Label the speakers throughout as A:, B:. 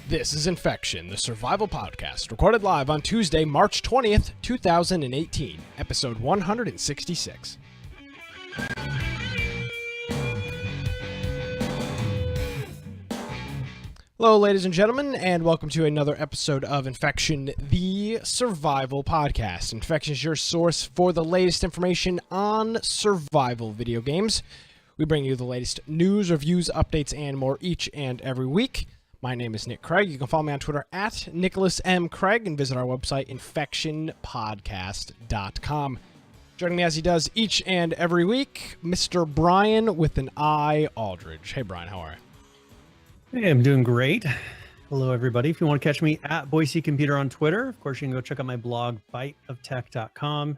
A: This is Infection, the survival podcast, recorded live on Tuesday, March 20th, 2018, episode 166. Hello, ladies and gentlemen, and welcome to another episode of Infection, the survival podcast. Infection is your source for the latest information on survival video games. We bring you the latest news, reviews, updates, and more each and every week. My name is Nick Craig. You can follow me on Twitter at Nicholas M. Craig and visit our website, infectionpodcast.com. Joining me as he does each and every week, Mr. Brian with an I, Aldridge. Hey, Brian, how are you?
B: Hey, I'm doing great. Hello, everybody. If you want to catch me at Boise Computer on Twitter, of course, you can go check out my blog, biteoftech.com,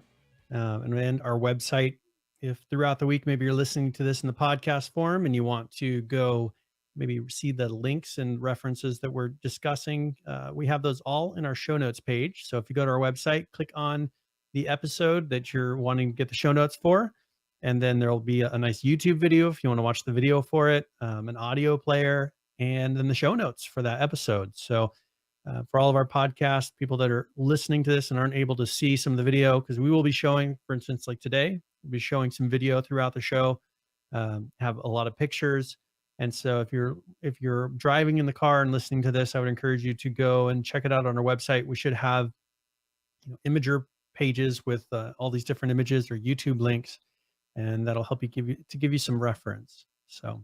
B: and our website. If throughout the week, maybe you're listening to this in the podcast form and you want to go maybe see the links and references that we're discussing, we have those all in our show notes page. So if you go to our website, click on the episode that you're wanting to get the show notes for, and then there'll be a nice YouTube video if you want to watch the video for it, an audio player, and then the show notes for that episode. So for all of our podcast people that are listening to this and aren't able to see some of the video, because we will be showing, for instance, like today, we'll be showing some video throughout the show, have a lot of pictures. And so if you're driving in the car and listening to this, I would encourage you to go and check it out on our website. We should have imager pages with all these different images or YouTube links, and that'll help you give you some reference. So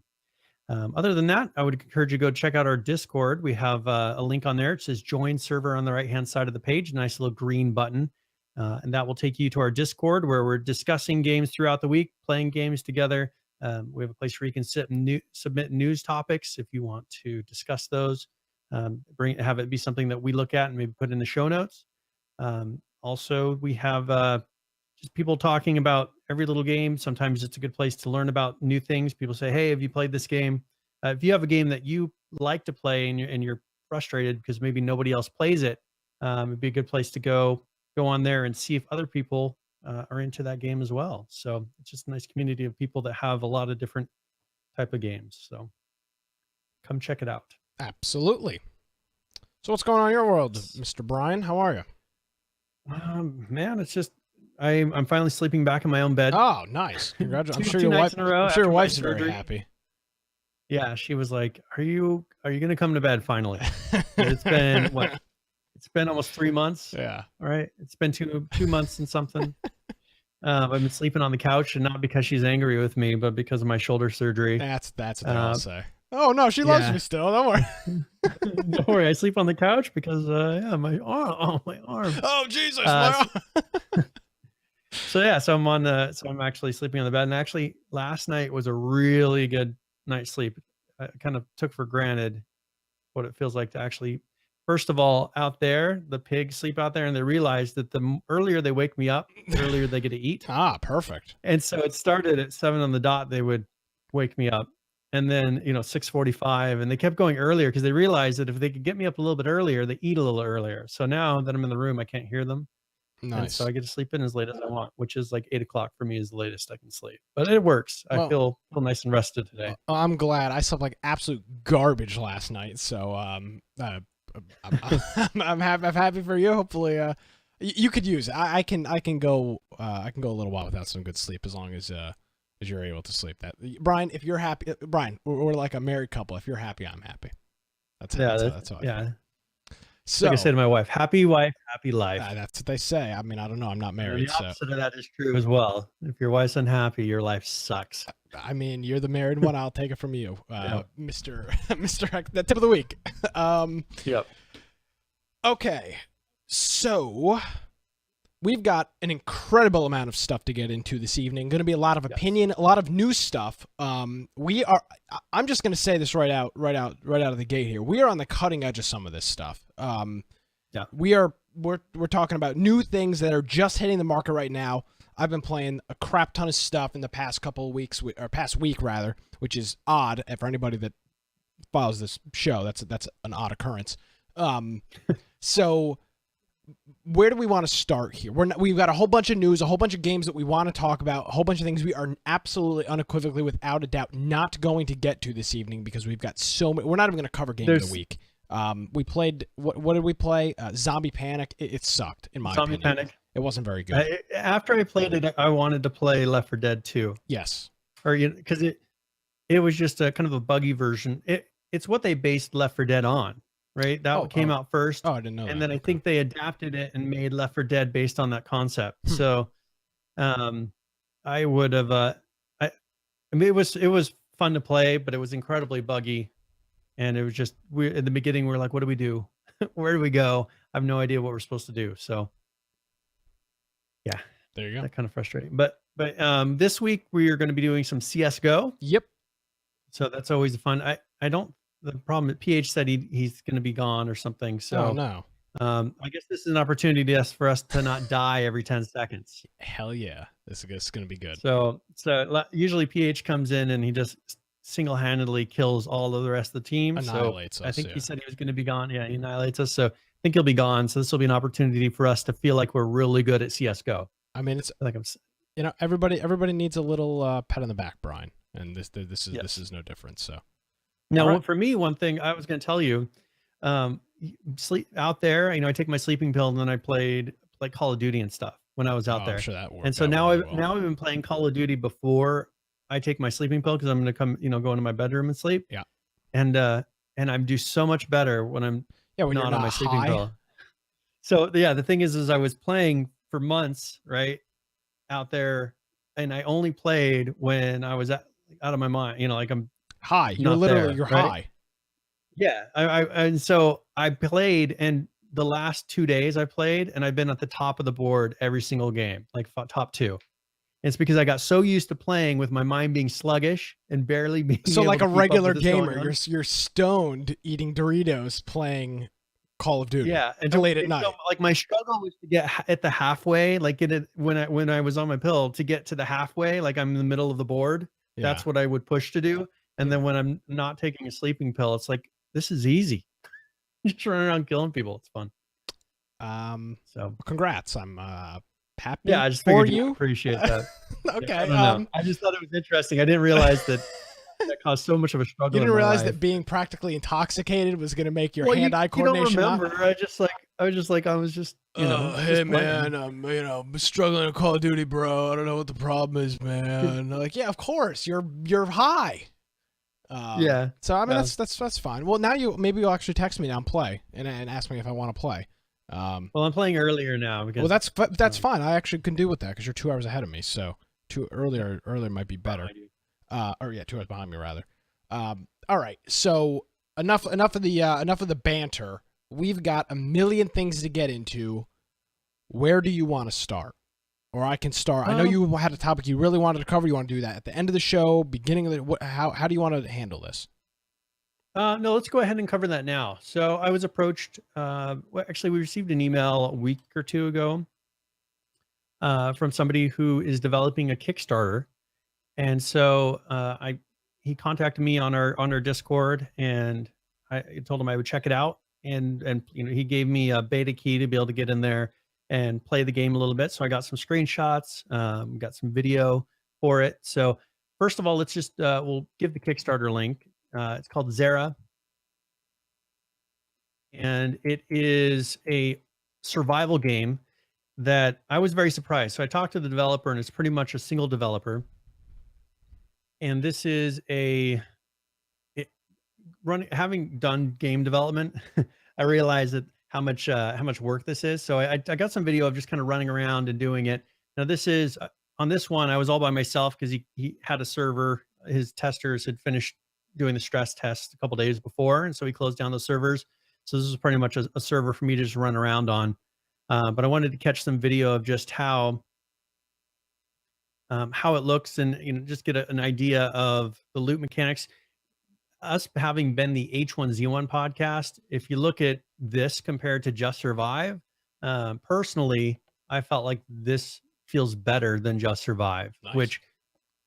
B: other than that, I would encourage you to go check out our Discord. We have a link on there. It says join server on the right-hand side of the page, nice little green button. And that will take you to our Discord where we're discussing games throughout the week, playing games together. We have a place where you can submit news topics if you want to discuss those. Have it be something that we look at and maybe put in the show notes. Also, we have just people talking about every little game. Sometimes it's a good place to learn about new things. People say, hey, have you played this game? If you have a game that you like to play and you're frustrated because maybe nobody else plays it, it'd be a good place to go on there and see if other people are into that game as well. So it's just a nice community of people that have a lot of different type of games. So come check it out.
A: Absolutely. So what's going on in your world, Mr. Brian? How are you?
B: Man, it's just I'm finally sleeping back in my own bed.
A: Oh, nice. Congratulations.
B: Two nights in a row.
A: I'm sure your wife's very happy.
B: Yeah, she was like, are you going to come to bed finally? It's been what? It's been almost 3 months.
A: Yeah.
B: All right. It's been two months and something. I've been sleeping on the couch, and not because she's angry with me, but because of my shoulder surgery.
A: That's what I'll say. Oh no, she loves me still. Don't worry.
B: Don't worry. I sleep on the couch because my arm. Oh, my arm.
A: Oh Jesus. My arm.
B: So I'm actually sleeping on the bed, and actually last night was a really good night's sleep. I kind of took for granted what it feels like to actually. First of all, out there, the pigs sleep out there, and they realize that the earlier they wake me up, the earlier they get to eat.
A: Ah, perfect.
B: And so it started at 7 on the dot. They would wake me up, and then 6:45, and they kept going earlier because they realized that if they could get me up a little bit earlier, they eat a little earlier. So now that I'm in the room, I can't hear them.
A: Nice.
B: And so I get to sleep in as late as I want, which is like 8 o'clock for me is the latest I can sleep. But it works. I feel nice and rested today.
A: I'm glad. I slept like absolute garbage last night, so I'm happy for you. Hopefully, you could use it. I can go a little while without some good sleep as long as you're able to sleep. That Brian, if you're happy, Brian, we're like a married couple. If you're happy, I'm happy. That's all. Yeah.
B: So, like I said to my wife, happy wife, happy life.
A: That's what they say. I mean, I don't know. I'm not married.
B: The opposite of that is true as well. If your wife's unhappy, your life sucks.
A: I mean, you're the married one. I'll take it from you, Mr. The tip of the week.
B: Yep.
A: Okay, so we've got an incredible amount of stuff to get into this evening. Going to be a lot of opinion, a lot of new stuff. I'm just going to say this right out of the gate here. We are on the cutting edge of some of this stuff. We're talking about new things that are just hitting the market right now. I've been playing a crap ton of stuff in the past couple of weeks, or past week rather, which is odd for anybody that follows this show. That's an odd occurrence. So where do we want to start here? We've got a whole bunch of news, a whole bunch of games that we want to talk about, a whole bunch of things we are absolutely, unequivocally, without a doubt, not going to get to this evening because we've got so many. We're not even going to cover Game of the Week. We played what did we play? Zombie Panic. It sucked in my
B: Zombie
A: opinion.
B: Panic.
A: It wasn't very good.
B: After I played it, I wanted to play Left 4 Dead 2,
A: Yes.
B: or because it was just a kind of a buggy version. It's what they based Left 4 Dead on, right? That came out first.
A: Oh, I didn't know
B: and
A: that.
B: then I think they adapted it and made Left 4 Dead based on that concept. So, I would have. I mean, it was fun to play, but it was incredibly buggy, and it was just we in the beginning. We're like, what do we do? Where do we go? I have no idea what we're supposed to do. So, yeah,
A: There you go.
B: that kind of frustrating. But this week we are going to be doing some CS:GO.
A: Yep.
B: So that's always fun. I don't. The problem is PH said he's going to be gone or something. So
A: Oh no.
B: I guess this is an opportunity for us to not die every 10 seconds.
A: Hell yeah. This is going to be good.
B: So usually PH comes in and he just single-handedly kills all of the rest of the team.
A: Annihilates
B: so
A: us,
B: I think
A: yeah.
B: he said he was going to be gone. Yeah, he annihilates us. So I think he'll be gone. So this will be an opportunity for us to feel like we're really good at CS:GO.
A: I mean, it's
B: Like
A: everybody needs a little pat on the back, Brian, and this is no different. So
B: now,
A: right.
B: for me, one thing I was going to tell you, sleep out there. I take my sleeping pill, and then I played like Call of Duty and stuff when I was out there.
A: I'm sure that worked.
B: And so now I've been playing Call of Duty before I take my sleeping pill because I'm going to come, go into my bedroom and sleep.
A: Yeah.
B: And I do so much better when I'm
A: when
B: not
A: you're
B: on my sleeping
A: high.
B: pill. So yeah, the thing is I was playing for months, right, out there, and I only played when I was out of my mind. Like I'm
A: high. You're literally
B: there,
A: you're
B: right?
A: high.
B: Yeah. And so I played, and the last 2 days I played, and I've been at the top of the board every single game, like top 2. It's because I got so used to playing with my mind being sluggish and barely being
A: So
B: able
A: like
B: to
A: a
B: keep up
A: regular
B: with what's going
A: gamer,
B: on.
A: you're stoned eating Doritos playing Call of Duty.
B: Yeah,
A: and late at night.
B: So, like my struggle was to get at the halfway, like when I was on my pill, to get to the halfway, like I'm in the middle of the board.
A: Yeah.
B: That's what I would push to do. And then when I'm not taking a sleeping pill, it's like, this is easy. Just running around killing people. It's fun. So
A: congrats. I'm happy.
B: Yeah, I just
A: for
B: figured
A: you.
B: Appreciate that.
A: Okay.
B: Yeah, I just thought it was interesting. I didn't realize that caused so much of a struggle.
A: You didn't realize that being practically intoxicated was going to make your hand-eye coordination.
B: You don't remember. I was just
A: hey man, I'm struggling to Call of Duty, bro. I don't know what the problem is, man. Like, yeah, of course. You're high.
B: Yeah.
A: So I mean that's fine. Well, now maybe you'll actually text me now and play and ask me if I want to play.
B: Well, I'm playing earlier now because
A: that's fine. I actually can do with that because you're 2 hours ahead of me. So earlier might be better. 2 hours behind me rather. All right. So enough of the banter. We've got a million things to get into. Where do you want to start? Or I can start. I know you had a topic you really wanted to cover. You want to do that at the end of the show, beginning of the how do you want to handle this?
B: No, let's go ahead and cover that now. So I was approached. Actually, we received an email a week or two ago from somebody who is developing a Kickstarter, and so he contacted me on our Discord, and I told him I would check it out, and he gave me a beta key to be able to get in there and play the game a little bit. So I got some screenshots, got some video for it. So first of all, let's just we'll give the Kickstarter link. It's called Zera, and it is a survival game that I was very surprised. So I talked to the developer, and it's pretty much a single developer. And this is having done game development, I realized that how much work this is. So I got some video of just kind of running around and doing it. Now this is on this one, I was all by myself because he had a server. His testers had finished doing the stress test a couple days before, and so he closed down the servers. So this is pretty much a server for me to just run around on. But I wanted to catch some video of just how it looks, and just get an idea of the loot mechanics. Us having been the H1Z1 podcast, if you look at this compared to Just Survive, personally, I felt like this feels better than Just Survive. Nice. Which,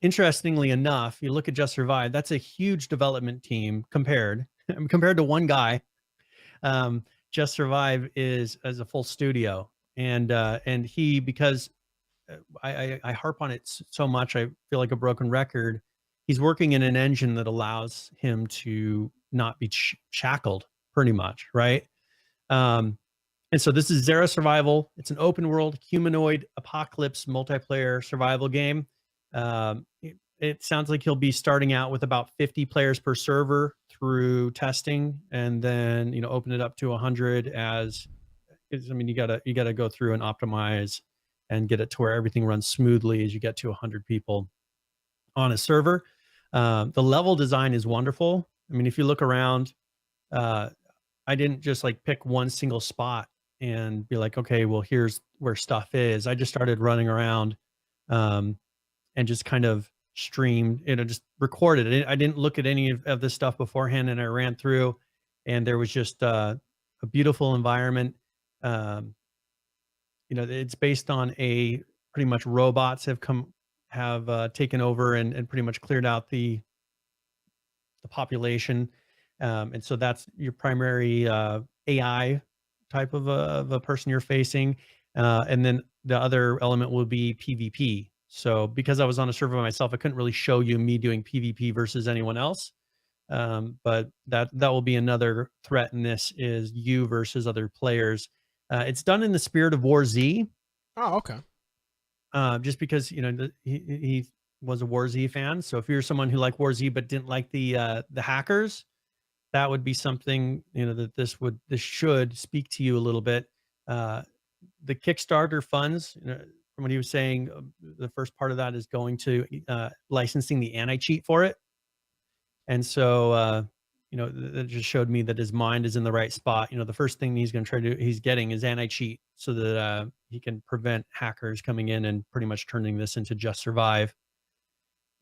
B: interestingly enough, you look at Just Survive, that's a huge development team compared to one guy. Just Survive is as a full studio, and he, because I harp on it so much, I feel like a broken record. He's working in an engine that allows him to not be shackled. pretty much, right? And so this is Zero Survival. It's an open world humanoid apocalypse multiplayer survival game. It sounds like he'll be starting out with about 50 players per server through testing, and then open it up to 100 as. I mean, you gotta go through and optimize and get it to where everything runs smoothly as you get to 100 people on a server. The level design is wonderful. I mean, if you look around, uh, I didn't just like pick one single spot and be like, okay, well, here's where stuff is. I just started running around, um, and just kind of streamed, just recorded it. I didn't look at any of this stuff beforehand, and I ran through, and there was just a beautiful environment. Um, it's based on a pretty much robots have taken over and pretty much cleared out the population. And so that's your primary AI type of a person you're facing. And then the other element will be PvP. So because I was on a server by myself, I couldn't really show you me doing PvP versus anyone else. But that will be another threat in this, is you versus other players. It's done in the spirit of War Z,
A: Oh, okay.
B: just because he was a War Z fan. So if you're someone who liked War Z but didn't like the hackers, that would be something that this should speak to you a little bit. The Kickstarter funds, from what he was saying, the first part of that is going to licensing the anti-cheat for it. And so that just showed me that his mind is in the right spot. The first thing he's going to try to do, he's getting is anti-cheat so that he can prevent hackers coming in and pretty much turning this into Just Survive,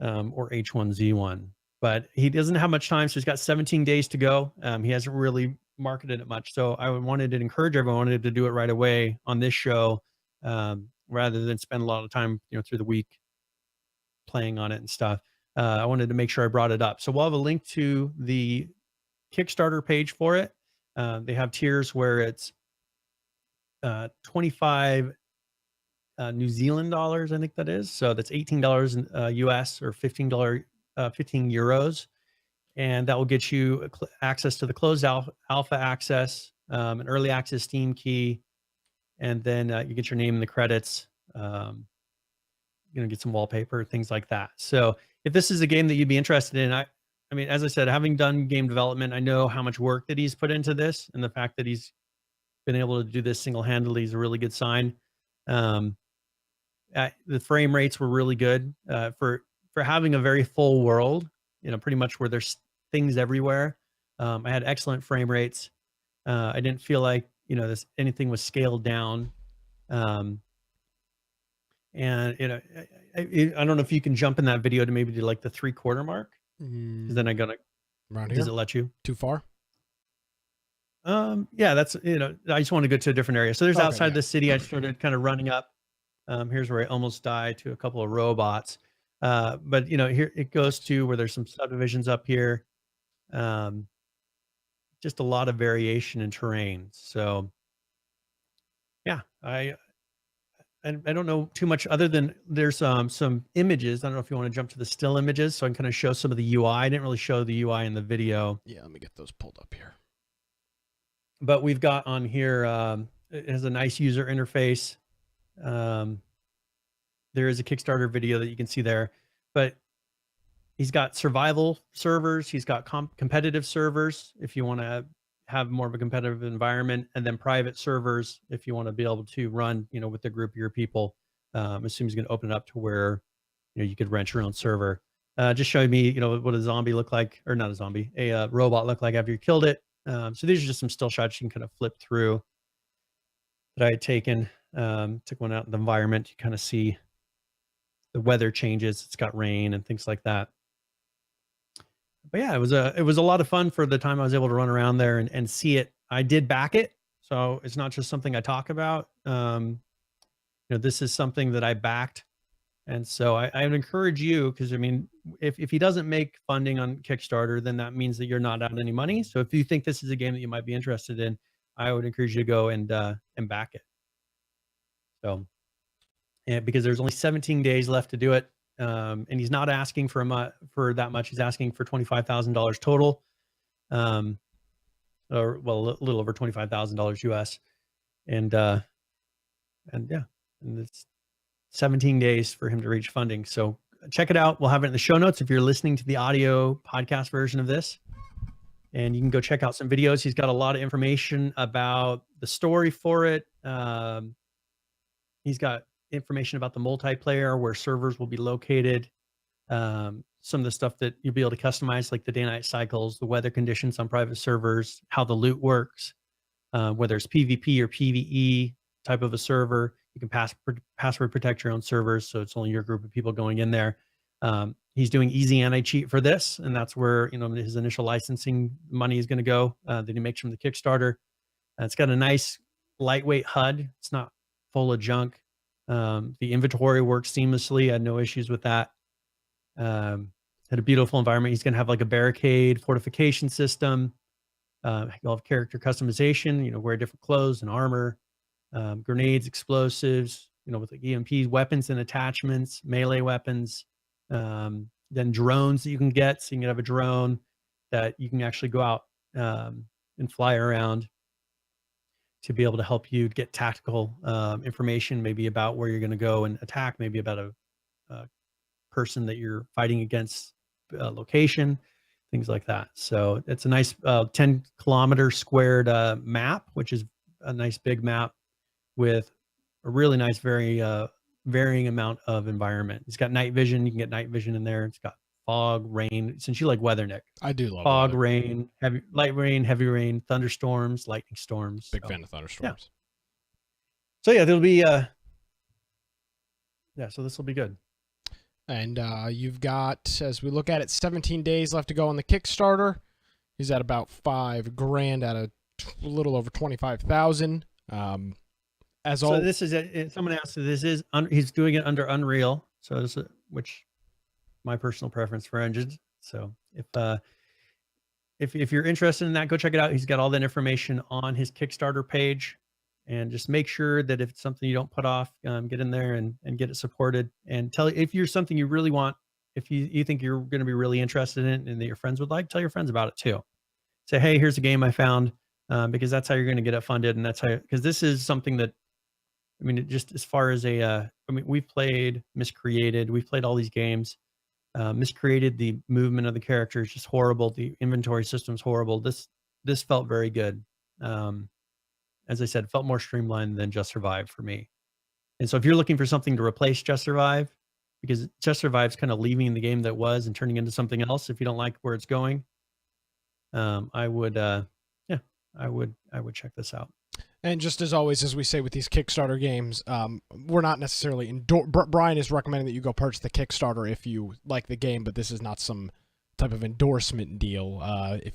B: or H1Z1. But he doesn't have much time, so he's got 17 days to go. He hasn't really marketed it much, so I wanted to encourage everyone to do it right away on this show, rather than spend a lot of time through the week playing on it and stuff. I wanted to make sure I brought it up. So we'll have a link to the Kickstarter page for it. They have tiers where it's 25 New Zealand dollars, I think that is. So that's $18 US, or $15, 15 euros. And that will get you access to the closed alpha access, an early access Steam key, and then you get your name in the credits. Get some wallpaper, things like that. So if this is a game that you'd be interested in, I mean, as I said, having done game development, I know how much work that he's put into this, and the fact that he's been able to do this single-handedly is a really good sign. The frame rates were really good for having a very full world, pretty much where there's things everywhere. I had excellent frame rates. I didn't feel like anything was scaled down. And I don't know if you can jump in that video to maybe do like the 3/4 mark, because then I gotta.
A: Around
B: Does
A: here?
B: it let you?
A: Too far?
B: Yeah, that's I just want to go to a different area. So there's
A: Okay,
B: outside
A: yeah.
B: the city. I started kind of running up. Here's where I almost died to a couple of robots. But here it goes to where there's some subdivisions up here. Just a lot of variation in terrain. So yeah, I don't know too much other than there's some images. I don't know if you want to jump to the still images so I can kind of show some of the UI. I didn't really show the UI in the video.
A: Yeah, let me get those pulled up here.
B: But we've got on here, it has a nice user interface. There is a Kickstarter video that you can see there, but he's got survival servers. He's got competitive servers if you want to have more of a competitive environment, and then private servers if you want to be able to run, with a group of your people. Assume he's going to open it up to where, you could rent your own server. Just showing me, what a zombie look like, or not a zombie, a robot look like after you killed it. So these are just some still shots you can kind of flip through that I had taken. Took one out in the environment. You kind of see the weather changes. It's got rain and things like that. But yeah, it was a lot of fun for the time I was able to run around there and see it. I did back it, so it's not just something I talk about. This is something that I backed, and so I would encourage you, because I mean, if he doesn't make funding on Kickstarter, then that means that you're not out any money. So if you think this is a game that you might be interested in, I would encourage you to go and back it. So, yeah, because there's only 17 days left to do it. And he's not asking for that much. He's asking for $25,000 total. or well, a little over $25,000 US, and yeah, and it's 17 days for him to reach funding. So check it out. We'll have it in the show notes if you're listening to the audio podcast version of this. And you can go check out some videos. He's got a lot of information about the story for it. He's got information about the multiplayer, where servers will be located, some of the stuff that you'll be able to customize, like the day-night cycles, the weather conditions on private servers, how the loot works, whether it's PvP or PvE type of a server. You can password protect your own servers, so it's only your group of people going in there. He's doing easy anti-cheat for this, and that's where his initial licensing money is going to go that he makes from the Kickstarter. It's got a nice lightweight HUD. It's not full of junk. The inventory works seamlessly. I had no issues with that. Had a beautiful environment. He's going to have like a barricade fortification system. You'll have character customization, wear different clothes and armor, grenades, explosives, with like EMPs, weapons and attachments, melee weapons, then drones that you can get. So you can have a drone that you can actually go out and fly around to be able to help you get tactical information, maybe about where you're going to go and attack, maybe about a person that you're fighting against, location, things like that. So it's a nice 10-kilometer squared map, which is a nice big map with a really nice, very varying amount of environment. It's got night vision. You can get night vision in there. It's got fog, rain. Since you like weather, Nick,
A: I do love
B: fog,
A: weather.
B: rain, light rain, heavy rain, thunderstorms, lightning storms.
A: Big fan of thunderstorms.
B: Yeah. So yeah, there'll be so this will be good.
A: And you've got, as we look at it, 17 days left to go on the Kickstarter. He's at about $5,000 out of a little over 25,000.
B: So this is someone asked. He's doing it under Unreal. So this is, which my personal preference for engines. So if you're interested in that, go check it out. He's got all that information on his Kickstarter page. And just make sure that if it's something you don't put off, get in there and get it supported. And if you're something you really want, if you think you're going to be really interested in it and that your friends would like, tell your friends about it too. Say, hey, here's a game I found, because that's how you're going to get it funded. And that's how, because this is something that, just as far as we've played Miscreated, we've played all these games. Miscreated, the movement of the character is just horrible. The inventory system is horrible. This felt very good. As I said, felt more streamlined than Just Survive for me. And so if you're looking for something to replace Just Survive, because Just Survive's kind of leaving the game that was and turning into something else, if you don't like where it's going, I would check this out.
A: And just as always, as we say with these Kickstarter games, we're not necessarily Brian is recommending that you go purchase the Kickstarter if you like the game, but this is not some type of endorsement deal. If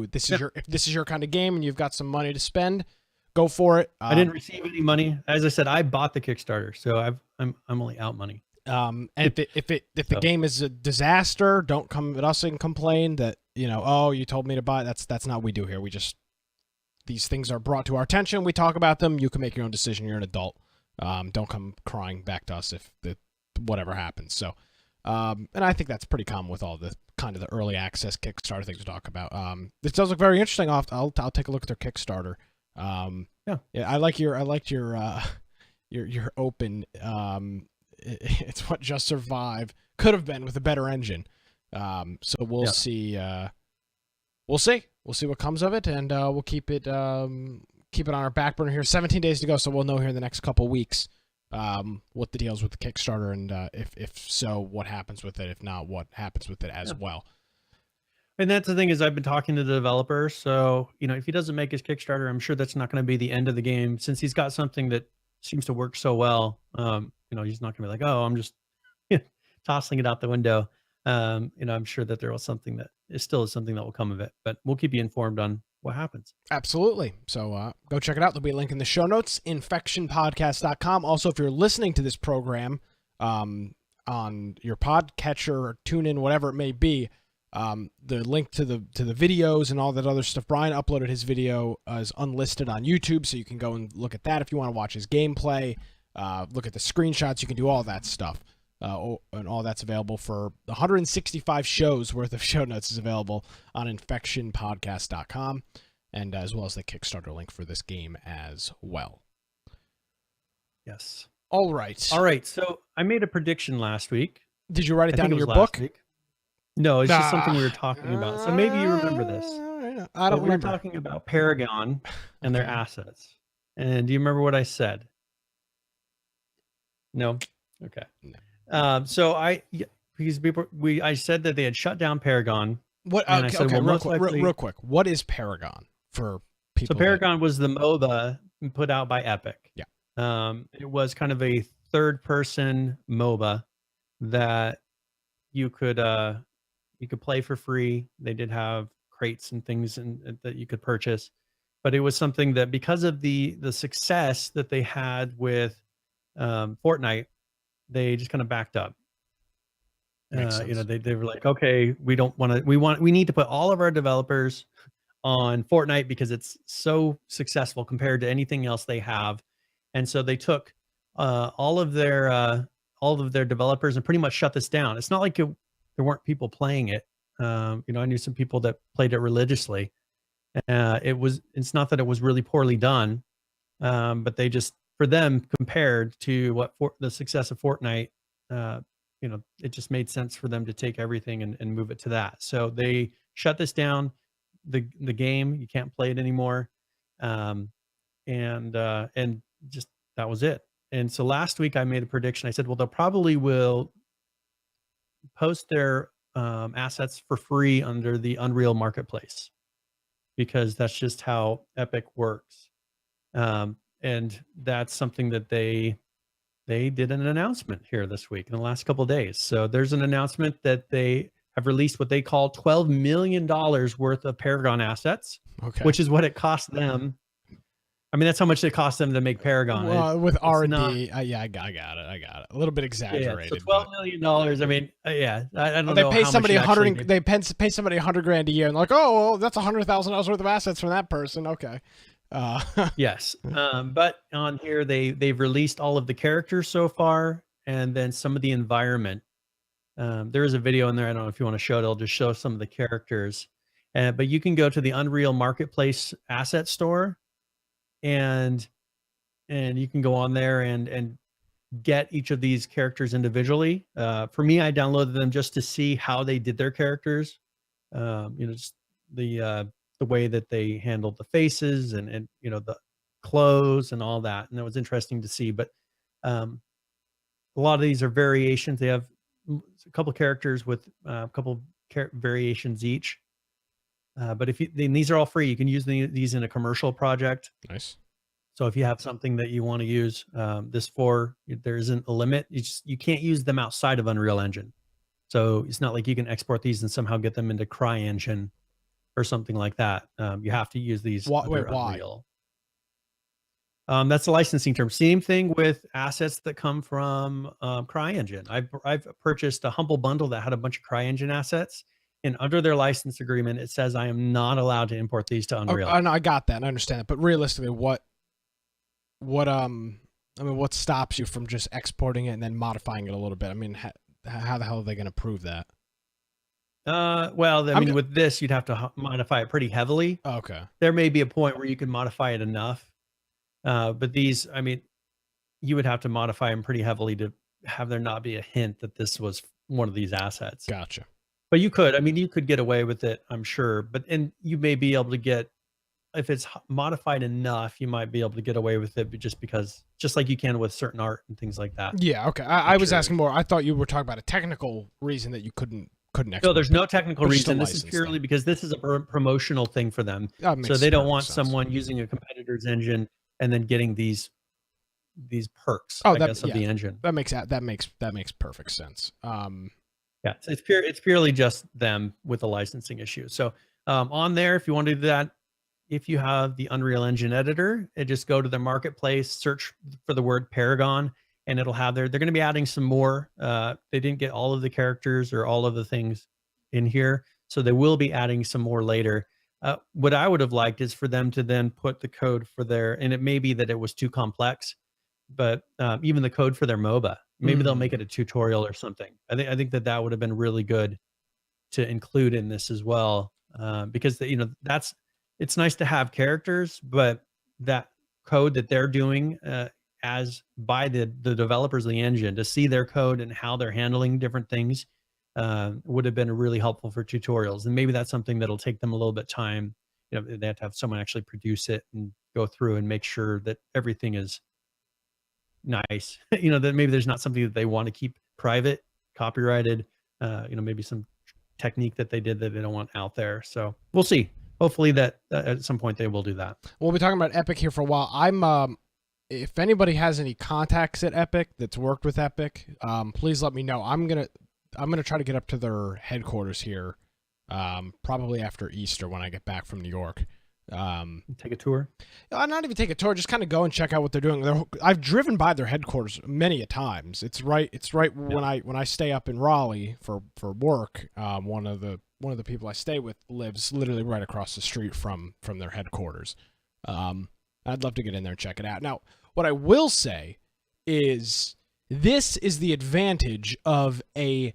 A: this is your kind of game and you've got some money to spend, go for it.
B: I didn't receive any money. As I said, I bought the Kickstarter, so I'm only out money.
A: And if the game is a disaster, don't come at us and complain that oh, you told me to buy it. That's not what we do here. These things are brought to our attention. We talk about them. You can make your own decision. You're an adult. Don't come crying back to us if whatever happens. So, and I think that's pretty common with all the kind of the early access Kickstarter things we talk about. This does look very interesting. I'll take a look at their Kickstarter. Yeah, I liked your open. It's what Just Survive could have been with a better engine. So we'll see. We'll see what comes of it, and we'll keep it on our back burner here. 17 days to go, so we'll know here in the next couple weeks what the deal is with the Kickstarter, and if so, what happens with it. If not, what happens with it as well.
B: And that's the thing, is I've been talking to the developer. So, if he doesn't make his Kickstarter, I'm sure that's not going to be the end of the game, since he's got something that seems to work so well. He's not going to be like, oh, I'm just tossing it out the window. I'm sure that there was something that is something that will come of it, but we'll keep you informed on what happens.
A: Absolutely. So go check it out. There'll be a link in the show notes, infectionpodcast.com. Also, if you're listening to this program on your podcatcher or TuneIn, whatever it may be, the link to the videos and all that other stuff. Brian uploaded his video is unlisted on YouTube, so you can go and look at that if you want to watch his gameplay. Look at the screenshots. You can do all that stuff. And all that's available for 165 shows worth of show notes is available on infectionpodcast.com. and as well as the Kickstarter link for this game as well.
B: Yes.
A: All right.
B: All right. So I made a prediction last week.
A: Did you write it
B: I
A: down
B: think
A: in
B: it
A: your
B: was last
A: book?
B: week. No, it's just something we were talking about. So maybe you remember this.
A: I don't
B: We were
A: remember.
B: talking about Paragon and their
A: Okay.
B: assets. And do you remember what I said? No. Okay.
A: No.
B: So I said that they had shut down Paragon.
A: What?
B: And I
A: Okay,
B: said,
A: okay,
B: well,
A: real
B: most
A: quick,
B: likely-
A: real quick. What is Paragon for people?
B: So Paragon was the MOBA put out by Epic.
A: Yeah.
B: It was kind of a third-person MOBA that you could play for free. They did have crates and things that you could purchase, but it was something that, because of the success that they had with Fortnite, they just kind of backed up.
A: Makes sense.
B: You know, they were like, okay, we need to put all of our developers on Fortnite because it's so successful compared to anything else they have. And so they took all of their developers and pretty much shut this down. It's not like there weren't people playing it. You know, I knew some people that played it religiously. It's not that it was really poorly done, but they just, for them, compared to the success of Fortnite, you know, it just made sense for them to take everything and move it to that. So they shut this down. The game, you can't play it anymore, and just that was it. And so last week I made a prediction. I said, well, they'll probably will post their assets for free under the Unreal Marketplace, because that's just how Epic works. And that's something that they did an announcement here this week in the last couple of days. So there's an announcement that they have released what they call $12 million worth of Paragon assets,
A: Okay.
B: which is what it cost them. I mean, that's how much it cost them to make Paragon.
A: Well, with R&D, yeah, I got it. A little bit exaggerated.
B: So $12 million. I mean, yeah, I don't know.
A: They pay somebody
B: they
A: pay somebody $100,000 a year, and like, oh, well, that's $100,000 worth of assets from that person. Okay.
B: Yes. But on here, they've released all of the characters so far, and then some of the environment. There is a video in there. I don't know if you want to show it. I'll just show some of the characters. But you can go to the Unreal Marketplace asset store, and you can go on there and get each of these characters individually. For me, I downloaded them just to see how they did their characters. You know, just the way that they handled the faces and you know, the clothes and all that. And it was interesting to see. But a lot of these are variations. They have a couple characters with a couple variations each. But these are all free. You can use these in a commercial project.
A: Nice.
B: So if you have something that you want to use this for, there isn't a limit. You can't use them outside of Unreal Engine. So it's not like you can export these and somehow get them into CryEngine or something like that. You have to use these under Unreal. That's a licensing term. Same thing with assets that come from CryEngine. I've purchased a Humble Bundle that had a bunch of CryEngine assets, and under their license agreement, it says I am not allowed to import these to Unreal.
A: Oh, no, I got that. I understand that. But realistically, what stops you from just exporting it and then modifying it a little bit? I mean, how the hell are they going to prove that?
B: Well, I mean, with this, you'd have to modify it pretty heavily.
A: Okay.
B: There may be a point where you can modify it enough. But these, I mean, you would have to modify them pretty heavily to have there not be a hint that this was one of these assets.
A: Gotcha.
B: But you could get away with it, I'm sure. And you may be able to get, if it's modified enough, you might be able to get away with it, but just like you can with certain art and things like that.
A: Yeah. Okay. I was asking more. I thought you were talking about a technical reason that you couldn't export.
B: No, there's no technical reason. This is purely because this is a promotional thing for them. So they don't want someone using a competitor's engine and then getting these perks, I guess, of the engine.
A: That makes perfect sense.
B: Yeah, so it's purely just them with a licensing issue. So on there, if you want to do that, if you have the Unreal Engine editor, just go to the marketplace, search for the word Paragon, and it'll have they're going to be adding some more. They didn't get all of the characters or all of the things in here, so they will be adding some more later. What I would have liked is for them to then put the code for and it may be that it was too complex, but even the code for their MOBA, maybe they'll make it a tutorial or something. I think that would have been really good to include in this as well, because it's nice to have characters, but that code that they're doing as by the developers of the engine, to see their code and how they're handling different things would have been really helpful for tutorials. And maybe that's something that'll take them a little bit time. They have to have someone actually produce it and go through and make sure that everything is nice. That maybe there's not something that they want to keep private, copyrighted. Maybe some technique that they did that they don't want out there. So we'll see. Hopefully that at some point they will do that.
A: We'll be talking about Epic here for a while. If anybody has any contacts at Epic that's worked with Epic, please let me know. I'm gonna try to get up to their headquarters here, probably after Easter when I get back from New York.
B: Take a tour.
A: Not even take a tour, just kind of go and check out what they're doing. I've driven by their headquarters many a times. It's right when I stay up in Raleigh for work. One of the people I stay with lives literally right across the street from their headquarters. I'd love to get in there and check it out. Now, what I will say is this is the advantage of an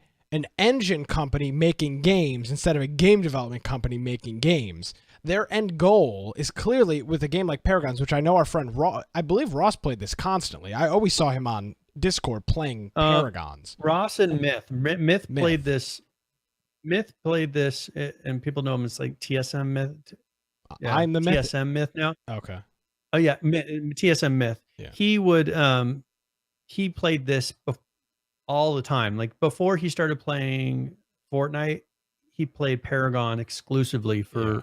A: engine company making games instead of a game development company making games. Their end goal is clearly with a game like Paragons, which I know our friend Ross, I believe Ross played this constantly. I always saw him on Discord playing Paragons.
B: Ross and Myth played this. Myth played this, and people know him as like TSM Myth. Yeah,
A: I'm the Myth.
B: TSM Myth now.
A: Okay.
B: Oh yeah, TSM Myth.
A: Yeah.
B: He would he played this all the time. Like before he started playing Fortnite, he played Paragon exclusively for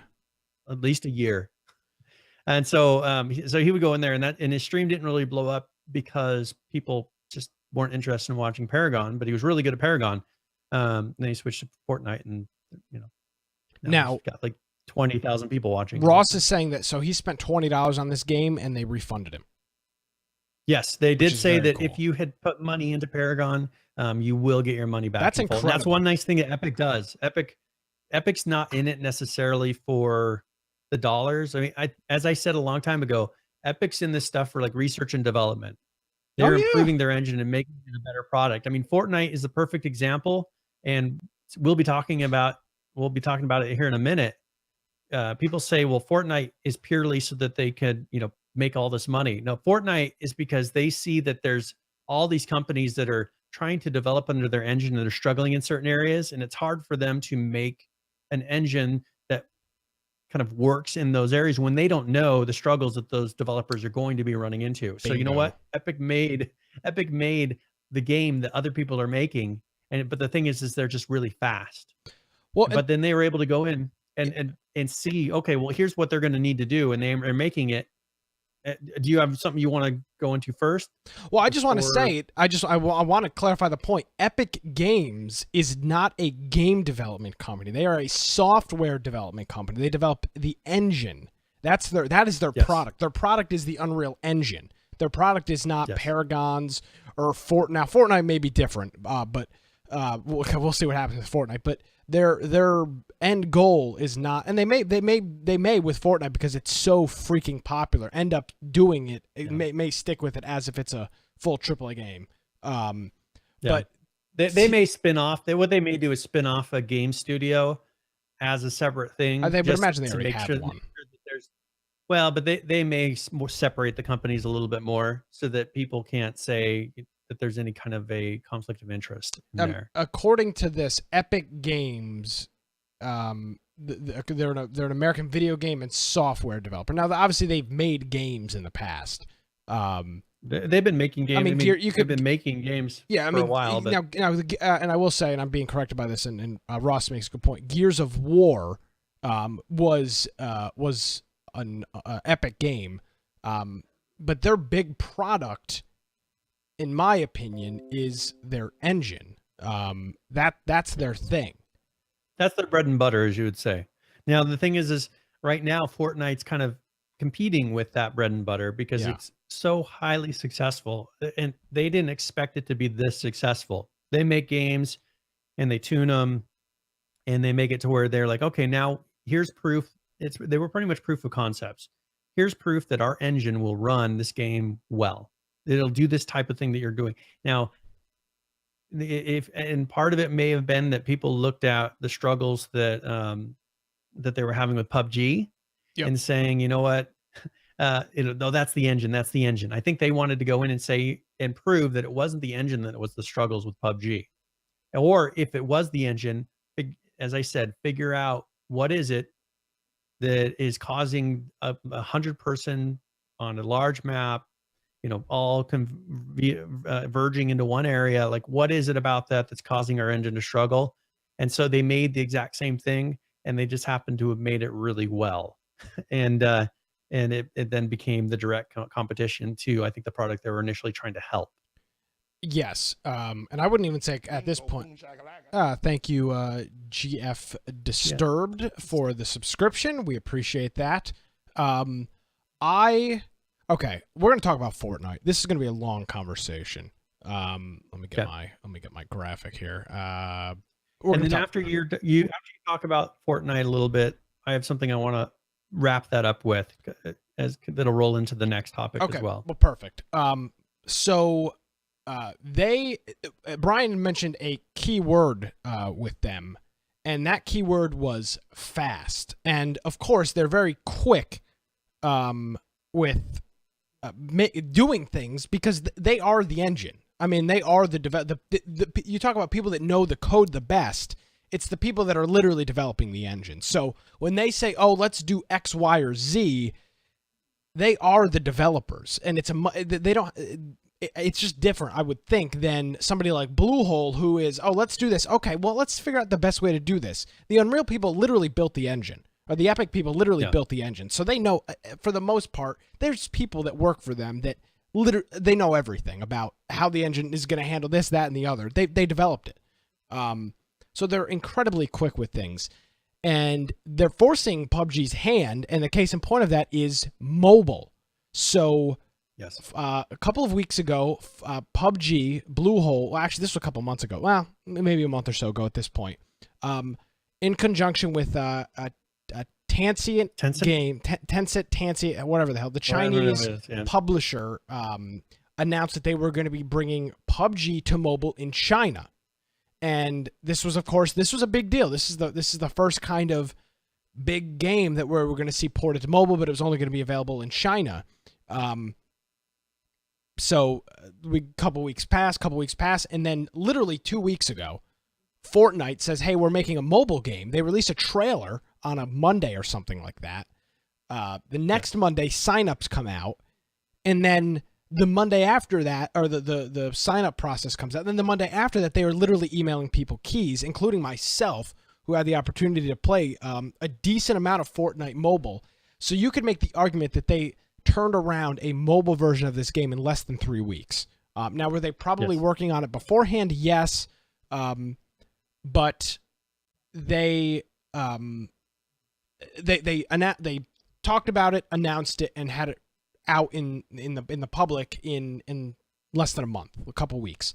B: at least a year. And so so he would go in there, and his stream didn't really blow up because people just weren't interested in watching Paragon, but he was really good at Paragon. Then he switched to Fortnite, and now he's got like 20,000 people watching.
A: Ross is saying that, so he spent $20 on this game and they refunded him.
B: Yes, they did say that
A: cool.
B: If you had put money into Paragon, you will get your money back.
A: That's incredible.
B: That's one nice thing that Epic does. Epic's not in it necessarily for the dollars. I mean, as I said a long time ago, Epic's in this stuff for like research and development. They're improving their engine and making it a better product. I mean, Fortnite is the perfect example, and we'll be talking about it here in a minute. People say, well, Fortnite is purely so that they could, make all this money. No, Fortnite is because they see that there's all these companies that are trying to develop under their engine that are struggling in certain areas, and it's hard for them to make an engine that kind of works in those areas when they don't know the struggles that those developers are going to be running into. So you know what? Epic made the game that other people are making, but the thing is they're just really fast. Well, but then they were able to go in and see, okay, well, here's what they're going to need to do, and they're making it. Do you have something you want to go into first?
A: Well, I just want to say, I want to clarify the point. Epic Games is not a game development company. They are a software development company. They develop the engine. That is their product. Their product is the Unreal Engine. Their product is not Paragons or Fortnite. Now, Fortnite may be different, but we'll see what happens with Fortnite. But their end goal is not, and they may with Fortnite, because it's so freaking popular, end up doing it. It may stick with it as if it's a full AAA game. But
B: they may spin off. What they may do is spin off a game studio as a separate thing.
A: I would imagine they already have one.
B: Well, but they may separate the companies a little bit more so that people can't say that there's any kind of a conflict of interest in there.
A: According to this, Epic Games, they're an American video game and software developer. Now, obviously, they've made games in the past.
B: They've been making games.
A: I mean,
B: you've been making games for a while. But
A: now, and I will say, and I'm being corrected by this, and Ross makes a good point. Gears of War was an Epic game, but their big product, in my opinion, is their engine. That's their thing.
B: That's their bread and butter, as you would say. Now, the thing is right now, Fortnite's kind of competing with that bread and butter because it's so highly successful, and they didn't expect it to be this successful. They make games and they tune them and they make it to where they're like, okay, now here's proof. They were pretty much proof of concepts. Here's proof that our engine will run this game well. It'll do this type of thing that you're doing. Now, and part of it may have been that people looked at the struggles that that they were having with PUBG,
A: Yep.
B: and saying, you know what, no, that's the engine. That's the engine. I think they wanted to go in and say and prove that it wasn't the engine that was the struggles with PUBG, or if it was the engine, as I said, figure out what is it that is causing a 100-person on a large map, all verging into one area. Like, what is it about that that's causing our engine to struggle? And so they made the exact same thing, and they just happened to have made it really well. and it then became the direct competition to, I think, the product they were initially trying to help.
A: Yes, and I wouldn't even say at this point. Thank you, GF Disturbed, for the subscription. We appreciate that. Okay, we're gonna talk about Fortnite. This is gonna be a long conversation. Let me get my graphic here.
B: And then after you talk about Fortnite a little bit, I have something I want to wrap that up with, as that'll roll into the next topic as well.
A: Well, perfect. So Brian mentioned a keyword with them, and that keyword was fast. And of course, they're very quick with doing things because they are the engine. I mean, they are you talk about people that know the code the best. It's the people that are literally developing the engine. So when they say, "Oh, let's do X, Y, or Z," they are the developers, and it's just different, I would think, than somebody like Bluehole, who is, "Oh, let's do this. Okay, well, let's figure out the best way to do this." The Unreal people literally built the engine, or the Epic people literally built the engine. So they know, for the most part, there's people that work for them that they know everything about how the engine is going to handle this, that, and the other. They developed it. So they're incredibly quick with things. And they're forcing PUBG's hand, and the case in point of that is mobile. So
B: yes,
A: a couple of weeks ago, PUBG, Bluehole, well, actually, this was a couple months ago. Well, maybe a month or so ago at this point. In conjunction with a Tencent, whatever the hell, the Chinese publisher announced that they were going to be bringing PUBG to mobile in China. And this was, of course, a big deal. This is the first kind of big game that we're going to see ported to mobile, but it was only going to be available in China. So couple weeks pass, and then literally 2 weeks ago, Fortnite says, "Hey, we're making a mobile game." They released a trailer on a Monday or something like that. The next Monday, signups come out, and then the Monday after that, or the sign-up process comes out. And then the Monday after that, they are literally emailing people keys, including myself, who had the opportunity to play a decent amount of Fortnite mobile. So you could make the argument that they turned around a mobile version of this game in less than 3 weeks. Now, were they probably working on it beforehand? Yes. But they talked about it, announced it, and had it out in the public in less than a month, a couple weeks.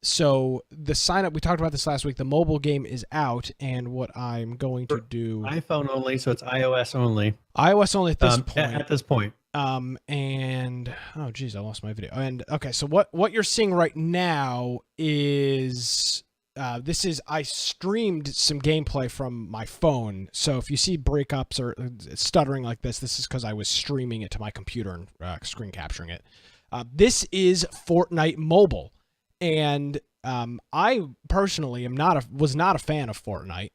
A: So the sign up, we talked about this last week. The mobile game is out, and what I'm going to do,
B: iPhone only, so it's iOS only.
A: iOS only at this point.
B: At this point.
A: And oh geez, I lost my video. And okay, so what you're seeing right now is I streamed some gameplay from my phone. So if you see breakups or stuttering like this is because I was streaming it to my computer and screen capturing it. This is Fortnite Mobile, and I personally was not a fan of Fortnite.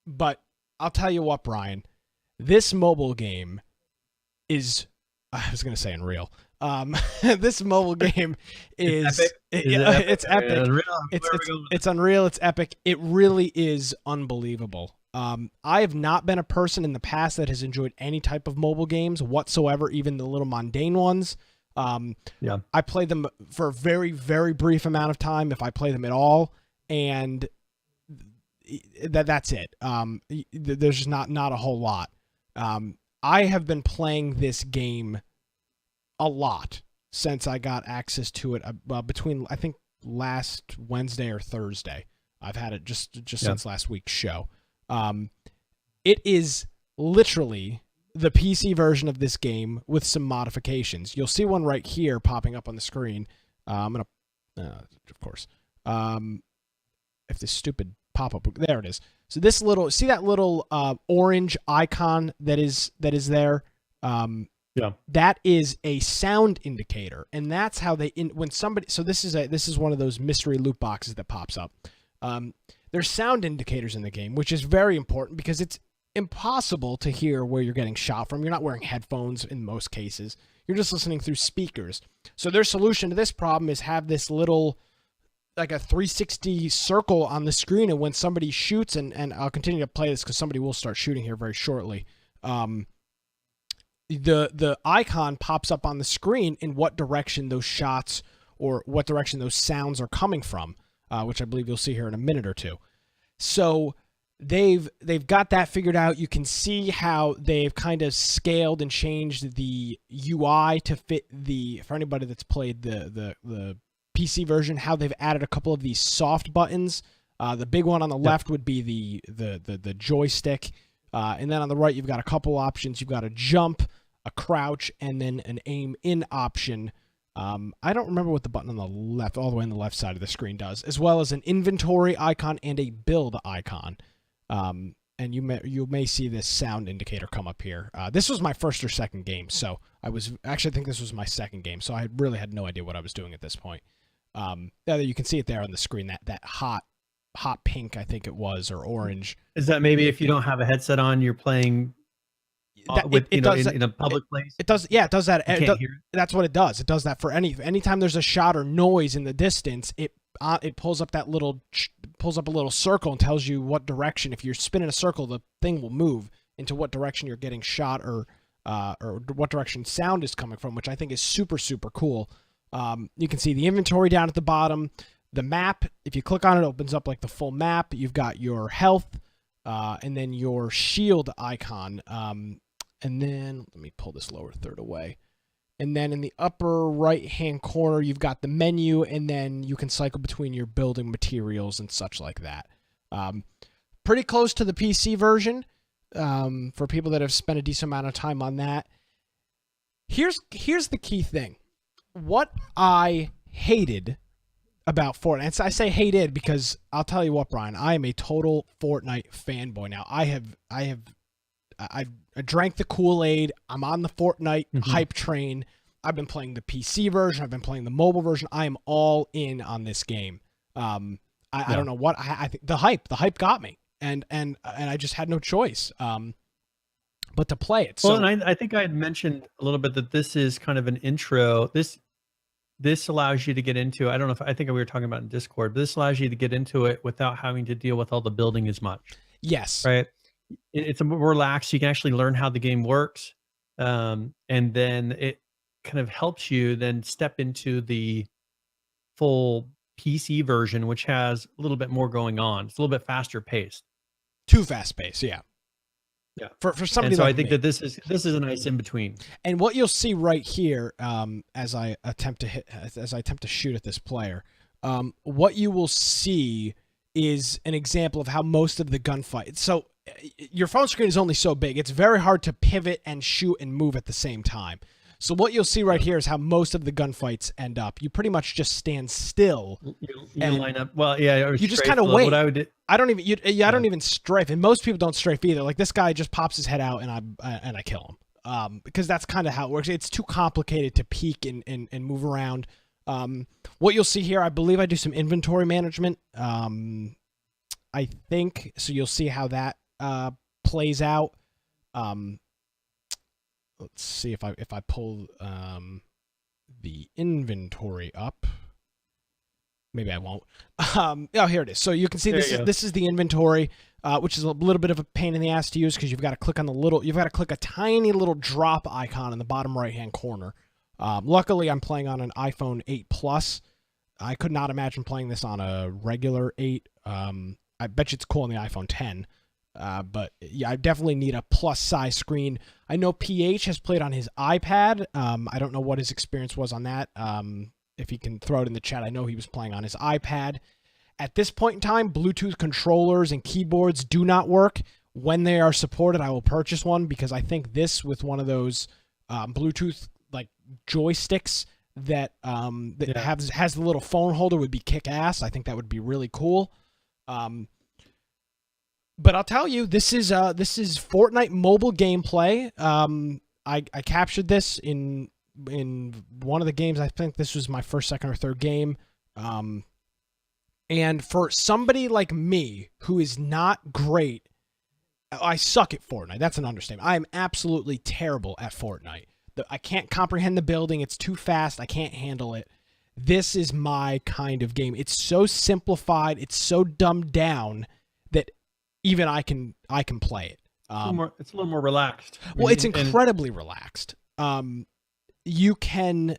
A: But I'll tell you what, Brian, this mobile game is, I was going to say Unreal. This mobile game is it's epic. It's Unreal. It's epic. It really is unbelievable. I have not been a person in the past that has enjoyed any type of mobile games whatsoever, even the little mundane ones. I played them for a very, very brief amount of time, if I play them at all, and that's it. There's just not a whole lot. I have been playing this game a lot since I got access to it between, I think, last Wednesday or Thursday. I've had it just since last week's show. It is literally the PC version of this game with some modifications. You'll see one right here popping up on the screen. I'm gonna, of course, if this stupid pop-up. There it is. So this little, see that little orange icon that is there?
B: Yeah.
A: That is a sound indicator, and that's how when somebody. So this is one of those mystery loot boxes that pops up. There's sound indicators in the game, which is very important because it's impossible to hear where you're getting shot from. You're not wearing headphones in most cases. You're just listening through speakers. So their solution to this problem is have this little, like a 360 circle on the screen, and when somebody shoots, and I'll continue to play this because somebody will start shooting here very shortly. The icon pops up on the screen in what direction those shots or what direction those sounds are coming from, which I believe you'll see here in a minute or two. So they've got that figured out. You can see how they've kind of scaled and changed the UI to fit for anybody that's played the PC version, how they've added a couple of these soft buttons. The big one on the left would be the joystick. And then on the right, you've got a couple options. You've got a jump, a crouch, and then an aim in option. I don't remember what the button on the left, all the way on the left side of the screen does, as well as an inventory icon and a build icon. And you may see this sound indicator come up here. This was my first or second game, so I think this was my second game, so I really had no idea what I was doing at this point. You can see it there on the screen, that hot pink, I think it was, or orange.
B: Is that maybe if you don't have a headset on, you're playing in a public place?
A: It does. Yeah, it does that.
B: You can't hear it?
A: That's what it does. It does that for anytime there's a shot or noise in the distance. It pulls up a little circle and tells you what direction. If you're spinning a circle, the thing will move into what direction you're getting shot or what direction sound is coming from, which I think is super, super cool. You can see the inventory down at the bottom. The map, if you click on it, opens up like the full map. You've got your health, and then your shield icon. And then, let me pull this lower third away. And then in the upper right-hand corner, you've got the menu, and then you can cycle between your building materials and such like that. Pretty close to the PC version, for people that have spent a decent amount of time on that. Here's the key thing. What I hated about Fortnite. I say hated because I'll tell you what, Brian, I am a total Fortnite fanboy now. I drank the Kool-Aid. I'm on the Fortnite hype train. I've been playing the PC version. I've been playing the mobile version. I am all in on this game. I don't know what I think the hype got me, and I just had no choice but to play it.
B: Well, and I think I had mentioned a little bit that this is kind of an intro. This allows you to get into, I don't know if, I think we were talking about in Discord, but this allows you to get into it without having to deal with all the building as much.
A: Yes.
B: Right. It's a more relaxed. You can actually learn how the game works. And then it kind of helps you then step into the full PC version, which has a little bit more going on. It's a little bit faster paced.
A: Too fast paced. Yeah.
B: Yeah.
A: For somebody,
B: and so
A: like
B: I think
A: me.
B: that this is a nice in between.
A: And what you'll see right here, as I attempt to shoot at this player, what you will see is an example of how most of the gunfight. So your phone screen is only so big; it's very hard to pivot and shoot and move at the same time. So what you'll see right here is how most of the gunfights end up. You pretty much just stand still.
B: You line up. Well, yeah.
A: You just kind of wait.
B: What I would do,
A: I don't even strafe, and most people don't strafe either. Like this guy just pops his head out, and I kill him. Because that's kind of how it works. It's too complicated to peek and move around. What you'll see here, I believe I do some inventory management. I think so. You'll see how that plays out. Let's see if I pull the inventory up. Maybe I won't. Oh, here it is. So you can see this is the inventory, which is a little bit of a pain in the ass to use because you've got to click on a tiny little drop icon in the bottom right hand corner. Luckily, I'm playing on an iPhone 8 Plus. I could not imagine playing this on a regular 8. I bet you it's cool on the iPhone 10. But yeah, I definitely need a plus size screen. I know PH has played on his iPad. I don't know what his experience was on that. If he can throw it in the chat, I know he was playing on his iPad. At this point in time, Bluetooth controllers and keyboards do not work. When they are supported, I will purchase one because I think this with one of those Bluetooth like joysticks that has the little phone holder would be kick ass. I think that would be really cool. But I'll tell you, this is Fortnite mobile gameplay. I captured this in one of the games. I think this was my first, second, or third game. And for somebody like me who is not great, I suck at Fortnite. That's an understatement. I am absolutely terrible at Fortnite. I can't comprehend the building. It's too fast. I can't handle it. This is my kind of game. It's so simplified. It's so dumbed down that even I can play it.
B: It's a little more relaxed.
A: Well, it's incredibly relaxed. You can,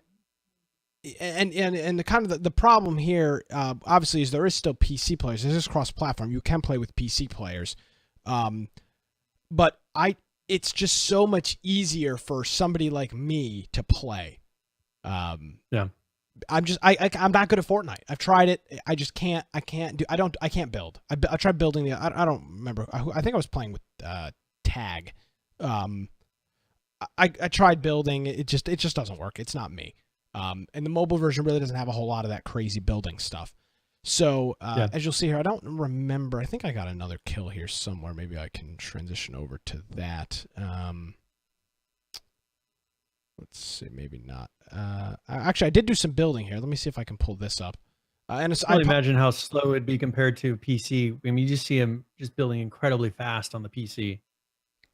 A: and the kind of the problem here, obviously, is there is still PC players. This is cross-platform. You can play with PC players, but it's just so much easier for somebody like me to play.
B: Yeah.
A: I'm not good at Fortnite. I've tried it. I just can't. I can't build. I tried building I don't remember. I think I was playing with Tag. I tried building. It just doesn't work. It's not me. And the mobile version really doesn't have a whole lot of that crazy building stuff. So as you'll see here, I don't remember. I think I got another kill here somewhere. Maybe I can transition over to that. Let's see, maybe not. Actually, I did do some building here. Let me see if I can pull this up. And
B: I imagine how slow it'd be compared to PC. I mean, you just see him just building incredibly fast on the PC.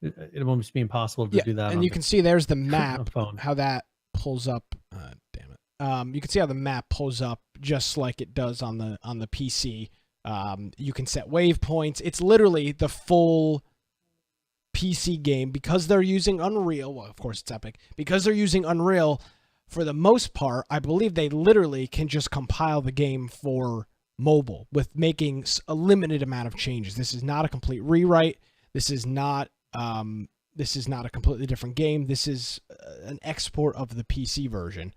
B: It will almost be impossible to do that.
A: And you can see there's the map,
B: phone.
A: how that pulls up. Damn it. You can see how the map pulls up just like it does on the PC. You can set waypoints. It's literally the full PC game because they're using Unreal. Well, of course it's Epic. Because they're using Unreal, for the most part, I believe they literally can just compile the game for mobile with making a limited amount of changes. This is not a complete rewrite. This is not a completely different game. This is an export of the PC version.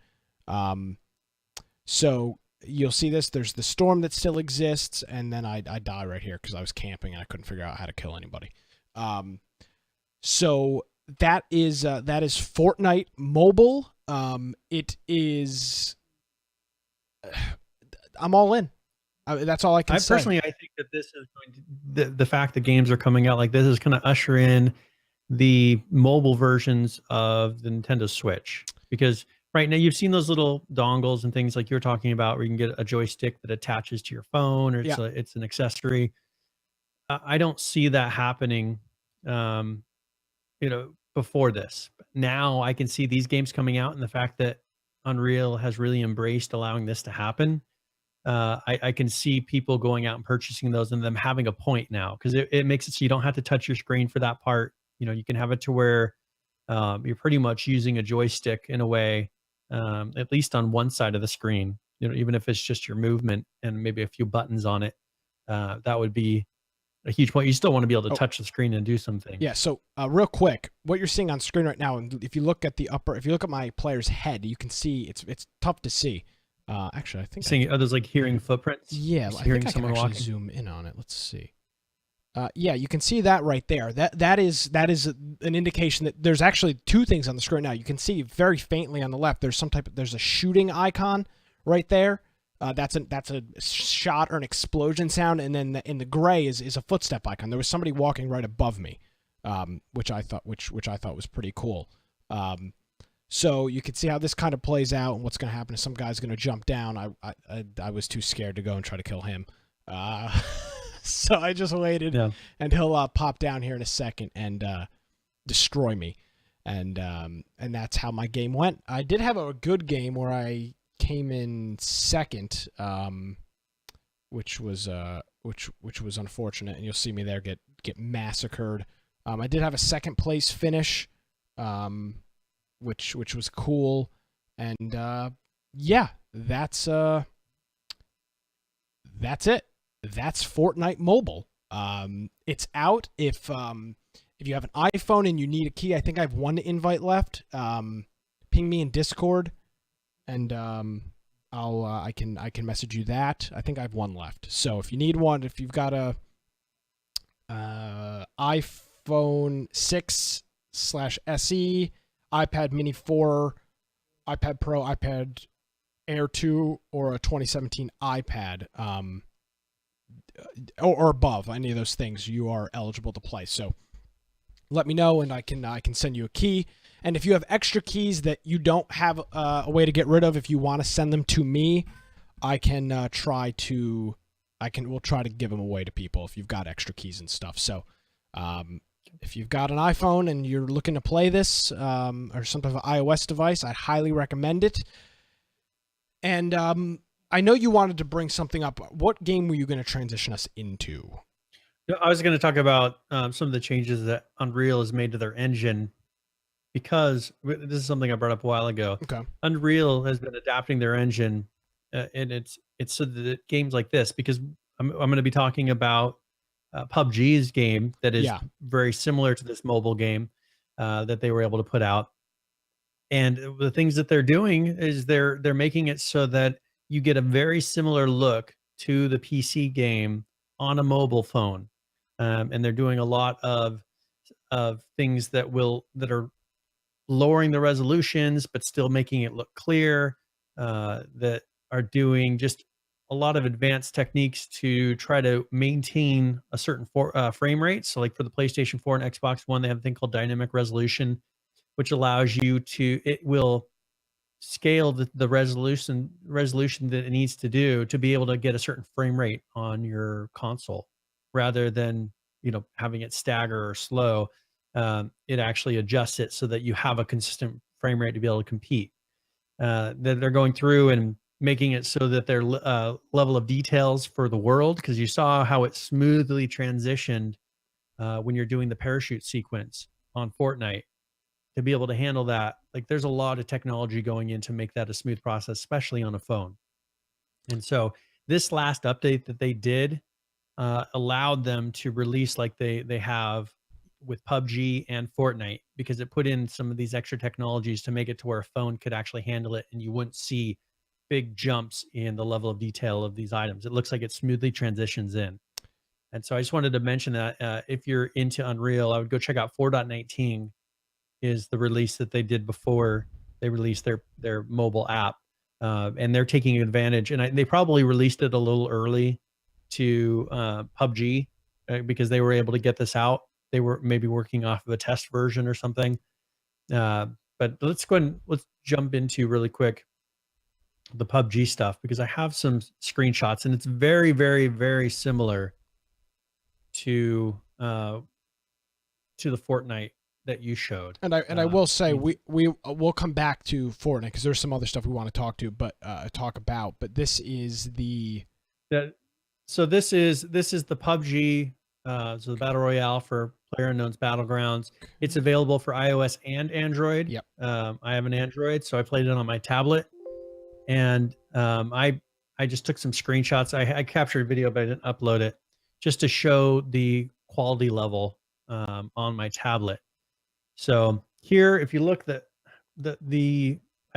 A: So you'll see this. There's the storm that still exists, and then I die right here because I was camping and I couldn't figure out how to kill anybody. So that is Fortnite mobile. It is. I'm all in. That's all I can say.
B: Personally, I think that this is going to, the fact that games are coming out like this is going to usher in the mobile versions of the Nintendo Switch, because right now you've seen those little dongles and things like you're talking about where you can get a joystick that attaches to your phone, or it's an accessory. I don't see that happening, before this. But now I can see these games coming out, and the fact that Unreal has really embraced allowing this to happen. I can see people going out and purchasing those and them having a point now, because it makes it so you don't have to touch your screen for that part. You can have it to where you're pretty much using a joystick in a way, at least on one side of the screen, even if it's just your movement and maybe a few buttons on it. That would be a huge point. You still want to be able to touch the screen and do something.
A: Yeah. So real quick, what you're seeing on screen right now, and if you look at my player's head, you can see it's tough to see. Actually, I think
B: are those like hearing footprints?
A: Yeah, I think I can actually zoom in on it. Let's see. Yeah, you can see that right there. That is an indication that there's actually two things on the screen now. You can see very faintly on the left. There's a shooting icon right there. That's a shot or an explosion sound, and then in the gray is a footstep icon. There was somebody walking right above me, which I thought was pretty cool. So you can see how this kind of plays out, and what's going to happen is some guy's going to jump down. I was too scared to go and try to kill him. So I just waited, and he'll pop down here in a second and destroy me. And that's how my game went. I did have a good game where I came in second, which was unfortunate, and you'll see me there get massacred. I did have a second place finish, which was cool, and yeah, that's it. That's Fortnite Mobile. It's out. If you have an iPhone and you need a key, I think I have one invite left. Ping me in Discord, and I can message you that. I think I have one left. So if you need one, if you've got a iPhone 6/SE, iPad Mini 4, iPad Pro, iPad Air 2, or a 2017 iPad, or above any of those things, you are eligible to play. So let me know, and I can send you a key. And if you have extra keys that you don't have a way to get rid of, if you want to send them to me, I can we'll try to give them away to people if you've got extra keys and stuff. So if you've got an iPhone and you're looking to play this or some type of iOS device, I highly recommend it. And I know you wanted to bring something up. What game were you going to transition us into?
B: I was going to talk about some of the changes that Unreal has made to their engine, because this is something I brought up a while ago.
A: Okay.
B: Unreal has been adapting their engine, and it's so that games like this, because I'm going to be talking about PUBG's game that is very similar to this mobile game that they were able to put out. And the things that they're doing is they're making it so that you get a very similar look to the PC game on a mobile phone. And they're doing a lot of things that are lowering the resolutions, but still making it look clear, that are doing just a lot of advanced techniques to try to maintain a certain frame rate. So like for the PlayStation 4 and Xbox One, they have a thing called dynamic resolution, which allows you it will scale the resolution that it needs to do to be able to get a certain frame rate on your console, rather than, having it stagger or slow. It actually adjusts it so that you have a consistent frame rate to be able to compete. That they're going through and making it so that their level of details for the world, because you saw how it smoothly transitioned when you're doing the parachute sequence on Fortnite, to be able to handle that. Like, there's a lot of technology going in to make that a smooth process, especially on a phone. And so this last update that they did allowed them to release like they have with PUBG and Fortnite, because it put in some of these extra technologies to make it to where a phone could actually handle it, and you wouldn't see big jumps in the level of detail of these items. It looks like it smoothly transitions in. And so I just wanted to mention that if you're into Unreal, I would go check out 4.19 is the release that they did before they released their mobile app. And they're taking advantage, and they probably released it a little early to PUBG because they were able to get this out. They were maybe working off of a test version or something. But let's go ahead and let's jump into really quick the PUBG stuff, because I have some screenshots, and it's very, very, very similar to the Fortnite that you showed.
A: And I will say we'll come back to Fortnite because there's some other stuff we want to talk about. But this is the
B: so this is the PUBG, so the Battle Royale for PlayerUnknown's Battlegrounds. It's available for iOS and Android.
A: Yep.
B: I have an Android, so I played it on my tablet, and I just took some screenshots. I captured a video, but I didn't upload it, just to show the quality level on my tablet. So here, if you look, I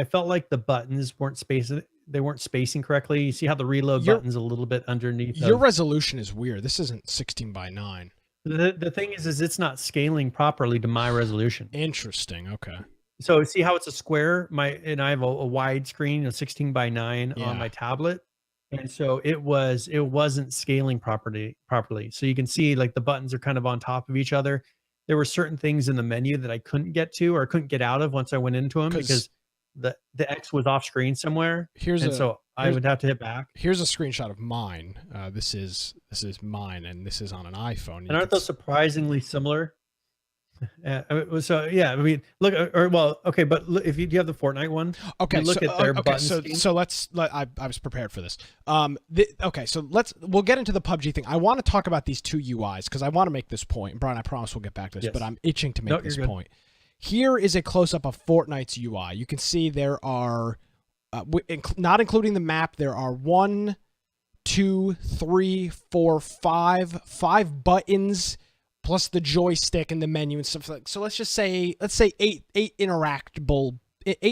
B: felt like the buttons weren't spacing correctly. You see how the reload button's a little bit underneath.
A: Your resolution is weird. This isn't 16:9.
B: The thing is it's not scaling properly to my resolution.
A: Interesting. Okay.
B: So see how it's a square? And I have a wide screen, 16:9 on my tablet. And so it wasn't scaling properly. So you can see like the buttons are kind of on top of each other. There were certain things in the menu that I couldn't get to, or I couldn't get out of once I went into them, because the X was off screen somewhere. So I would have to hit back.
A: Here's a screenshot of mine. This is mine, and this is on an iPhone.
B: And aren't those surprisingly similar? So yeah, I mean, look, okay, but look, do you have the Fortnite one?
A: Okay,
B: look at their buttons.
A: So I was prepared for this. Okay, so we'll get into the PUBG thing. I want to talk about these two UIs because I want to make this point. Brian, I promise we'll get back to this, but I'm itching to make this point. Here is a close-up of Fortnite's UI. You can see there are, not including the map, there are 1, 2, 3, 4, 5 buttons, plus the joystick and the menu and stuff like. So let's say eight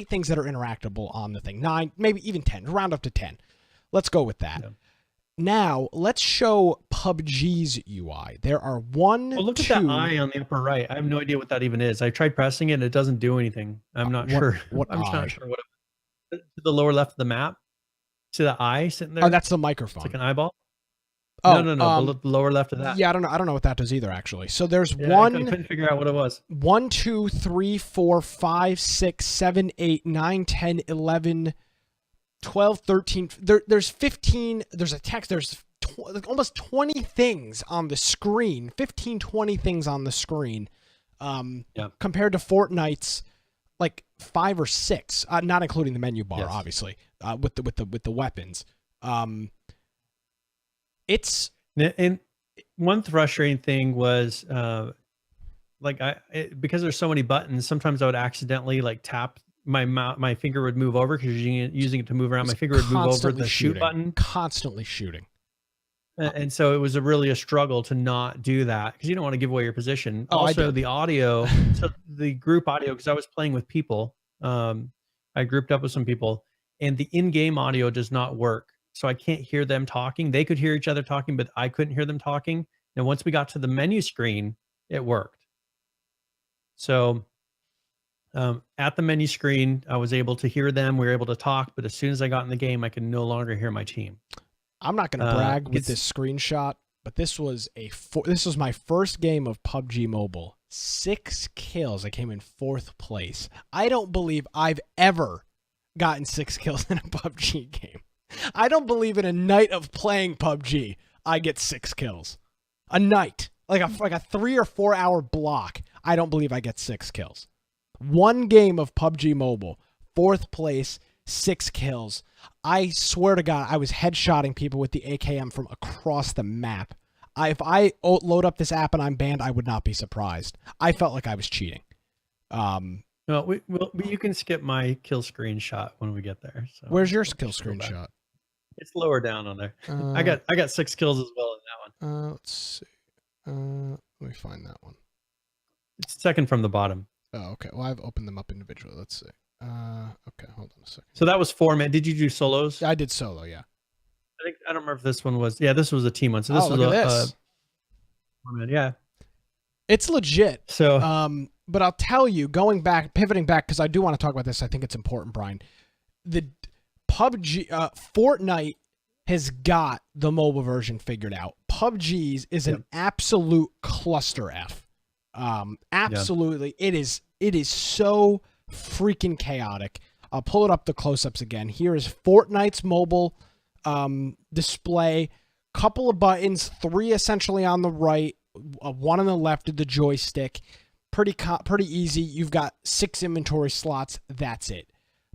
A: things that are interactable on the thing. 9, maybe even 10. Round up to 10. Let's go with that. Yeah. Now let's show PUBG's UI. There are 1.
B: Well, look at that eye on the upper right. I have no idea what that even is. I tried pressing it and it doesn't do anything. I'm not sure. I'm not sure what. To the lower left of the map. See that eye sitting there?
A: Oh, that's the microphone.
B: It's like an eyeball.
A: Oh,
B: No. The lower left of that.
A: yeah, I don't know what that does either, actually. So there's
B: Yeah, I couldn't figure out what it was.
A: 1, 2, 3, 4, 5, 6, 7, 8, 9, 10, 11, 12, 13. There's 15. There's a text. There's almost 20 things on the screen. 15, 20 things on the screen. Compared to Fortnite's like 5 or 6, not including the menu bar, obviously, with the weapons.
B: And one frustrating thing was because there's so many buttons, sometimes I would accidentally like tap my finger would move over because using it to move around. My finger would move over the shoot button.
A: Constantly shooting.
B: And so it was really a struggle to not do that because you don't want to give away your position. Also, the audio, so the group audio, because I was playing with people, I grouped up with some people, and the in-game audio does not work. So I can't hear them talking. They could hear each other talking, but I couldn't hear them talking. And once we got to the menu screen, it worked. So at the menu screen, I was able to hear them. We were able to talk, but as soon as I got in the game, I could no longer hear my team.
A: I'm not going to brag with this screenshot, but this was my first game of PUBG Mobile. 6 kills. I came in 4th place. I don't believe I've ever gotten 6 kills in a PUBG game. I don't believe in a night of playing PUBG I get 6 kills. A night, like a 3 or 4 hour block. I don't believe I get 6 kills. One game of PUBG Mobile, 4th place, 6 kills. I swear to God, I was headshotting people with the AKM from across the map. If I load up this app and I'm banned, I would not be surprised. I felt like I was cheating.
B: Well, you can skip my kill screenshot when we get there. So
A: where's your kill screenshot?
B: It's lower down on there. I got 6 kills as well in that one.
A: Let's see. Let me find that one.
B: It's second from the bottom.
A: Oh, okay. Well, I've opened them up individually. Let's see. Okay, hold on a second.
B: So that was 4 man. Did you do solos?
A: I did solo, yeah.
B: I don't remember if this one was. Yeah, this was a team one. So this was
A: this.
B: 4 man. Yeah,
A: it's legit.
B: So,
A: but I'll tell you, pivoting back, because I do want to talk about this. I think it's important, Brian. The PUBG, Fortnite has got the mobile version figured out. PUBG's is an absolute cluster F. Absolutely, it is so freaking chaotic. I'll pull it up the close-ups again. Here is Fortnite's mobile display. Couple of buttons, 3 essentially on the right, 1 on the left of the joystick. Pretty easy. You've got 6 inventory slots. That's it.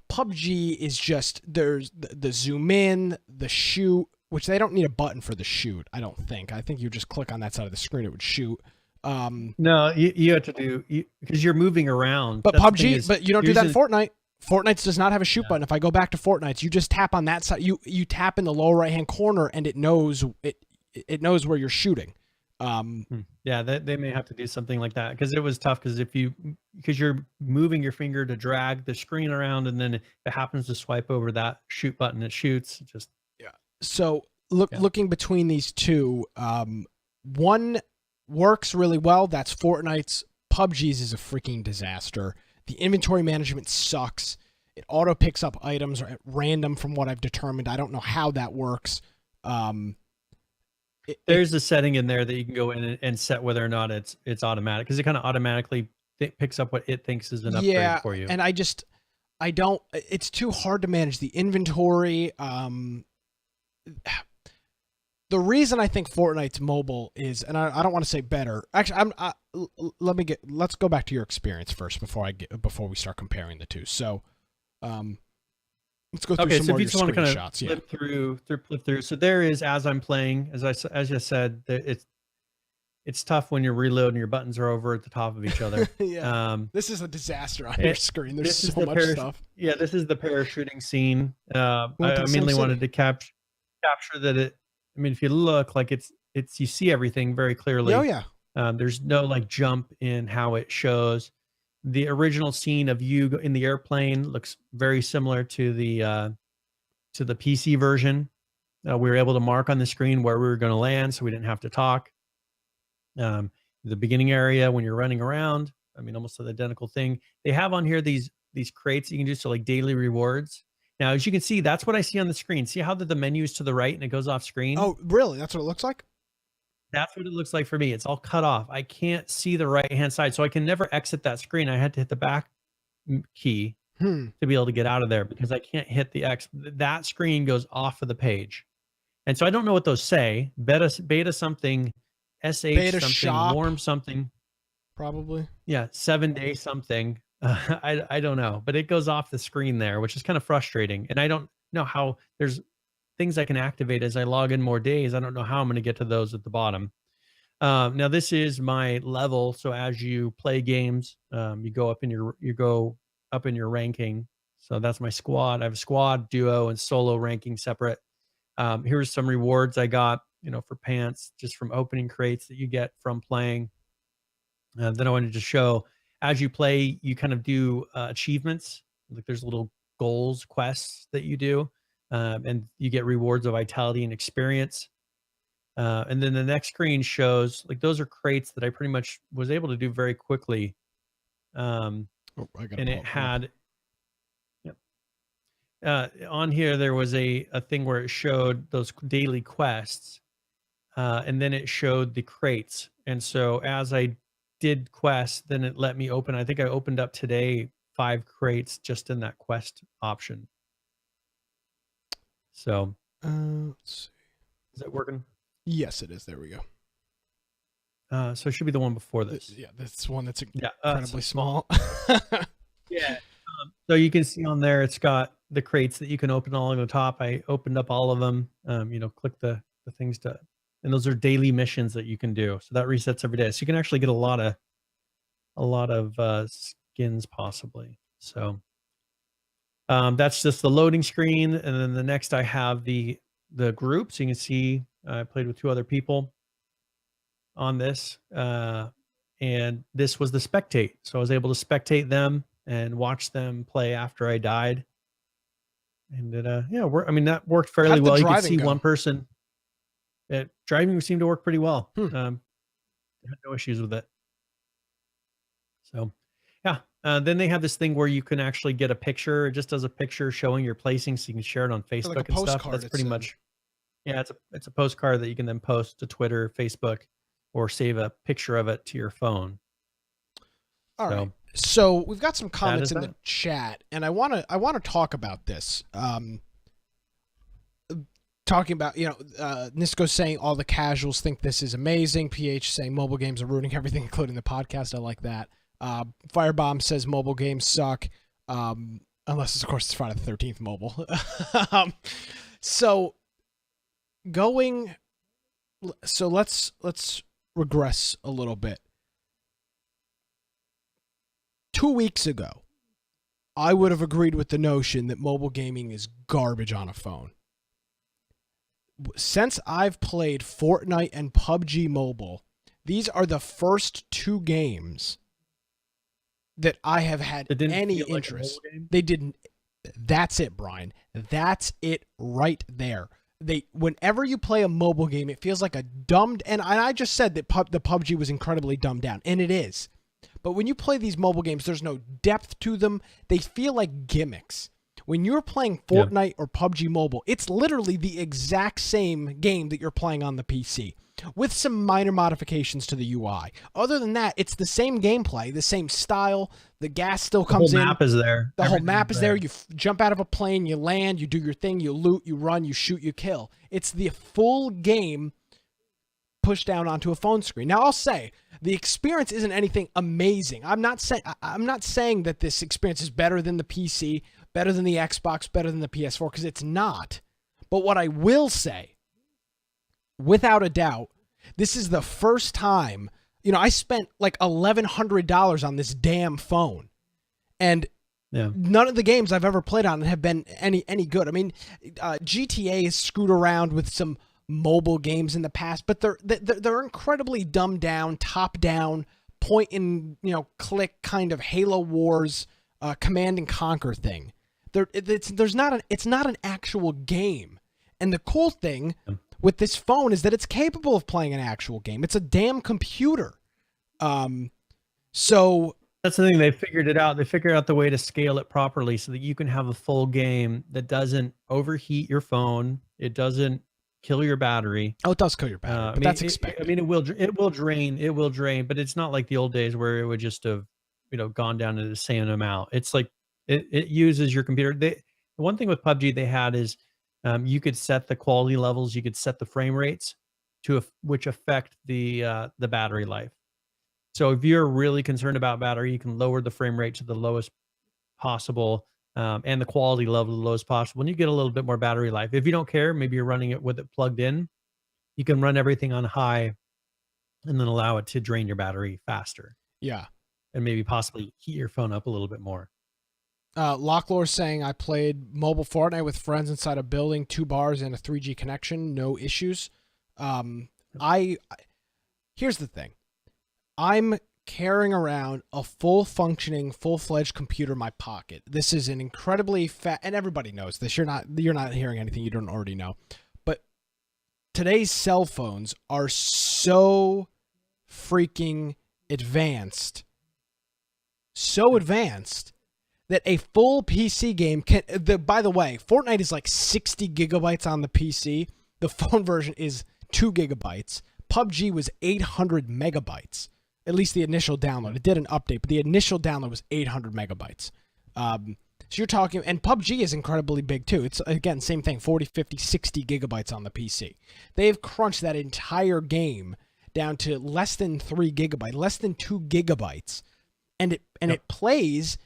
A: PUBG is just, there's the zoom in, the shoot, which they don't need a button for the shoot, I don't think. I think you just click on that side of the screen, it would shoot.
B: No, you have to do, because you're moving around.
A: But PUBG, but you don't do that in Fortnite. Fortnite does not have a shoot button. If I go back to Fortnite, you just tap on that side. You tap in the lower right hand corner, and it knows where you're shooting.
B: Yeah, they may have to do something like that, because it was tough. Because you're moving your finger to drag the screen around, and then if it happens to swipe over that shoot button, it shoots.
A: So looking between these two, one works really well. That's Fortnite's. PUBG's is a freaking disaster. The inventory management sucks. It auto picks up items at random from what I've determined. I don't know how that works.
B: There's a setting in there that you can go in and set whether or not it's automatic, because it kind of automatically picks up what it thinks is an upgrade for you.
A: And I don't, it's too hard to manage the inventory. The reason I think Fortnite's mobile is, and I don't want to say better. Actually, let's go back to your experience first before we start comparing the two. So, let's go through some more of your screenshots.
B: Flip through. So there is, as I'm playing, as I said, it's tough when you're reloading. Your buttons are over at the top of each other.
A: This is a disaster on your screen. There's so much stuff.
B: Yeah, this is the parachuting scene. I mainly wanted to capture that it. I mean, if you look, like it's you see everything very clearly.
A: Oh yeah.
B: There's no like jump in how it shows. The original scene of you in the airplane looks very similar to the PC version. We were able to mark on the screen where we were going to land, so we didn't have to talk. The beginning area when you're running around, I mean, almost the identical thing. They have on here these crates that you can do, so like daily rewards. Now, as you can see, that's what I see on the screen. See how the menu is to the right and it goes off screen?
A: Oh, really? That's what it looks like?
B: That's what it looks like for me. It's all cut off. I can't see the right-hand side, so I can never exit that screen. I had to hit the back key
A: Hmm.
B: to be able to get out of there because I can't hit the X. That screen goes off of the page. And so I don't know what those say. Beta something, SH
A: Beta
B: something,
A: shop.
B: warm something.
A: Probably.
B: Yeah, 7-day something. I don't know, but it goes off the screen there, which is kind of frustrating. And I don't know how there's things I can activate as I log in more days. I don't know how I'm going to get to those at the bottom. Now this is my level. So as you play games, you go up in your ranking. So that's my squad. I have a squad, duo, and solo ranking separate. Here's some rewards I got, for pants just from opening crates that you get from playing. Then I wanted to show as you play, you kind of do achievements. Like there's little goals, quests that you do, and you get rewards of vitality and experience. And then the next screen shows like those are crates that I pretty much was able to do very quickly.
A: Oh, I gotta
B: And
A: pull
B: it
A: up more.
B: had on here there was a thing where it showed those daily quests, and then it showed the crates. And so as I did quests, then it let me open. I think I opened up today 5 crates just in that quest option. So
A: Let's see.
B: is that working?
A: Yes, it is. There we go.
B: So it should be the one before this.
A: Yeah, this one that's
B: Yeah,
A: incredibly small.
B: Yeah. So you can see on there, it's got the crates that you can open all on the top. I opened up all of them. Click the things and those are daily missions that you can do. So that resets every day. So you can actually get a lot of skins possibly. So that's just the loading screen. And then the next I have the group. So you can see I played with 2 other people on this. And this was the spectate. So I was able to spectate them and watch them play after I died. And that worked fairly
A: How'd the
B: well. You could
A: driving
B: see
A: go?
B: one person. Driving seemed to work pretty well.
A: Hmm.
B: Had no issues with it. So, yeah. Then they have this thing where you can actually get a picture. It just does a picture showing your placing, so you can share it on Facebook
A: like a
B: and stuff.
A: postcard,
B: That's
A: it
B: pretty
A: said.
B: much. Yeah, it's a postcard that you can then post to Twitter, Facebook, or save a picture of it to your phone.
A: All right. So we've got some comments
B: is
A: in the chat, and I want to talk about this. Talking about, Nisco saying all the casuals think this is amazing. PH saying mobile games are ruining everything, including the podcast. I like that. Firebomb says mobile games suck, unless of course it's Friday the 13th mobile. So let's regress a little bit. 2 weeks ago, I would have agreed with the notion that mobile gaming is garbage on a phone. Since I've played Fortnite and PUBG Mobile, these are the first 2 games that I have had any interest. They didn't. That's it, Brian. That's it right there. Whenever you play a mobile game, it feels like a dumbed. And I just said that the PUBG was incredibly dumbed down, and it is. But when you play these mobile games, there's no depth to them. They feel like gimmicks. When you're playing Fortnite or PUBG Mobile, it's literally the exact same game that you're playing on the PC with some minor modifications to the UI. Other than that, it's the same gameplay, the same style. The gas still comes in.
B: The whole map is there.
A: The whole map is there. You jump out of a plane, you land, you do your thing, you loot, you run, you shoot, you kill. It's the full game pushed down onto a phone screen. Now, I'll say the experience isn't anything amazing. I'm not saying that this experience is better than the PC, better than the Xbox, better than the PS4, because it's not. But what I will say, without a doubt, this is the first time, I spent like $1,100 on this damn phone. And none of the games I've ever played on have been any good. I mean, GTA has screwed around with some mobile games in the past, but they're incredibly dumbed down, top down, point and click kind of Halo Wars, command and conquer thing. It's not an actual game. And the cool thing with this phone is that it's capable of playing an actual game. It's a damn computer. So
B: That's the thing. They figured it out. They figured out the way to scale it properly so that you can have a full game that doesn't overheat your phone. It doesn't kill your battery.
A: Oh, it does kill your battery,
B: I
A: but
B: mean,
A: that's expected.
B: I mean, it will drain, but it's not like the old days where it would just have, gone down to the same amount. It's like it uses your computer. The one thing with PUBG they had is you could set the quality levels, you could set the frame rates which affect the battery life. So if you're really concerned about battery, you can lower the frame rate to the lowest possible, and the quality level the lowest possible, and you get a little bit more battery life. If you don't care, maybe you're running it with it plugged in, you can run everything on high and then allow it to drain your battery faster
A: Yeah.
B: and maybe possibly heat your phone up a little bit more.
A: Locklore saying I played mobile Fortnite with friends inside a building, 2 bars and a 3G connection, no issues. I here's the thing. I'm carrying around a full functioning, full-fledged computer in my pocket. This is an incredibly and everybody knows this. You're not hearing anything you don't already know. But today's cell phones are so freaking advanced. So advanced that a full PC game can by the way, Fortnite is like 60 gigabytes on the PC. The phone version is 2 gigabytes. PUBG was 800 megabytes. At least the initial download. It did an update, but the initial download was 800 megabytes. So you're talking, and PUBG is incredibly big too. It's, again, same thing, 40, 50, 60 gigabytes on the PC. They've crunched that entire game down to less than 3 gigabytes, less than 2 gigabytes. And it plays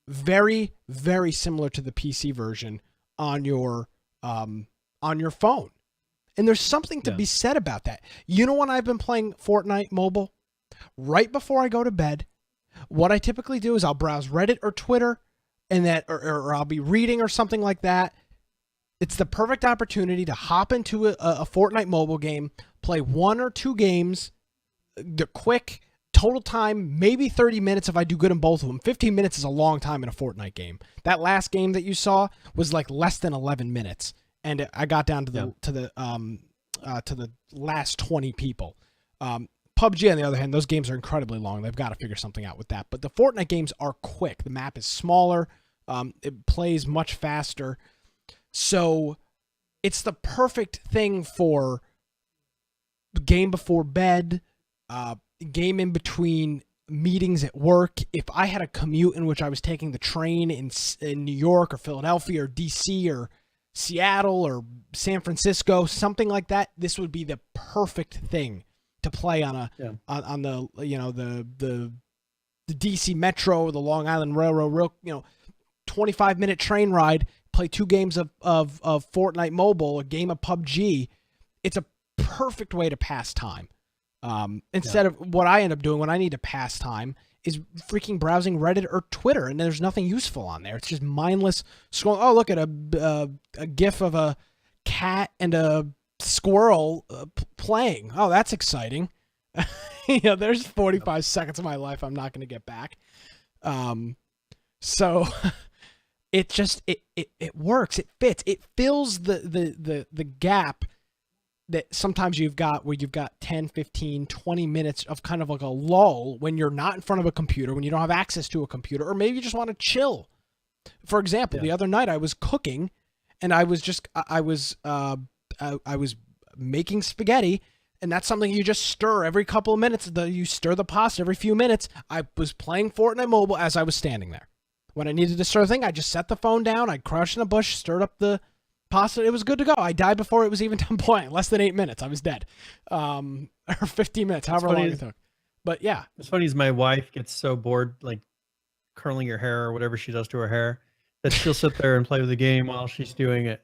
A: very, very similar to the PC version on your phone. And there's something to be said about that. You know when I've been playing Fortnite mobile? Right before I go to bed, what I typically do is I'll browse Reddit or Twitter, and or I'll be reading or something like that. It's the perfect opportunity to hop into a Fortnite mobile game, play 1 or 2 games. They're quick, total time, maybe 30 minutes if I do good in both of them. 15 minutes is a long time in a Fortnite game. That last game that you saw was like less than 11 minutes, and I got down to the last 20 people. PUBG, on the other hand, those games are incredibly long. They've got to figure something out with that. But the Fortnite games are quick. The map is smaller. It plays much faster. So it's the perfect thing for game before bed, game in between meetings at work. If I had a commute in which I was taking the train in New York or Philadelphia or DC or Seattle or San Francisco, something like that, this would be the perfect thing to play on on the the DC Metro or the Long Island Railroad, 25-minute train ride, play 2 games of Fortnite Mobile, a game of PUBG. It's a perfect way to pass time. Instead of what I end up doing when I need to pass time is freaking browsing Reddit or Twitter, and there's nothing useful on there. It's just mindless scrolling. Oh, look at a GIF of a cat and a squirrel playing. Oh, that's exciting. There's 45 seconds of my life I'm not going to get back. So it just it works. It fits. It fills the gap that sometimes you've got where you've got 10, 15, 20 minutes of kind of like a lull when you're not in front of a computer, when you don't have access to a computer, or maybe you just want to chill. For example, the other night I was cooking and I was making spaghetti, and that's something you just stir every couple of minutes. You stir the pasta every few minutes. I was playing Fortnite Mobile as I was standing there. When I needed to stir a thing, I just set the phone down, I crouched in a bush, stirred up the pasta, it was good to go. I died before it was even done playing. Less than 8 minutes, I was dead. Or 15 minutes, however long it took. But yeah.
B: What's funny is my wife gets so bored, like curling her hair or whatever she does to her hair, that she'll sit there and play with the game while she's doing it.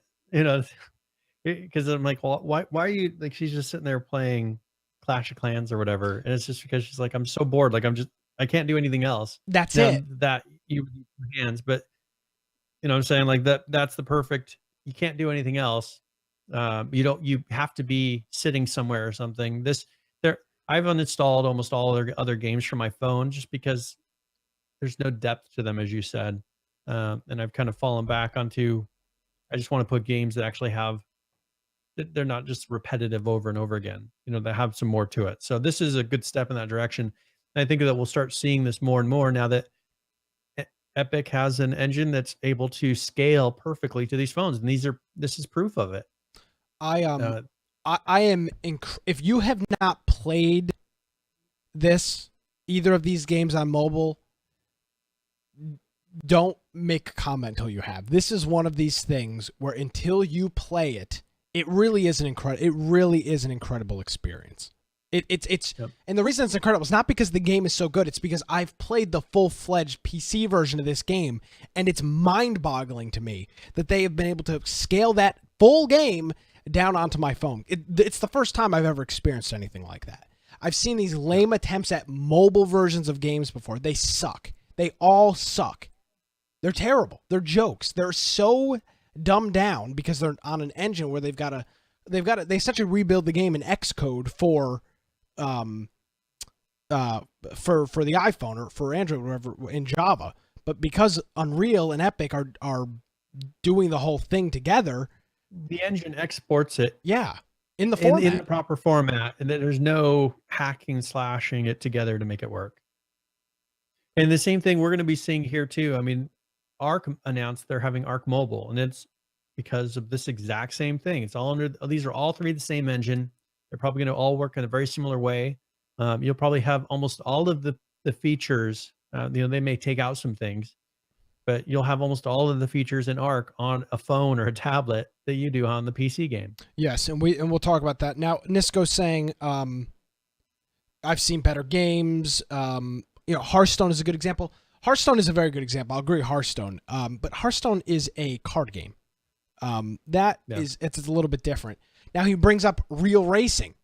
B: Because I'm like, well, why are you, like, she's just sitting there playing Clash of Clans or whatever, and it's just because she's like, I'm so bored, like I can't do anything else.
A: That's it.
B: That you hands, but what I'm saying, like that's the perfect. You can't do anything else. You have to be sitting somewhere or something. I've uninstalled almost all other games from my phone just because there's no depth to them, as you said, and I've kind of fallen back onto. I just want to put games that actually they're not just repetitive over and over again. That have some more to it. So this is a good step in that direction. I think that we'll start seeing this more and more now that Epic has an engine that's able to scale perfectly to these phones, and this is proof of it.
A: I
B: Uh,
A: I am if you have not played either of these games on mobile, don't make a comment until you have. This is one of these things where until you play it, it really is an incredible experience. It's
B: Yep.
A: And the reason it's incredible is not because the game is so good, it's because I've played the full-fledged PC version of this game, and it's mind-boggling to me that they have been able to scale that full game down onto my phone. It's the first time I've ever experienced anything like that. I've seen these lame attempts at mobile versions of games before. They suck. They all suck. They're terrible. They're jokes. They're so dumbed down because they're on an engine where they essentially rebuild the game in Xcode for the iPhone or for Android or whatever in Java. But because Unreal and Epic are doing the whole thing together,
B: the engine exports it
A: in the format.
B: in the proper format, and there's no hacking slashing it together to make it work. And the same thing we're going to be seeing here too. I mean, Ark announced they're having Ark Mobile, and it's because of this exact same thing. It's all under these are all three the same engine. They're probably going to all work in a very similar way. You'll probably have almost all of the features. They may take out some things, but you'll have almost all of the features in Ark on a phone or a tablet that you do on the PC game.
A: Yes, and we'll talk about that. Now, Nisco's saying I've seen better games. Hearthstone is a good example. Hearthstone is a very good example. I'll agree with Hearthstone. But Hearthstone is a card game. It's a little bit different. Now he brings up Real Racing.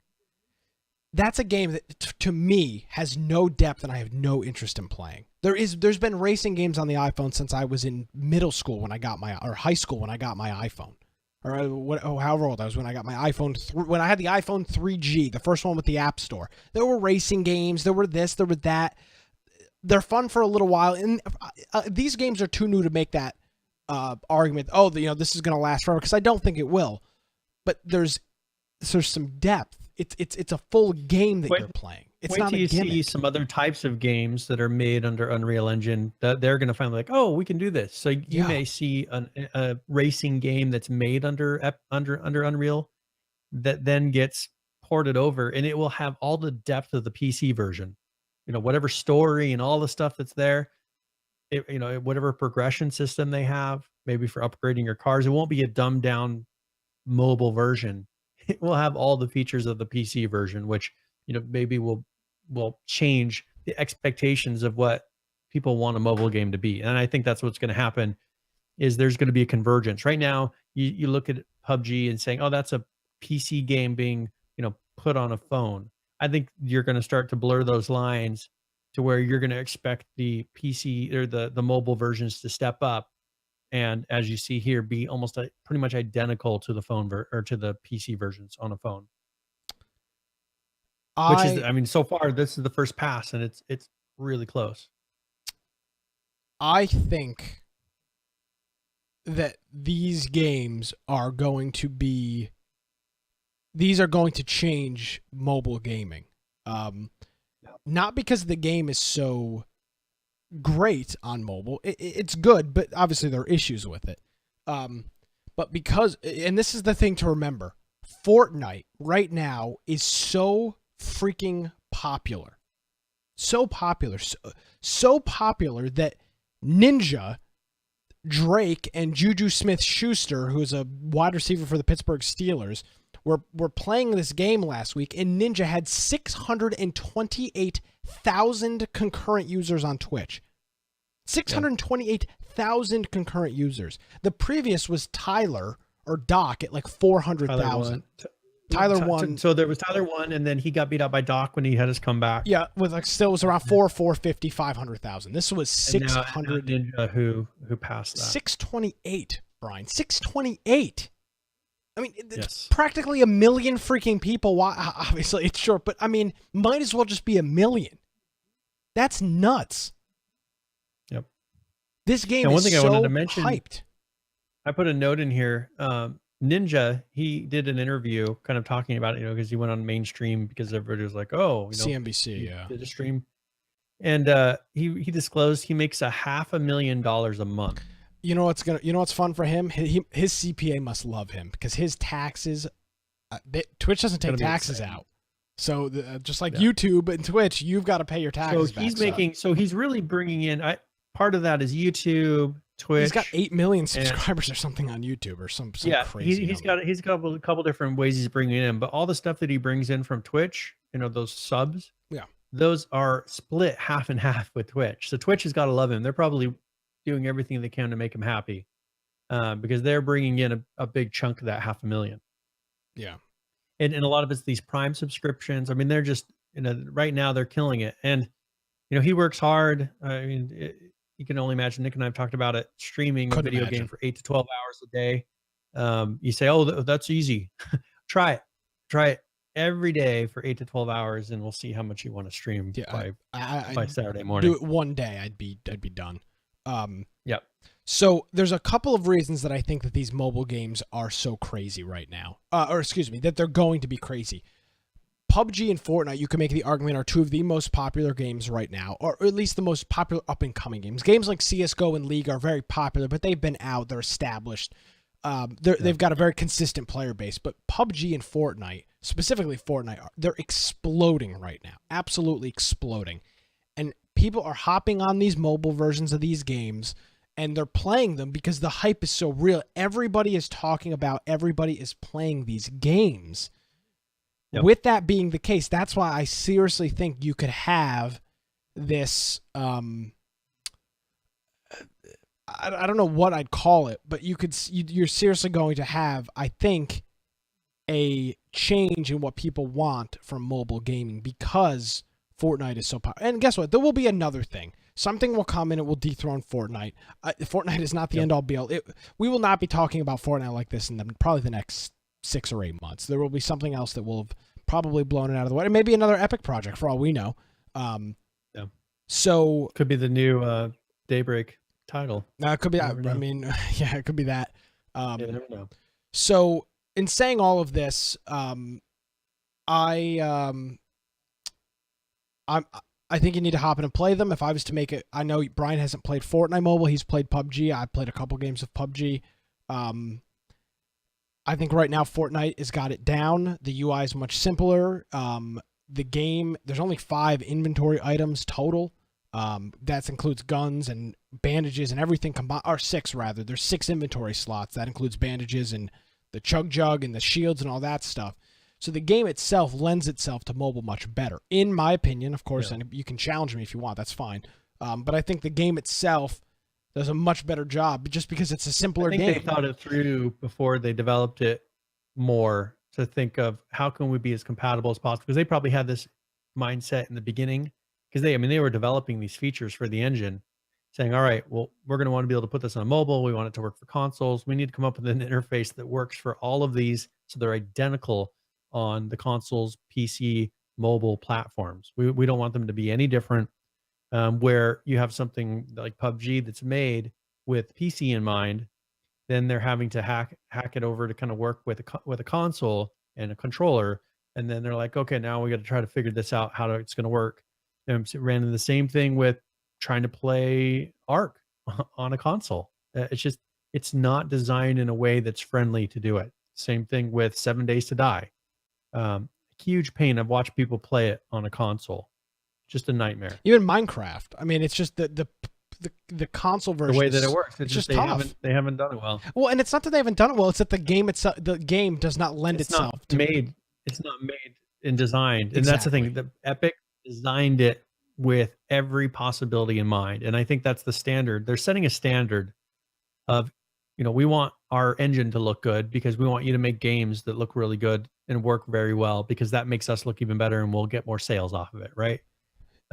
A: That's a game that to me has no depth and I have no interest in playing. There's been racing games on the iPhone since I was in middle school or high school when I got my iPhone. Or however old I was when I got my iPhone, when I had the iPhone 3G, the first one with the App Store. There were racing games, there were this, there were that. They're fun for a little while, and these games are too new to make that argument. Oh, this is going to last forever, because I don't think it will. But there's some depth. It's a full game that you're playing. It's not a gimmick. Wait till you
B: see some other types of games that are made under Unreal Engine that they're going to find like, oh, we can do this. So you may see a racing game that's made under Unreal that then gets ported over, and it will have all the depth of the PC version. Whatever story and all the stuff that's there, whatever progression system they have, maybe for upgrading your cars, it won't be a dumbed down mobile version. It will have all the features of the PC version, which, maybe will change the expectations of what people want a mobile game to be. And I think that's what's going to happen is there's going to be a convergence. Right now, you look at PUBG and saying, oh, that's a PC game being, put on a phone. I think you're going to start to blur those lines to where you're going to expect the PC or the mobile versions to step up. And as you see here, be almost pretty much identical to the phone or to the PC versions on a phone. So far, this is the first pass, and it's really close.
A: I think that these games are going to change mobile gaming. Not because the game is so great on mobile. It's good, but obviously there are issues with it. But because, and this is the thing to remember, Fortnite right now is so freaking popular. So popular. So popular that Ninja, Drake, and Juju Smith-Schuster, who's a wide receiver for the Pittsburgh Steelers, were playing this game last week, and Ninja had 628,000 concurrent users on Twitch. 628,000 concurrent users. The previous was Tyler or Doc at like 400,000. Tyler won.
B: So there was Tyler won, and then he got beat out by Doc when he had his comeback.
A: Yeah, with still was around 450, 500,000. This was 600.
B: Ninja who passed that.
A: 628, Brian. 628. I mean, it's practically a million freaking people. Obviously, it's short, but I mean, might as well just be a million. That's nuts.
B: Yep.
A: This game
B: and one
A: is
B: thing
A: so
B: I wanted to mention,
A: hyped.
B: I put a note in here. Ninja, he did an interview kind of talking about it, because he went on mainstream because everybody was like, oh,
A: CNBC,
B: did a stream. And he disclosed he makes $500,000 a month.
A: You know what's fun for him? His CPA must love him because his taxes. Twitch doesn't take taxes out, so just like YouTube and Twitch, you've got to pay your taxes.
B: So he's making. So he's really bringing in. Part of that is YouTube, Twitch.
A: He's got 8 million subscribers or something on YouTube or some crazy.
B: He's got a couple different ways he's bringing it in, but all the stuff that he brings in from Twitch, those subs, those are split half and half with Twitch. So Twitch has got to love him. They're probably doing everything they can to make him happy, because they're bringing in a big chunk of that 500,000.
A: Yeah,
B: and a lot of it's these Prime subscriptions. I mean, they're just right now they're killing it, and he works hard. I mean, you can only imagine. Nick and I have talked about it. Streaming a video game for 8 to 12 hours a day. You say, "Oh, that's easy." Try it every day for 8 to 12 hours, and we'll see how much you want to stream by Saturday morning.
A: Do it one day, I'd be done.
B: Yep.
A: So there's a couple of reasons that I think that these mobile games are so crazy right now. Or excuse me, that they're going to be crazy. PUBG and Fortnite, you can make the argument, are two of the most popular games right now, or at least the most popular up-and-coming games. Games like CSGO and League are very popular, but they've been out. They're established. They've got a very consistent player base. But PUBG and Fortnite, specifically Fortnite, they're exploding right now. Absolutely exploding. And people are hopping on these mobile versions of these games, and they're playing them because the hype is so real. Everybody is talking about, everybody is playing these games. Yep. With that being the case, that's why I seriously think you could have this, I don't know what I'd call it, but you're seriously going to have, I think, a change in what people want from mobile gaming because Fortnite is so popular. And guess what? There will be another thing. Something will come and it will dethrone Fortnite. Fortnite is not the end all be all. We will not be talking about Fortnite like this in probably the next 6 or 8 months. There will be something else that will have probably blown it out of the water. Maybe another Epic project for all we know. So
B: could be the new Daybreak title.
A: It could be. I mean, yeah, it could be that.
B: You never know.
A: So in saying all of this, I think you need to hop in and play them. If I was to make it, I know Brian hasn't played Fortnite Mobile. He's played PUBG. I played a couple games of PUBG. I think right now Fortnite has got it down. The UI is much simpler. The game, there's only 5 inventory items total. That includes guns and bandages and everything combined, or 6 rather. There's 6 inventory slots. That includes bandages and the chug jug and the shields and all that stuff. So the game itself lends itself to mobile much better, in my opinion, of course, and you can challenge me if you want, that's fine. But I think the game itself does a much better job just because it's a simpler game.
B: I think they thought it through before they developed it more to think of how can we be as compatible as possible, because they probably had this mindset in the beginning because they were developing these features for the engine, saying, all right, well, we're going to want to be able to put this on mobile. We want it to work for consoles. We need to come up with an interface that works for all of these so they're identical on the consoles, PC, mobile platforms. We don't want them to be any different. Where you have something like PUBG that's made with PC in mind, then they're having to hack it over to kind of work with a console and a controller, and then they're like, okay, now we got to try to figure this out how it's going to work. And ran into the same thing with trying to play Ark on a console. It's not designed in a way that's friendly to do it. Same thing with 7 Days to Die. Huge pain. I've watched people play it on a console. Just a nightmare.
A: Even Minecraft. I mean, it's just the console version.
B: The way that it works.
A: It's just tough.
B: They haven't done it well.
A: Well, and it's not that they haven't done it well. It's that the game itself, the game does not lend itself to
B: made. It's not made and designed. And that's the thing. The Epic designed it with every possibility in mind. And I think that's the standard. They're setting a standard of, we want our engine to look good because we want you to make games that look really good and work very well, because that makes us look even better and we'll get more sales off of it, right?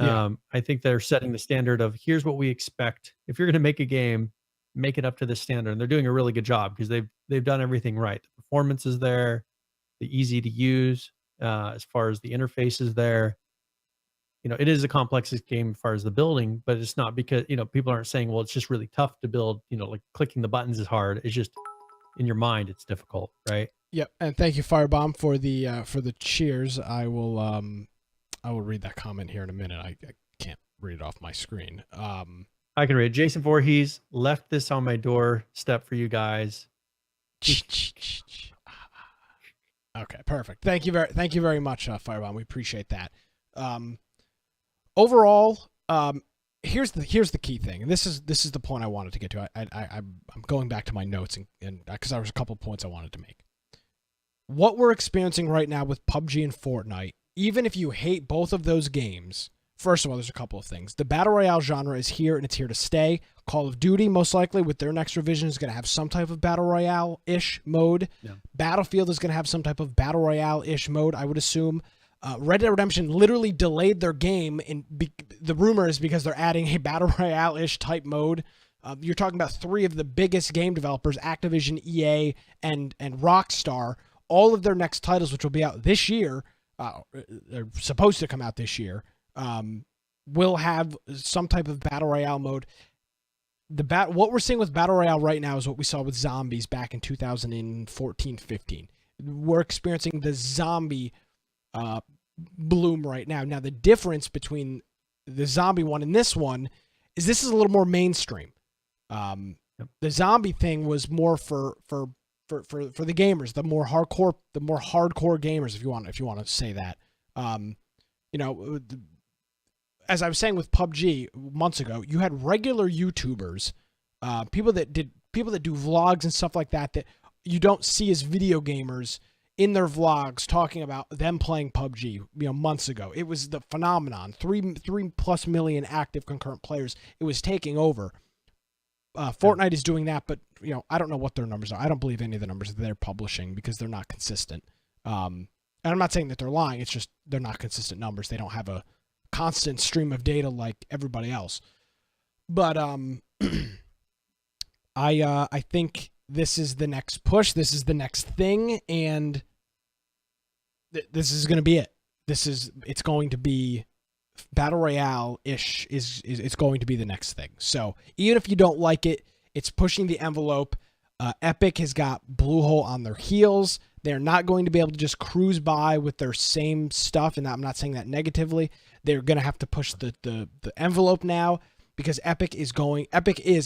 B: Yeah. I think they're setting the standard of, here's what we expect. If you're going to make a game, make it up to this standard. And they're doing a really good job because they've done everything right. The performance is there, the easy to use, as far as the interface is there. It is a complex game as far as the building, but it's not because, people aren't saying, well, it's just really tough to build, like clicking the buttons is hard. It's just in your mind, it's difficult, right?
A: Yep. And thank you, Firebomb, for the cheers. I will read that comment here in a minute. I can't read it off my screen.
B: I can read. Jason Voorhees left this on my doorstep for you guys.
A: Okay, perfect. Thank you very much, Firebomb. We appreciate that. Overall, here's the key thing, and this is the point I wanted to get to. I'm going back to my notes and because there was a couple of points I wanted to make. What we're experiencing right now with PUBG and Fortnite, even if you hate both of those games, first of all, there's a couple of things. The Battle Royale genre is here, and it's here to stay. Call of Duty, most likely, with their next revision, is going to have some type of Battle Royale-ish mode. Yeah. Battlefield is going to have some type of Battle Royale-ish mode, I would assume. Red Dead Redemption literally delayed their game, and the rumor is because they're adding a Battle Royale-ish type mode. You're talking about three of the biggest game developers, Activision, EA, and Rockstar. All of their next titles, which will be out this year, they're supposed to come out this year, will have some type of Battle Royale mode. What we're seeing with Battle Royale right now is what we saw with zombies back in 2014-15. We're experiencing the zombie bloom right now. Now, the difference between the zombie one and this one is this is a little more mainstream. The zombie thing was more for the gamers, the more hardcore gamers, if you want to say that. As I was saying with PUBG months ago, you had regular YouTubers, people that do vlogs and stuff like that you don't see as video gamers in their vlogs talking about them playing PUBG. Months ago, it was the phenomenon. 3+ million active concurrent players. It was taking over. Fortnite is doing that, but I don't know what their numbers are. I don't believe any of the numbers that they're publishing because they're not consistent. And I'm not saying that they're lying. It's just they're not consistent numbers. They don't have a constant stream of data like everybody else. But I think this is the next push. This is the next thing, and this is going to be it. It's going to be Battle Royale-ish it's going to be the next thing. So even if you don't like it, it's pushing the envelope. Epic has got Bluehole on their heels. They're not going to be able to just cruise by with their same stuff, and I'm not saying that negatively. They're going to have to push the envelope now because Epic is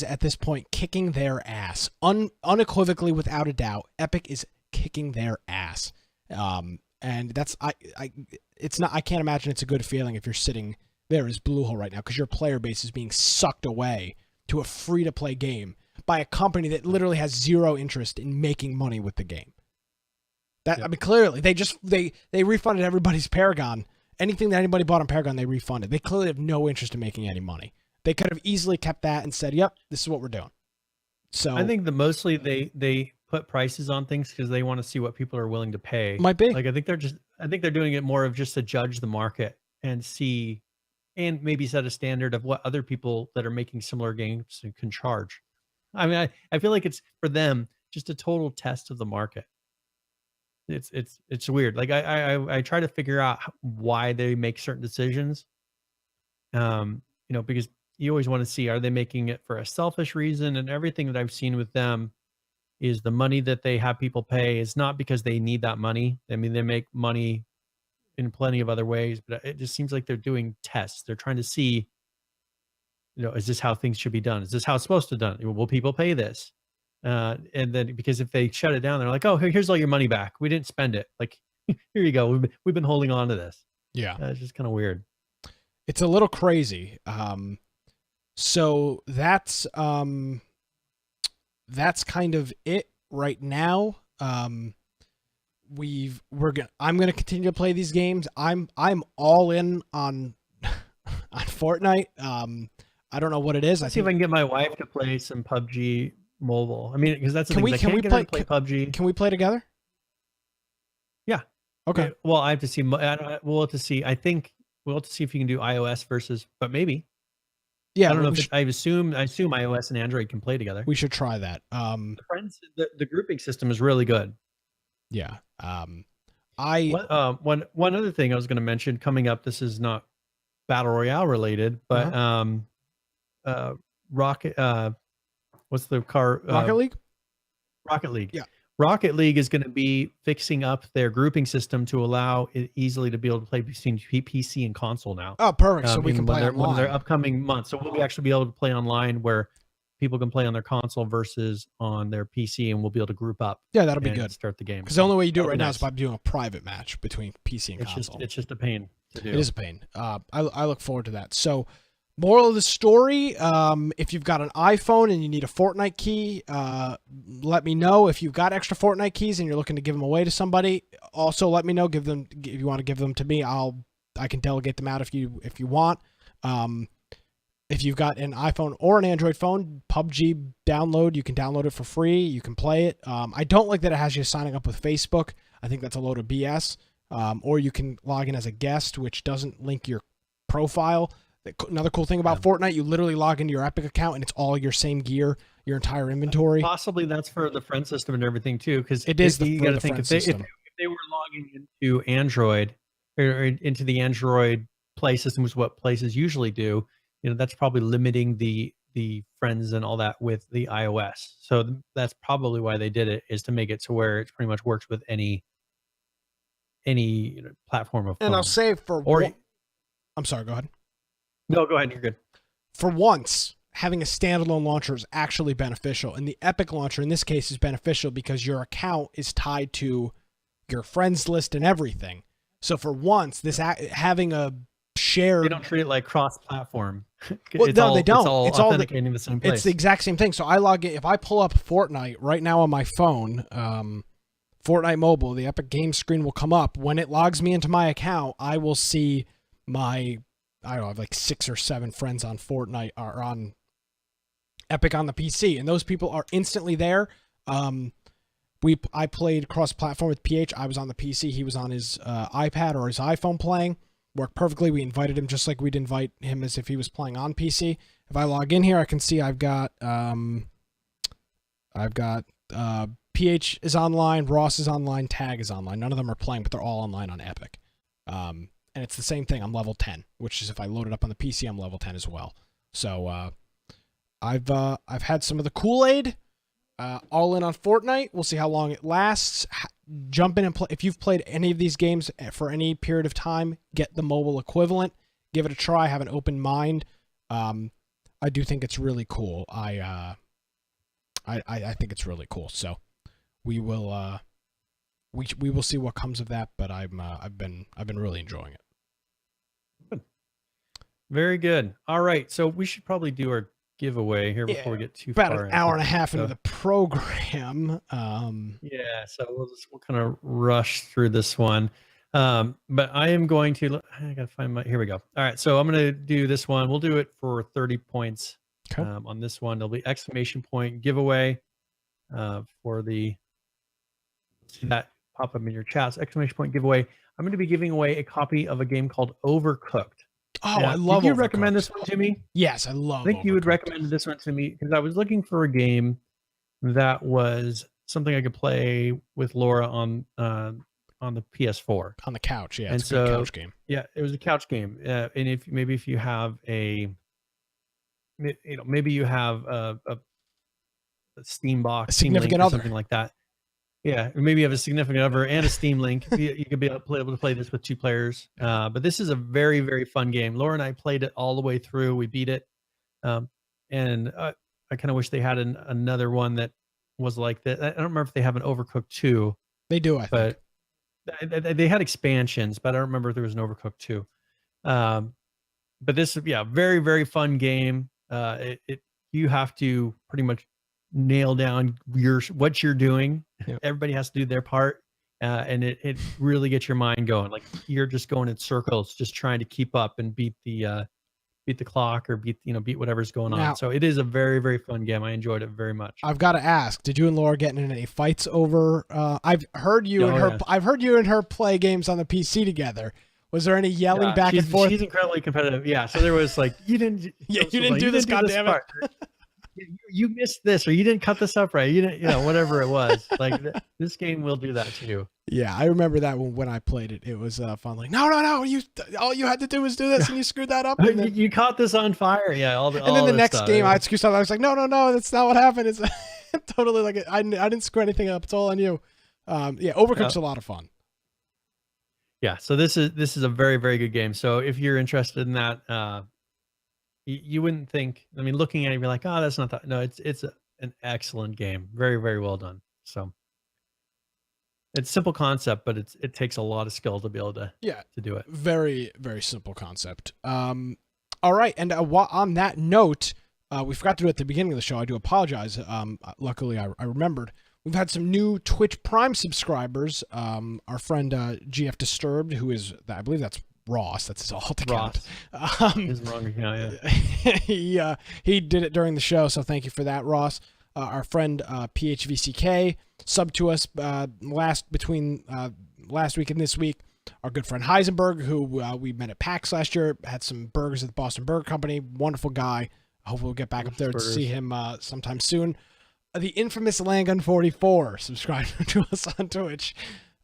A: at this point kicking their ass. Unequivocally, without a doubt, Epic is kicking their ass. And that's I can't imagine it's a good feeling if you're sitting there as Bluehole right now because your player base is being sucked away to a free-to-play game by a company that literally has zero interest in making money with the game. I mean, clearly they refunded everybody's Paragon. Anything that anybody bought on Paragon, they refunded. They clearly have no interest in making any money. They could have easily kept that and said, "Yep, this is what we're doing." So
B: I think mostly they put prices on things because they want to see what people are willing to pay.
A: Might be.
B: Like I think they're doing it more of just to judge the market and see, and maybe set a standard of what other people that are making similar games can charge. I mean, I feel like it's for them just a total test of the market. It's weird. Like I try to figure out why they make certain decisions. Because you always want to see, are they making it for a selfish reason? And everything that I've seen with them is the money that they have people pay is not because they need that money. I mean, they make money in plenty of other ways, but it just seems like they're doing tests. They're trying to see, is this how things should be done? Is this how it's supposed to be done? Will people pay this? And then because if they shut it down, they're like, oh, here's all your money back. We didn't spend it. Like, here you go. We've been holding on to this.
A: Yeah.
B: It's just kind of weird.
A: It's a little crazy. So that's kind of it right now. I'm gonna continue to play these games. I'm all in on Fortnite. I don't know what it is.
B: Let's see if I can get my wife to play some PUBG Mobile. I mean, because that's the thing.
A: Can we play
B: PUBG?
A: Can we play together?
B: Yeah.
A: Okay.
B: Well, I have to see. We'll have to see. I think we'll have to see if you can do iOS versus, but maybe.
A: Yeah.
B: I don't know. I assume iOS and Android can play together.
A: We should try that.
B: The grouping system is really good.
A: Yeah.
B: One other thing I was going to mention coming up. This is not Battle Royale related, but Rocket. What's the car?
A: Rocket League.
B: Rocket League.
A: Yeah.
B: Rocket League is going to be fixing up their grouping system to allow it easily to be able to play between PC and console now.
A: Oh, perfect. So we can play online.
B: One of their upcoming months. So we'll actually be able to play online where people can play on their console versus on their PC, and we'll be able to group up.
A: Yeah, that'll be good.
B: Start the game.
A: Because the only way you do it right now is by doing a private match between PC and console.
B: It's just a pain to do.
A: It is a pain. I look forward to that. So, moral of the story, if you've got an iPhone and you need a Fortnite key, let me know. If you've got extra Fortnite keys and you're looking to give them away to somebody, also let me know. If you want to give them to me, I can delegate them out if you want. If you've got an iPhone or an Android phone, PUBG download. You can download it for free. You can play it. I don't like that it has you signing up with Facebook. I think that's a load of BS. Or you can log in as a guest, which doesn't link your profile. Another cool thing about Fortnite, you literally log into your Epic account and it's all your same gear, your entire inventory.
B: Possibly that's for the friend system and everything too, because
A: it is.
B: You got to think if they were logging into Android or into the Android Play system, which is what places usually do, that's probably limiting the friends and all that with the iOS. So that's probably why they did it, is to make it to where it pretty much works with any platform of phone.
A: And I'll say I'm sorry, go ahead.
B: No, go ahead. You're good.
A: For once, having a standalone launcher is actually beneficial. And the Epic launcher in this case is beneficial because your account is tied to your friends list and everything. So for once, having a shared...
B: They don't treat it like cross-platform.
A: Well, no, they don't.
B: It's all authenticating the same place.
A: It's the exact same thing. So I log in. If I pull up Fortnite right now on my phone, Fortnite Mobile, the Epic Games screen will come up. When it logs me into my account, I will see I have like 6 or 7 friends on Fortnite or on Epic on the PC, and those people are instantly there. I played cross-platform with PH. I was on the PC. He was on his iPad or his iPhone playing. Worked perfectly. We invited him just like we'd invite him as if he was playing on PC. If I log in here, I can see I've got PH is online, Ross is online, Tag is online. None of them are playing, but they're all online on Epic. And it's the same thing. I'm level 10, which is if I load it up on the PC, I'm level 10 as well. So I've had some of the Kool-Aid. All in on Fortnite. We'll see how long it lasts. Jump in and play. If you've played any of these games for any period of time, get the mobile equivalent. Give it a try. Have an open mind. I do think it's really cool. I think it's really cool. So we will we will see what comes of that. But I've been really enjoying it.
B: Good. Very good. All right. So we should probably do our giveaway here before we get too far.
A: About an hour and a half into the program.
B: Yeah, so we'll kind of rush through this one. But I am going to, I gotta find here we go. All right, so I'm gonna do this one. We'll do it for 30 points.
A: Okay.
B: On this one. There'll be exclamation point giveaway for that pop up in your chats. Exclamation point giveaway. I'm going to be giving away a copy of a game called Overcooked.
A: Oh, I love.
B: Did you recommend this one to me?
A: Yes, I love.
B: I think you would recommend this one to me because I was looking for a game that was something I could play with Laura on the PS4
A: on the couch. Yeah,
B: and
A: it's a good couch game.
B: Yeah, it was a couch game. And if you have maybe you have a Steam box,
A: a significant other,
B: something like that. Yeah, or maybe you have a significant other and a Steam Link. You could be able to play this with 2 players. But this is a very, very fun game. Laura and I played it all the way through. We beat it. And I kind of wish they had another one that was like that. I don't remember if they have an Overcooked 2.
A: They do, I think.
B: But they had expansions, but I don't remember if there was an Overcooked 2. But this is, very, very fun game. You have to pretty much nail down what you're doing.
A: Yep.
B: Everybody has to do their part, and it really gets your mind going. Like you're just going in circles, just trying to keep up and beat the clock or beat whatever's going on. So it is a very, very fun game. I enjoyed it very much.
A: I've got to ask, did you and Laura get in any fights over? I've heard you and her. I've heard you and her play games on the PC together. Was there any yelling back and forth?
B: She's incredibly competitive. Yeah. So there was like, you didn't do this. Goddammit. You missed this, or you didn't cut this up right. You didn't, whatever it was. Like this game will do that to you.
A: Yeah, I remember that when I played it. It was fun. Like, no, all you had to do was do this, and you screwed that up. And
B: then, you caught this on fire. Yeah,
A: and then the next game, I screwed up. I was like, no, that's not what happened. It's Totally like it. I didn't screw anything up. It's all on you. Yeah, Overcooked's a lot of fun.
B: Yeah, so this is a very, very good game. So if you're interested in that, you wouldn't think. I mean, looking at it, you're like, oh, that's not that. No, it's an excellent game. Very, very well done. So it's simple concept, but it takes a lot of skill to be able to do it.
A: Very, very simple concept. All right, and on that note, we forgot to do it at the beginning of the show. I do apologize. Luckily, I remembered. We've had some new Twitch Prime subscribers. Our friend GF Disturbed, who is, I believe that's Ross. That's his alt account.
B: His wrong account, yeah.
A: He did it during the show, so thank you for that, Ross. Our friend PHVCK subbed to us between last week and this week. Our good friend Heisenberg, who we met at PAX last year, had some burgers at the Boston Burger Company. Wonderful guy. Hopefully we'll get back up there to see him sometime soon. The infamous Langun44 subscribed to us on Twitch.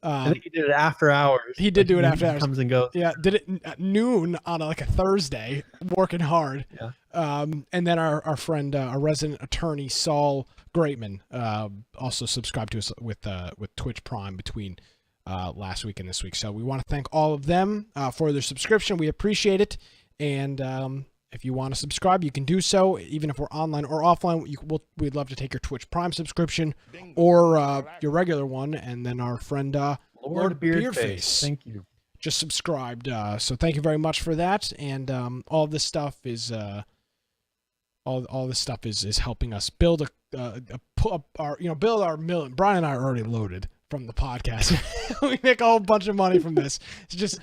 B: I think he did it after hours.
A: He did do it after hours.
B: Comes and goes.
A: Yeah, did it at noon on a Thursday, working hard.
B: Yeah.
A: And then our friend, our resident attorney Saul Greatman, also subscribed to us with Twitch Prime between last week and this week. So we want to thank all of them for their subscription. We appreciate it. And if you want to subscribe, you can do so, even if we're online or offline. We'd love to take your Twitch Prime subscription or your regular one. And then our friend Lord Beardface,
B: thank you,
A: just subscribed. So thank you very much for that. And all this stuff is all this stuff is helping us build build our million. Brian and I are already loaded from the podcast. We make a whole bunch of money from this. It's just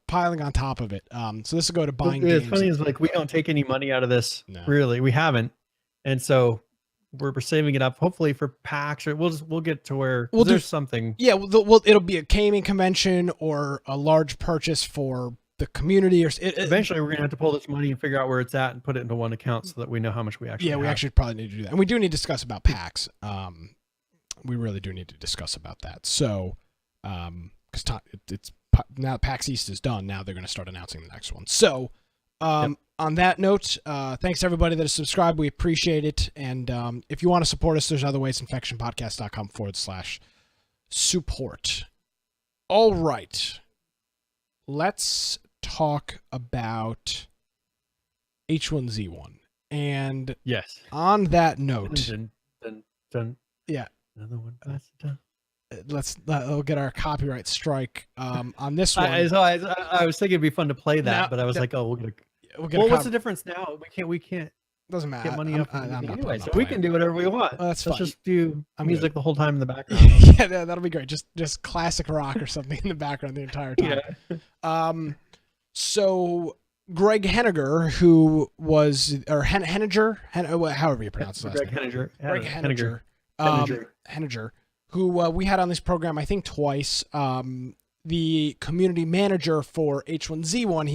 A: piling on top of it. So this will go to buying games.
B: It's funny is like we don't take any money out of this. No. Really, we haven't, and so we're saving it up. Hopefully for PAX, or we'll get to where there's something.
A: Yeah, it'll be a gaming convention or a large purchase for the community. Or
B: eventually we're gonna have to pull this money and figure out where it's at and put it into one account so that we know how much we actually.
A: Yeah, we actually probably need to do that, and we do need to discuss about PAX. We really do need to discuss about that. So, because it's. Now PAX East is done. Now they're going to start announcing the next one. So on that note, thanks to everybody that has subscribed. We appreciate it. And if you want to support us, there's other ways. infectionpodcast.com/support. All right. Let's talk about H1Z1. And
B: yes,
A: on that note, yeah.
B: Another one.
A: We'll get our copyright strike on this one.
B: I was thinking it'd be fun to play that, but I was like, oh, what's the difference now? We can't.
A: Doesn't matter.
B: Get money up anyway, so we can do whatever we want.
A: Well, that's fine.
B: Let's just do music the whole time in the background.
A: Yeah, that'll be great. Just classic rock or something in the background the entire time. Yeah. So Greg Henniger, who was Henniger, however you pronounce his last name. Greg Henniger. Who we had on this program, I think twice. The community manager for H1Z1.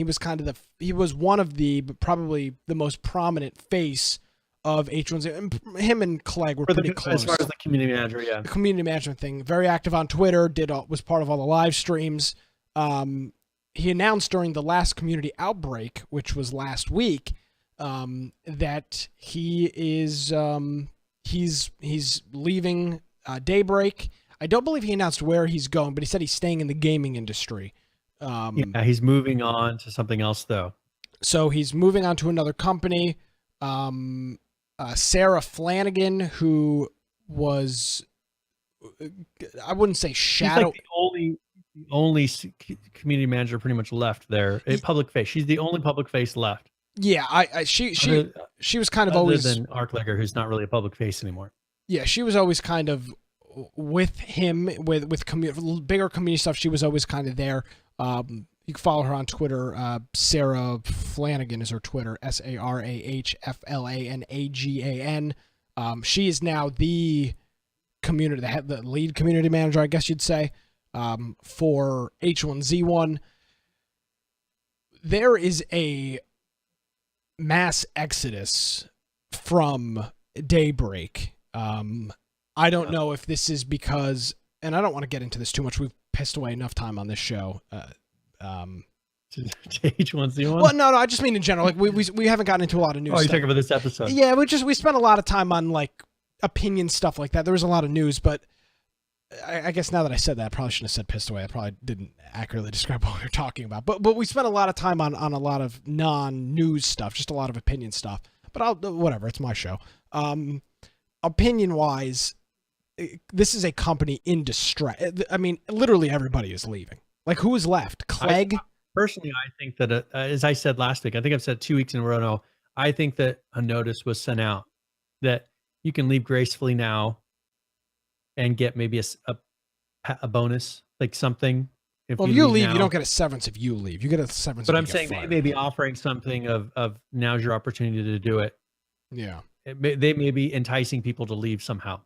A: He was one of but probably the most prominent face of H1Z1. Him and Clegg were pretty close.
B: As far as the community manager, yeah.
A: The community management thing. Very active on Twitter. Was part of all the live streams. He announced during the last community outbreak, which was last week, that he is he's leaving. Daybreak. I don't believe he announced where he's going, but he said he's staying in the gaming industry.
B: Yeah, he's moving on to something else, though.
A: So he's moving on to another company. Sarah Flanagan, who was, I wouldn't say shadow.
B: She's like the only community manager pretty much left there. A public face. She's the only public face left.
A: Yeah, she was kind of always
B: than Arklegger, who's not really a public face anymore.
A: Yeah, she was always kind of with him with bigger community stuff. She was always kind of there. You can follow her on Twitter. Sarah Flanagan is her Twitter. SarahFlanagan. She is now the lead community manager, I guess you'd say, for H1Z1. There is a mass exodus from Daybreak. I don't know if this is because, and I don't want to get into this too much. We've pissed away enough time on this show.
B: H1Z1?
A: Well, no, I just mean in general. Like we haven't gotten into a lot of news.
B: Oh, you're talking about this episode?
A: Yeah, we spent a lot of time on like opinion stuff like that. There was a lot of news, but I guess now that I said that, I probably shouldn't have said pissed away. I probably didn't accurately describe what we were talking about. But we spent a lot of time on a lot of non-news stuff, just a lot of opinion stuff. But whatever, it's my show. Opinion-wise, this is a company in distress. I mean, literally everybody is leaving. Like, who is left? Clegg?
B: Personally, I think that, as I said last week, I think I've said 2 weeks in a row now, I think that a notice was sent out that you can leave gracefully now and get maybe a bonus, like something.
A: If you leave, you don't get a severance if you leave. You get a severance.
B: But I'm saying they may be offering something of now's your opportunity to do it.
A: Yeah.
B: They may be enticing people to leave somehow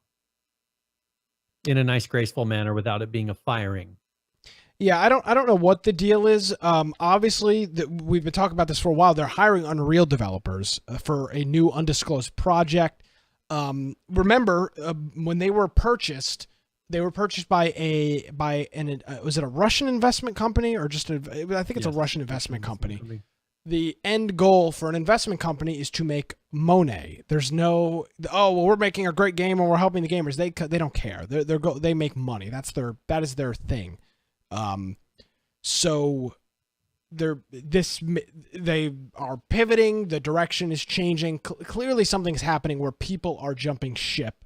B: in a nice, graceful manner without it being a firing.
A: Yeah, I don't know what the deal is. Obviously, we've been talking about this for a while. They're hiring Unreal developers for a new undisclosed project. Remember, when they were purchased by was it a Russian investment company or just I think it's a Russian investment company. The end goal for an investment company is to make money. There's no, we're making a great game and we're helping the gamers. They don't care. They make money. That is their thing. So they are pivoting. The direction is changing. Clearly something's happening where people are jumping ship.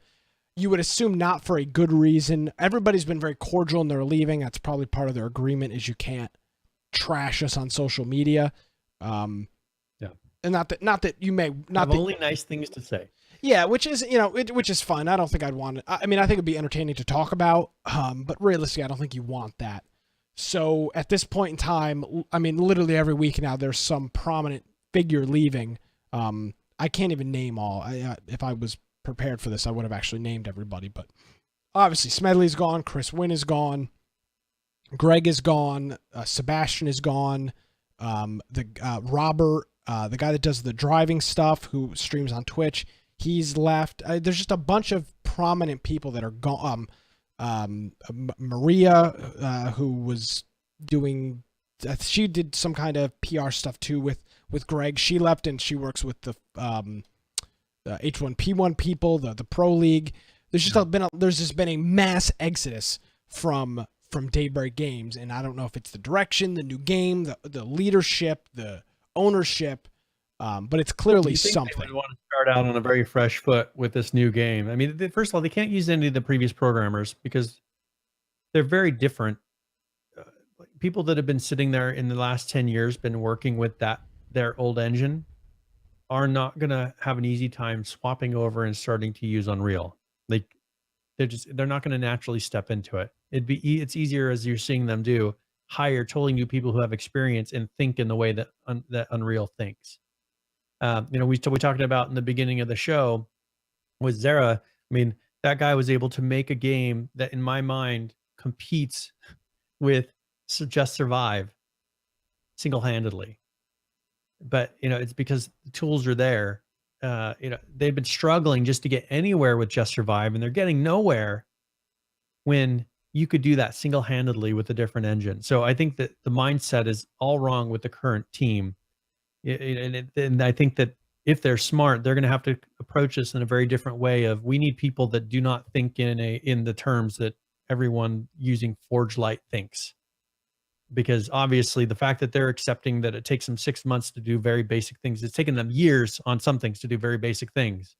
A: You would assume not for a good reason. Everybody's been very cordial and they're leaving. That's probably part of their agreement is you can't trash us on social media.
B: Yeah.
A: And not that you may not
B: have only nice things to say.
A: Yeah, which is, which is fun. I don't think I'd want it. I mean, I think it'd be entertaining to talk about. But realistically, I don't think you want that. So at this point in time, I mean, literally every week now, there's some prominent figure leaving. I can't even name all. If I was prepared for this, I would have actually named everybody. But obviously, Smedley's gone. Chris Wynn is gone. Greg is gone. Sebastian is gone. Robert, the guy that does the driving stuff, who streams on Twitch, he's left. There's just a bunch of prominent people that are gone. Maria, who was doing, she did some kind of PR stuff too with Greg. She left and she works with the H1P1 people, the Pro League. There's just been a mass exodus from Daybreak Games, and I don't know if it's the direction, the new game, the leadership, the ownership, but it's clearly something.
B: They would want to start out on a very fresh foot with this new game. I mean, first of all, they can't use any of the previous programmers because they're very different. People that have been sitting there in the last 10 years, been working with their old engine, are not going to have an easy time swapping over and starting to use Unreal. They're not going to naturally step into it. It's easier, as you're seeing them do, hire totally new people who have experience and think in the way that Unreal thinks. We talked about in the beginning of the show with Zera. I mean, that guy was able to make a game that, in my mind, competes with Just Survive single-handedly. But it's because the tools are there. They've been struggling just to get anywhere with Just Survive, and they're getting nowhere when you could do that single-handedly with a different engine. So I think that the mindset is all wrong with the current team. And I think that if they're smart, they're going to have to approach this in a very different way of, we need people that do not think in the terms that everyone using Forge Lite thinks. Because obviously the fact that they're accepting that it takes them 6 months to do very basic things, it's taken them years on some things to do very basic things.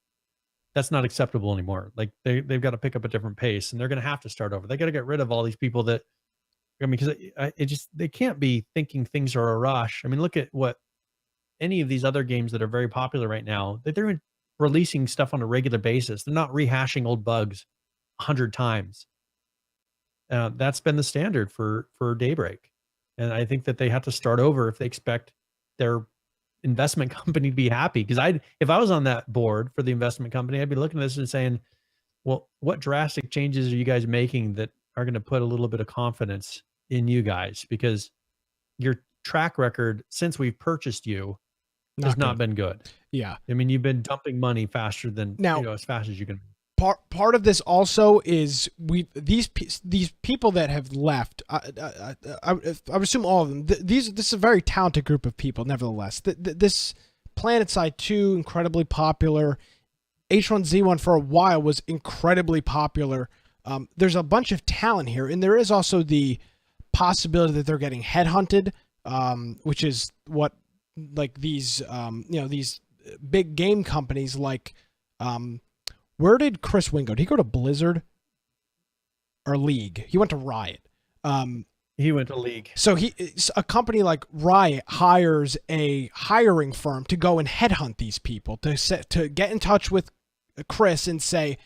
B: That's not acceptable anymore. Like they've got to pick up a different pace, and they're going to have to start over. They got to get rid of all these people that, I mean, because they can't be thinking things are a rush. I mean, look at what any of these other games that are very popular right now, that they're releasing stuff on a regular basis. They're not rehashing old bugs 100 times. That's been the standard for Daybreak. And I think that they have to start over if they expect their investment company to be happy. Because if I was on that board for the investment company, I'd be looking at this and saying, well, what drastic changes are you guys making that are going to put a little bit of confidence in you guys? Because your track record since we've purchased you has not been good.
A: Yeah.
B: I mean, you've been dumping mony faster than, as fast as you can.
A: Part of this also is these people that have left. I would assume all of them. This is a very talented group of people. Nevertheless, this PlanetSide 2, incredibly popular. H1Z1 for a while was incredibly popular. There's a bunch of talent here, and there is also the possibility that they're getting headhunted, which is what like these these big game companies like where did Chris Wing go? Did he go to Blizzard or League? He went to Riot.
B: He went to League.
A: So a company like Riot hires a hiring firm to go and headhunt these people to get in touch with Chris and say,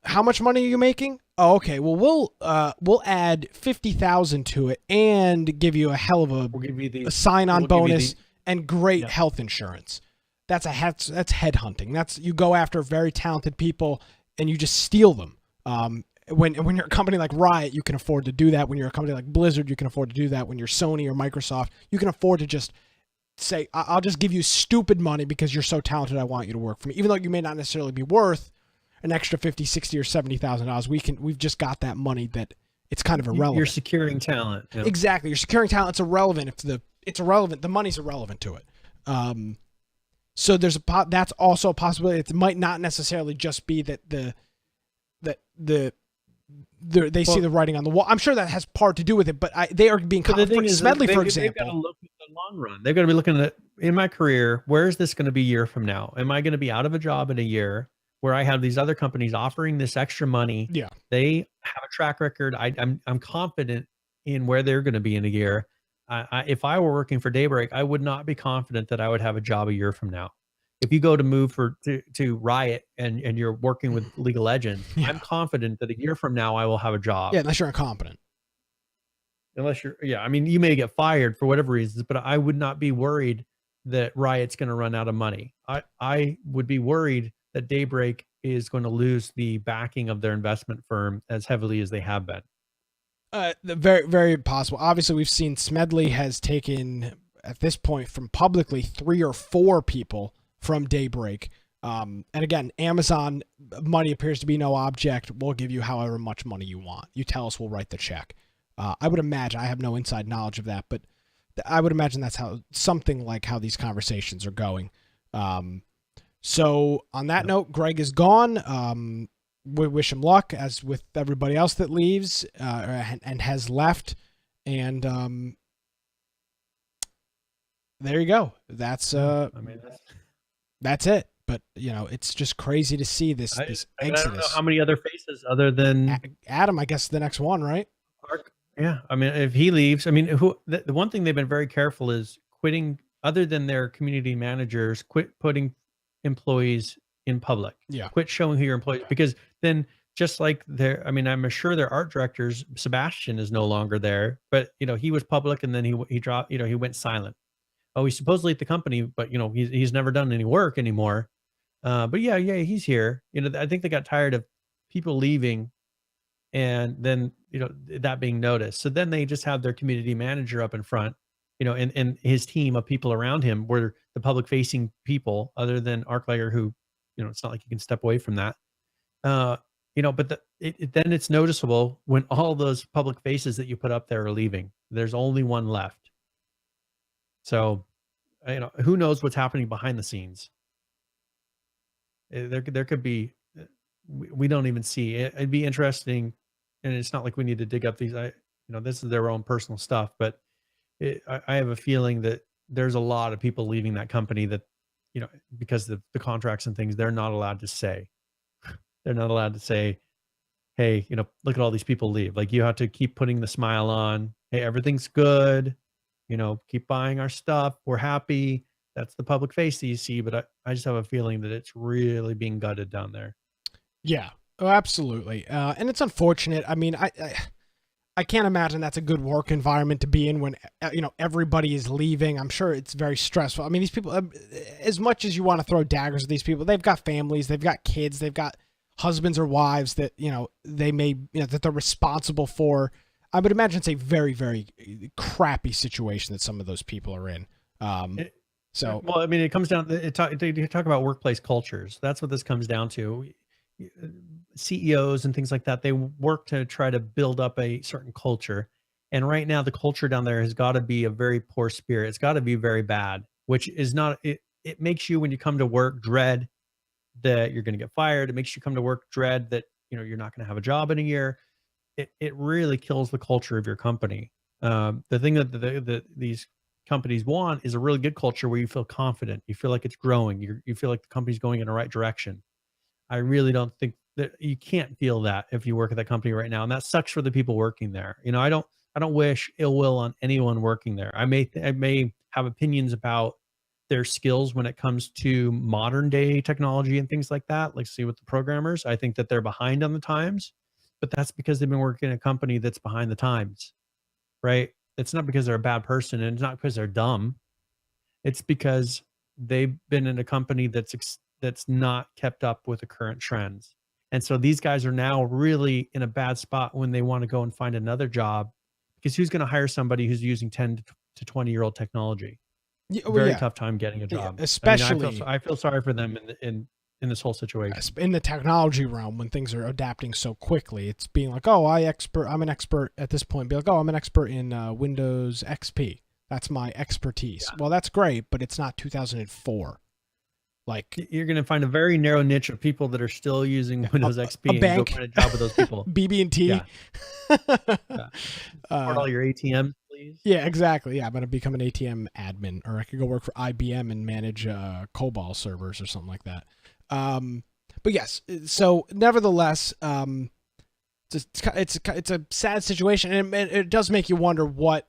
A: how much money are you making? Oh, okay. Well, we'll add 50,000 to it and give you a hell of a sign-on bonus and great health insurance. That's headhunting. That's you go after very talented people and you just steal them. When you're a company like Riot, you can afford to do that. When you're a company like Blizzard, you can afford to do that. When you're Sony or Microsoft, you can afford to just say, I'll just give you stupid money because you're so talented. I want you to work for me, even though you may not necessarily be worth an extra 50, 60, or $70,000. We've just got that money that it's kind of irrelevant.
B: You're securing talent.
A: Yeah. Exactly. You're securing talent. It's irrelevant if it's irrelevant. The money's irrelevant to it. So that's also a possibility. It might not necessarily just be that they see the writing on the wall. I'm sure that has part to do with it, but they are being Smedley, for example.
B: They've got to look at the long run. They've got to be looking at, in my career, where is this going to be a year from now? Am I going to be out of a job in a year where I have these other companies offering this extra money?
A: Yeah.
B: They have a track record. I'm confident in where they're going to be in a year. If I were working for Daybreak, I would not be confident that I would have a job a year from now. If you go to move to Riot and you're working with League of Legends, I'm confident that a year from now I will have a job.
A: Yeah, unless you're incompetent.
B: Unless you're, I mean, you may get fired for whatever reasons, but I would not be worried that Riot's going to run out of money. I would be worried that Daybreak is going to lose the backing of their investment firm as heavily as they have been.
A: Very, very possible. Obviously, we've seen Smedley has taken, at this point, from publicly 3 or 4 people from Daybreak. And again, Amazon money appears to be no object. We'll give you however much money you want. You tell us, we'll write the check. I would imagine, I have no inside knowledge of that, but I would imagine that's something like how these conversations are going. So on that note, Greg is gone. We wish him luck, as with everybody else that leaves and has left. And there you go. That's that's it. But it's just crazy to see this exodus.
B: I don't know how many other faces other than
A: Adam. I guess the next one, right?
B: Yeah. I mean, if he leaves, I mean, the one thing they've been very careful is quitting, other than their community managers, quit putting employees in public.
A: Yeah.
B: Quit showing who your employees, because then just like I'm sure their art directors, Sebastian, is no longer there, but he was public and then he dropped, he went silent. Oh, he's supposedly at the company, but he's never done any work anymore. But yeah, he's here. I think they got tired of people leaving and then, that being noticed. So then they just have their community manager up in front, and his team of people around him were the public facing people, other than Arklayer, who, it's not like you can step away from that. But then it's noticeable when all those public faces that you put up there are leaving. There's only one left. So, who knows what's happening behind the scenes? There could be, we don't even see. It'd be interesting, and it's not like we need to dig up these. This is their own personal stuff, but I have a feeling that there's a lot of people leaving that company that, because of the contracts and things, they're not allowed to say. They're not allowed to say, hey, look at all these people leave. Like, you have to keep putting the smile on. Hey, everything's good. Keep buying our stuff. We're happy. That's the public face that you see. But I just have a feeling that it's really being gutted down there.
A: Yeah, oh, absolutely. And it's unfortunate. I mean, I can't imagine that's a good work environment to be in when, everybody is leaving. I'm sure it's very stressful. I mean, these people, as much as you want to throw daggers at these people, they've got families, they've got kids, they've got husbands or wives that, they may, that they're responsible for. I would imagine it's a very, very crappy situation that some of those people are in. Well,
B: I mean, it comes down, they talk about workplace cultures. That's what this comes down to. CEOs and things like that, they work to try to build up a certain culture. And right now, the culture down there has got to be a very poor spirit. It's got to be very bad, which is not, it makes you, when you come to work, dread that you're going to get fired. It makes you come to work dread that you're not going to have a job in a year. It really kills the culture of your company. The thing that these companies want is a really good culture where you feel confident, you feel like it's growing, you feel like the company's going in the right direction. I really don't think that you can't feel that if you work at that company right now, and that sucks for the people working there. I don't wish ill will on anyone working there. I may have opinions about their skills when it comes to modern day technology and things like that. Like, see, with the programmers, I think that they're behind on the times, but that's because they've been working in a company that's behind the times, right? It's not because they're a bad person, and it's not because they're dumb. It's because they've been in a company that's not kept up with the current trends. And so these guys are now really in a bad spot when they want to go and find another job, because who's going to hire somebody who's using 10 to 20-year-old technology?
A: Yeah, well,
B: Very
A: yeah,
B: tough time getting a
A: yeah,
B: job. I mean,
A: especially
B: I feel sorry for them in this whole situation.
A: in the technology realm when things are adapting so quickly. It's being like, oh, I'm an expert at this point. Be like, oh, I'm an expert in Windows XP. That's my expertise.
B: Yeah.
A: Well, that's great, but it's not 2004. Like,
B: You're going to find a very narrow niche of people that are still using Windows XP, and
A: bank,
B: go find a job with those people.
A: BB&T.
B: Yeah. Yeah. Support all your ATMs, please.
A: Yeah, exactly. Yeah, I'm gonna become an ATM admin, or I could go work for IBM and manage COBOL servers or something like that. But yes, so nevertheless, it's a sad situation, and it does make you wonder what.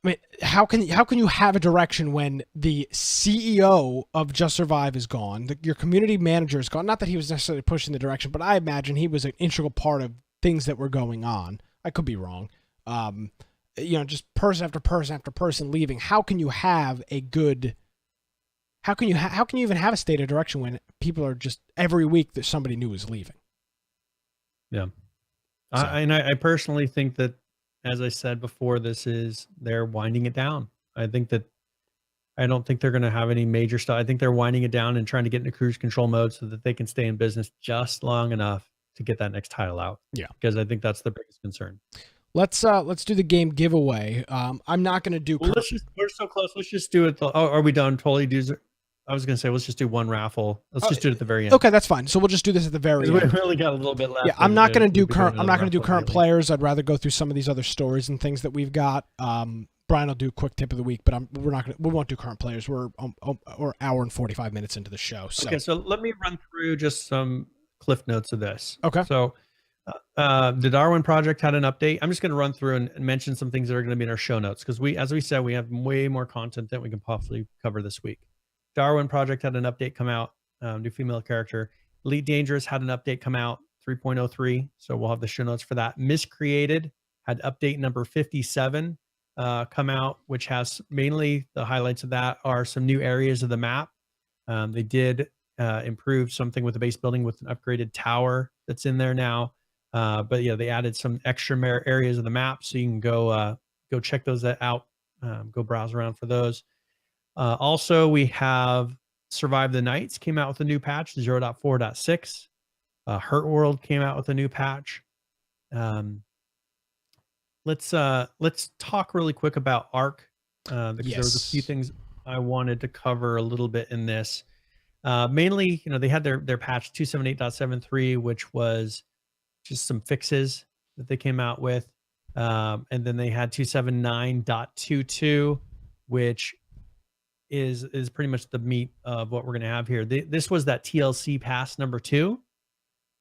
A: I mean, how can you have a direction when the CEO of Just Survive is gone, your community manager is gone? Not that he was necessarily pushing the direction, but I imagine he was an integral part of things that were going on. I could be wrong. Just person after person after person leaving. How can you have a good? How can you even have a state of direction when people are just every week that somebody new is leaving?
B: Yeah.
A: So.
B: I personally think that, as I said before, they're winding it down. I don't think they're going to have any major stuff. I think they're winding it down and trying to get into cruise control mode so that they can stay in business just long enough to get that next title out.
A: Yeah.
B: Because I think that's the biggest concern.
A: Let's do the game giveaway. I'm not going to do.
B: Well, we're so close. Let's just do it. Are we done? Totally I was going to say, let's just do one raffle. Let's just do it at the very end.
A: Okay, that's fine. So we'll just do this at the very end.
B: We really got a little bit left.
A: Yeah, I'm not going to do current players. I'd rather go through some of these other stories and things that we've got. Brian will do quick tip of the week, but we won't do current players. We're hour and 45 minutes into the show. So.
B: Okay, so let me run through just some cliff notes of this.
A: Okay.
B: So the Darwin Project had an update. I'm just going to run through and mention some things that are going to be in our show notes, because as we said, we have way more content than we can possibly cover this week. Darwin Project had an update come out, new female character. Elite Dangerous had an update come out, 3.03. So we'll have the show notes for that. Miscreated had update number 57 come out, which has mainly the highlights of that are some new areas of the map. They did improve something with the base building with an upgraded tower that's in there now. But yeah, they added some extra areas of the map, so you can go check those out, go browse around for those. Also, we have Survive the Nights came out with a new patch, 0.4.6. Hurt World came out with a new patch. Let's talk really quick about Ark, because there was a few things I wanted to cover a little bit in this. Mainly, they had their patch 278.73, which was just some fixes that they came out with. And then they had 279.22, which is pretty much the meat of what we're going to have here. This was that TLC pass number 2,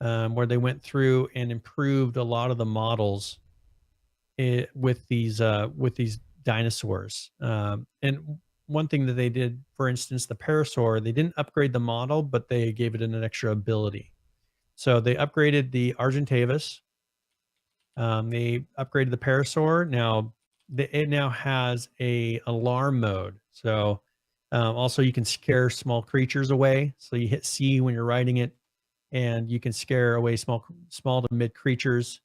B: where they went through and improved a lot of the models with these dinosaurs. And one thing that they did, for instance, the Parasaur, they didn't upgrade the model, but they gave it an extra ability. So they upgraded the Argentavis. They upgraded the Parasaur. Now it now has a alarm mode. So also you can scare small creatures away. So you hit C when you're riding it, and you can scare away small to mid creatures.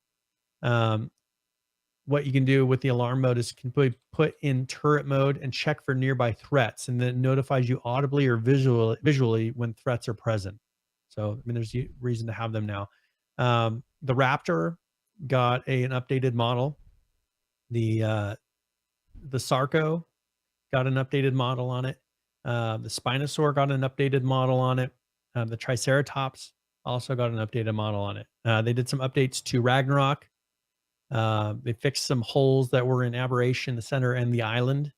B: What you can do with the alarm mode is you can put in turret mode and check for nearby threats, and then it notifies you audibly or visually when threats are present. So, I mean, there's a reason to have them now. The Raptor got an updated model. The Sarco got an updated model on it. The Spinosaur got an updated model on it. The Triceratops also got an updated model on it. They did some updates to Ragnarok. They fixed some holes that were in aberration, the center and the island.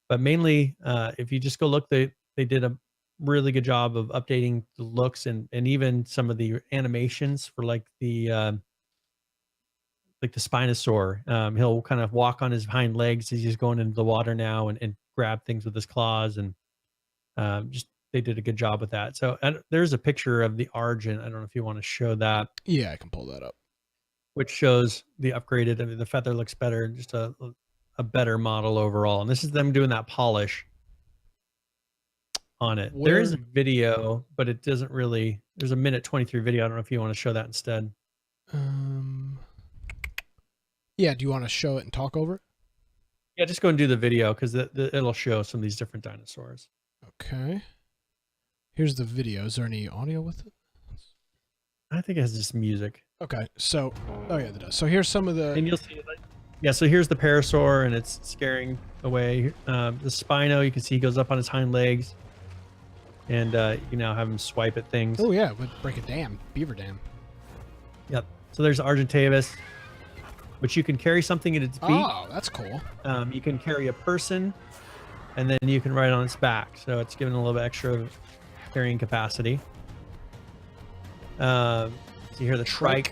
B: But mainly, if you just go look, they did a really good job of updating the looks and even some of the animations for like the Spinosaur. He'll kind of walk on his hind legs as he's going into the water now and grab things with his claws. And just they did a good job with that. So there's a picture of the Argent. I don't know if you want to show that,
A: Yeah, I can pull that up.
B: which shows the upgraded. I mean, the feather looks better, just a better model overall. And this is them doing that polish on it. There is a video, but it doesn't really. There's a minute 23 video. I don't know if you want to show that instead.
A: Yeah, do you want to show it and talk over it?
B: Yeah, just go and do the video because it'll show some of these different dinosaurs.
A: Okay. Here's the video. Is there any audio with it?
B: I think it has just music.
A: Okay, so oh yeah, it does. So here's some of the.
B: And you'll see, yeah. So here's the Parasaur, and it's scaring away the Spino. You can see he goes up on his hind legs, and you now have him swipe at things.
A: Oh yeah, would break a dam, beaver dam.
B: Yep. So there's Argentavis, which you can carry something in its beak.
A: Oh, that's cool.
B: You can carry a person, and then you can ride on its back. So it's given a little bit extra carrying capacity. So here the Trike.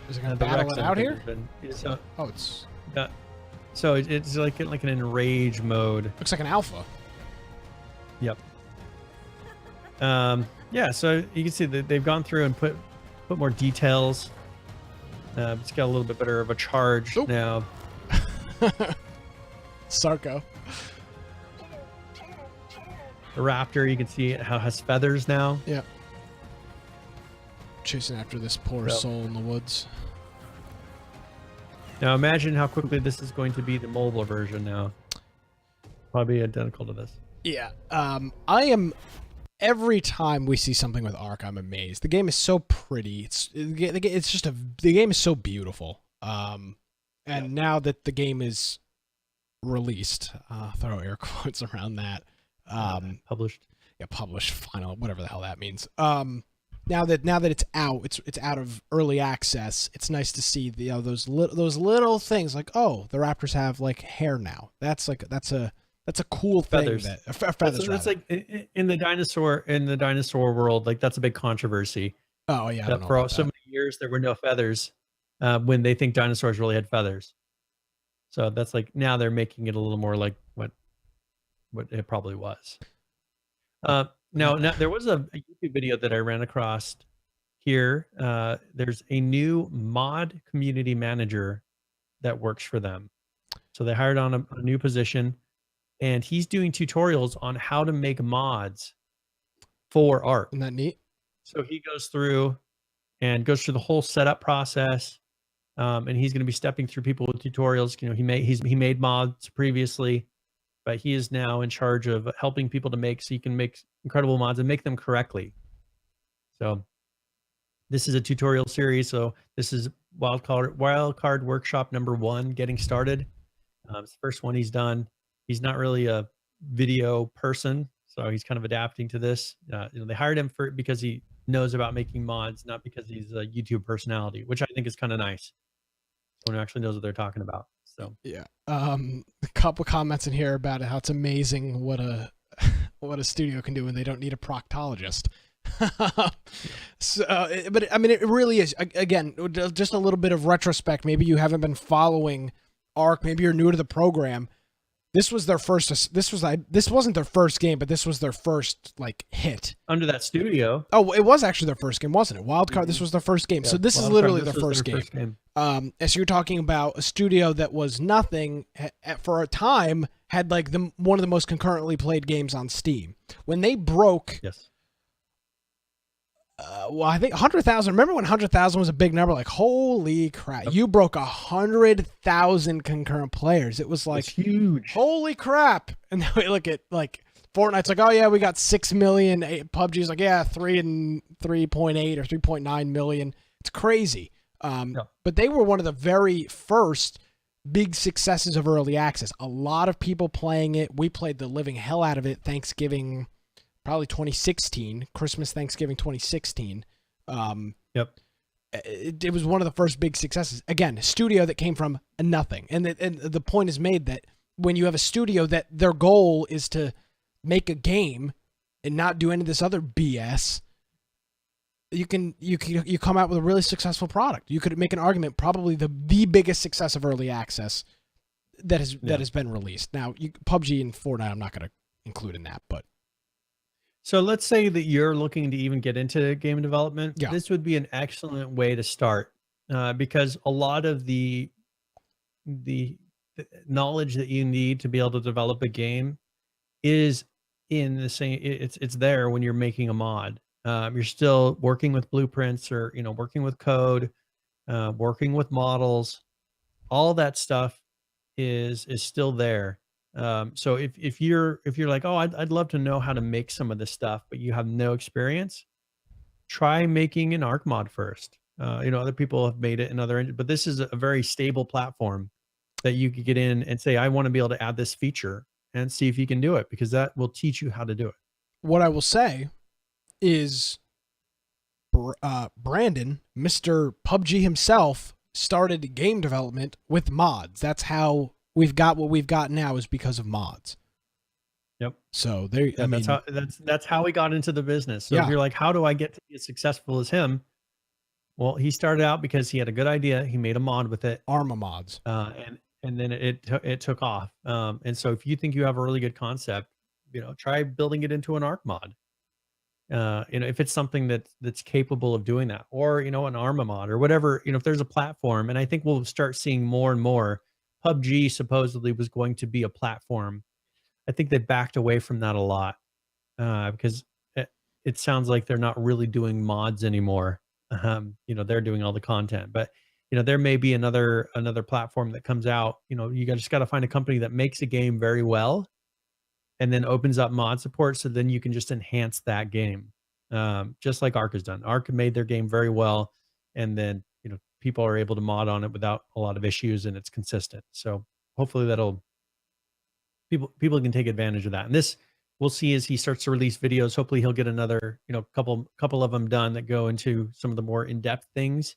A: Is it going to battle it out here?
B: So,
A: oh, it's.
B: So it's like an enrage mode.
A: Looks like an alpha.
B: Yep. Yeah. So you can see that they've gone through and put more details. It's got a little bit better of a charge now.
A: Sarko.
B: The Raptor, you can see how it has feathers now.
A: Yep. Chasing after this poor soul in the woods.
B: Now imagine how quickly this is going to be the mobile version now. Probably identical to this.
A: Yeah. I am. Every time we see something with Ark, I'm amazed. The game is so pretty. It's just the game is so beautiful. And now that the game is released, throw air quotes around that.
B: Published.
A: Yeah, published, final, whatever the hell that means. Now that it's out, it's out of early access. It's nice to see those little things like, oh, the Raptors have like hair now. That's a cool
B: feathers.
A: Thing. Feathers.
B: It's like in the dinosaur world, like that's a big controversy.
A: Oh yeah,
B: that for so many years there were no feathers when they think dinosaurs really had feathers. So that's like now they're making it a little more like what it probably was. Now there was a YouTube video that I ran across here. There's a new mod community manager that works for them. So they hired on a new position, and he's doing tutorials on how to make mods for Ark.
A: Isn't that neat?
B: So he goes through the whole setup process, and he's going to be stepping through people with tutorials. You know, he made mods previously, but he is now in charge of helping people to make, so you can make incredible mods and make them correctly. So this is a tutorial series. So this is Wildcard Workshop number 1, getting started. It's the first one he's done. He's not really a video person, so he's kind of adapting to this. They hired him because he knows about making mods, not because he's a YouTube personality, which I think is kind of nice. Someone who actually knows what they're talking about. So
A: yeah, a couple comments in here about how it's amazing what a studio can do when they don't need a proctologist. So, but I mean, it really is. Again, just a little bit of retrospect. Maybe you haven't been following Ark. Maybe you're new to the program. This was their first. This wasn't their first game, but this was their first like hit
B: under that studio.
A: Oh, it was actually their first game, wasn't it? Wildcard. This was their first game. Yeah, so this is literally their first game. As you're talking about a studio that was nothing for a time, had like one of the most concurrently played games on Steam. When they broke,
B: yes.
A: Well, I think 100,000. Remember when 100,000 was a big number? Like, holy crap! Yep. You broke 100,000 concurrent players. It was like
B: huge.
A: Holy crap! And now we look at like Fortnite's like, oh yeah, we got 6 million. PUBG's like, yeah, 3.8 or 3.9 million. It's crazy. But they were one of the very first big successes of early access. A lot of people playing it. We played the living hell out of it Thanksgiving, probably 2016, Christmas, Thanksgiving 2016.
B: Yep.
A: It was one of the first big successes. Again, a studio that came from nothing. And the point is made that when you have a studio that their goal is to make a game and not do any of this other BS, you come out with a really successful product. You could make an argument, probably the biggest success of early access that has been released. Now, PUBG and Fortnite, I'm not going to include in that, but
B: So let's say that you're looking to even get into game development.
A: Yeah.
B: This would be an excellent way to start, because a lot of the knowledge that you need to be able to develop a game is in the same. It's there when you're making a mod. You're still working with blueprints, or working with code, working with models. All that stuff is still there. So if you're like, oh, I'd love to know how to make some of this stuff, but you have no experience, try making an Ark mod first. Other people have made it in other, but this is a very stable platform that you could get in and say, I want to be able to add this feature, and see if you can do it, because that will teach you how to do it.
A: what I will say is Brandon, Mr. PUBG himself, started game development with mods. That's how we've got what we've got now, is because of mods.
B: Yep.
A: So there,
B: Yeah, that's how we got into the business. So if you're like, how do I get to be as successful as him? Well, he started out because he had a good idea. He made a mod with it,
A: Arma mods.
B: and then it took off. And so if you think you have a really good concept, try building it into an Ark mod. If it's something that's capable of doing that, or an Arma mod or whatever, if there's a platform. And I think we'll start seeing more and more. PUBG supposedly was going to be a platform. I think they backed away from that a lot, because it sounds like they're not really doing mods anymore. They're doing all the content, but there may be another platform that comes out. You just got to find a company that makes a game very well, and then opens up mod support, so then you can just enhance that game, just like Ark has done. Ark made their game very well, and then people are able to mod on it without a lot of issues, and it's consistent. So hopefully people can take advantage of that. And this, we'll see as he starts to release videos. Hopefully he'll get another couple of them done that go into some of the more in-depth things.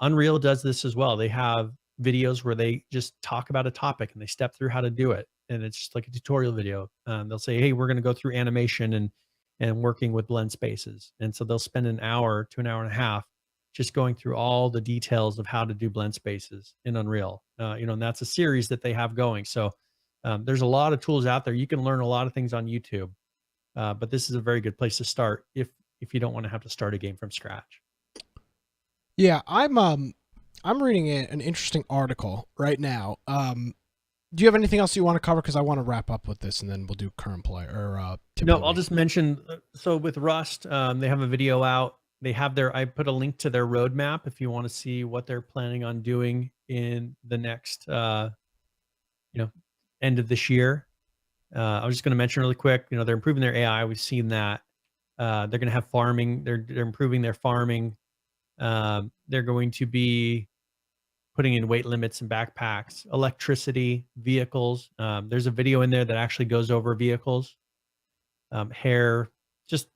B: Unreal does this as well. They have videos where they just talk about a topic and they step through how to do it, and it's just like a tutorial video. They'll say, hey, we're going to go through animation and working with blend spaces, and so they'll spend an hour to an hour and a half just going through all the details of how to do blend spaces in Unreal. And that's a series that they have going. So there's a lot of tools out there. You can learn a lot of things on YouTube, but this is a very good place to start if you don't want to have to start a game from scratch.
A: Yeah, I'm reading an interesting article right now. Do you have anything else you want to cover? Because I want to wrap up with this, and then we'll do current play or.
B: No, I'll just mention. So with Rust, they have a video out. They have I put a link to their roadmap if you want to see what they're planning on doing in the next, end of this year. I was just going to mention really quick, they're improving their AI. We've seen that. They're going to have farming. They're improving their farming. They're going to be putting in weight limits and backpacks, electricity, vehicles. There's a video in there that actually goes over vehicles, hair, just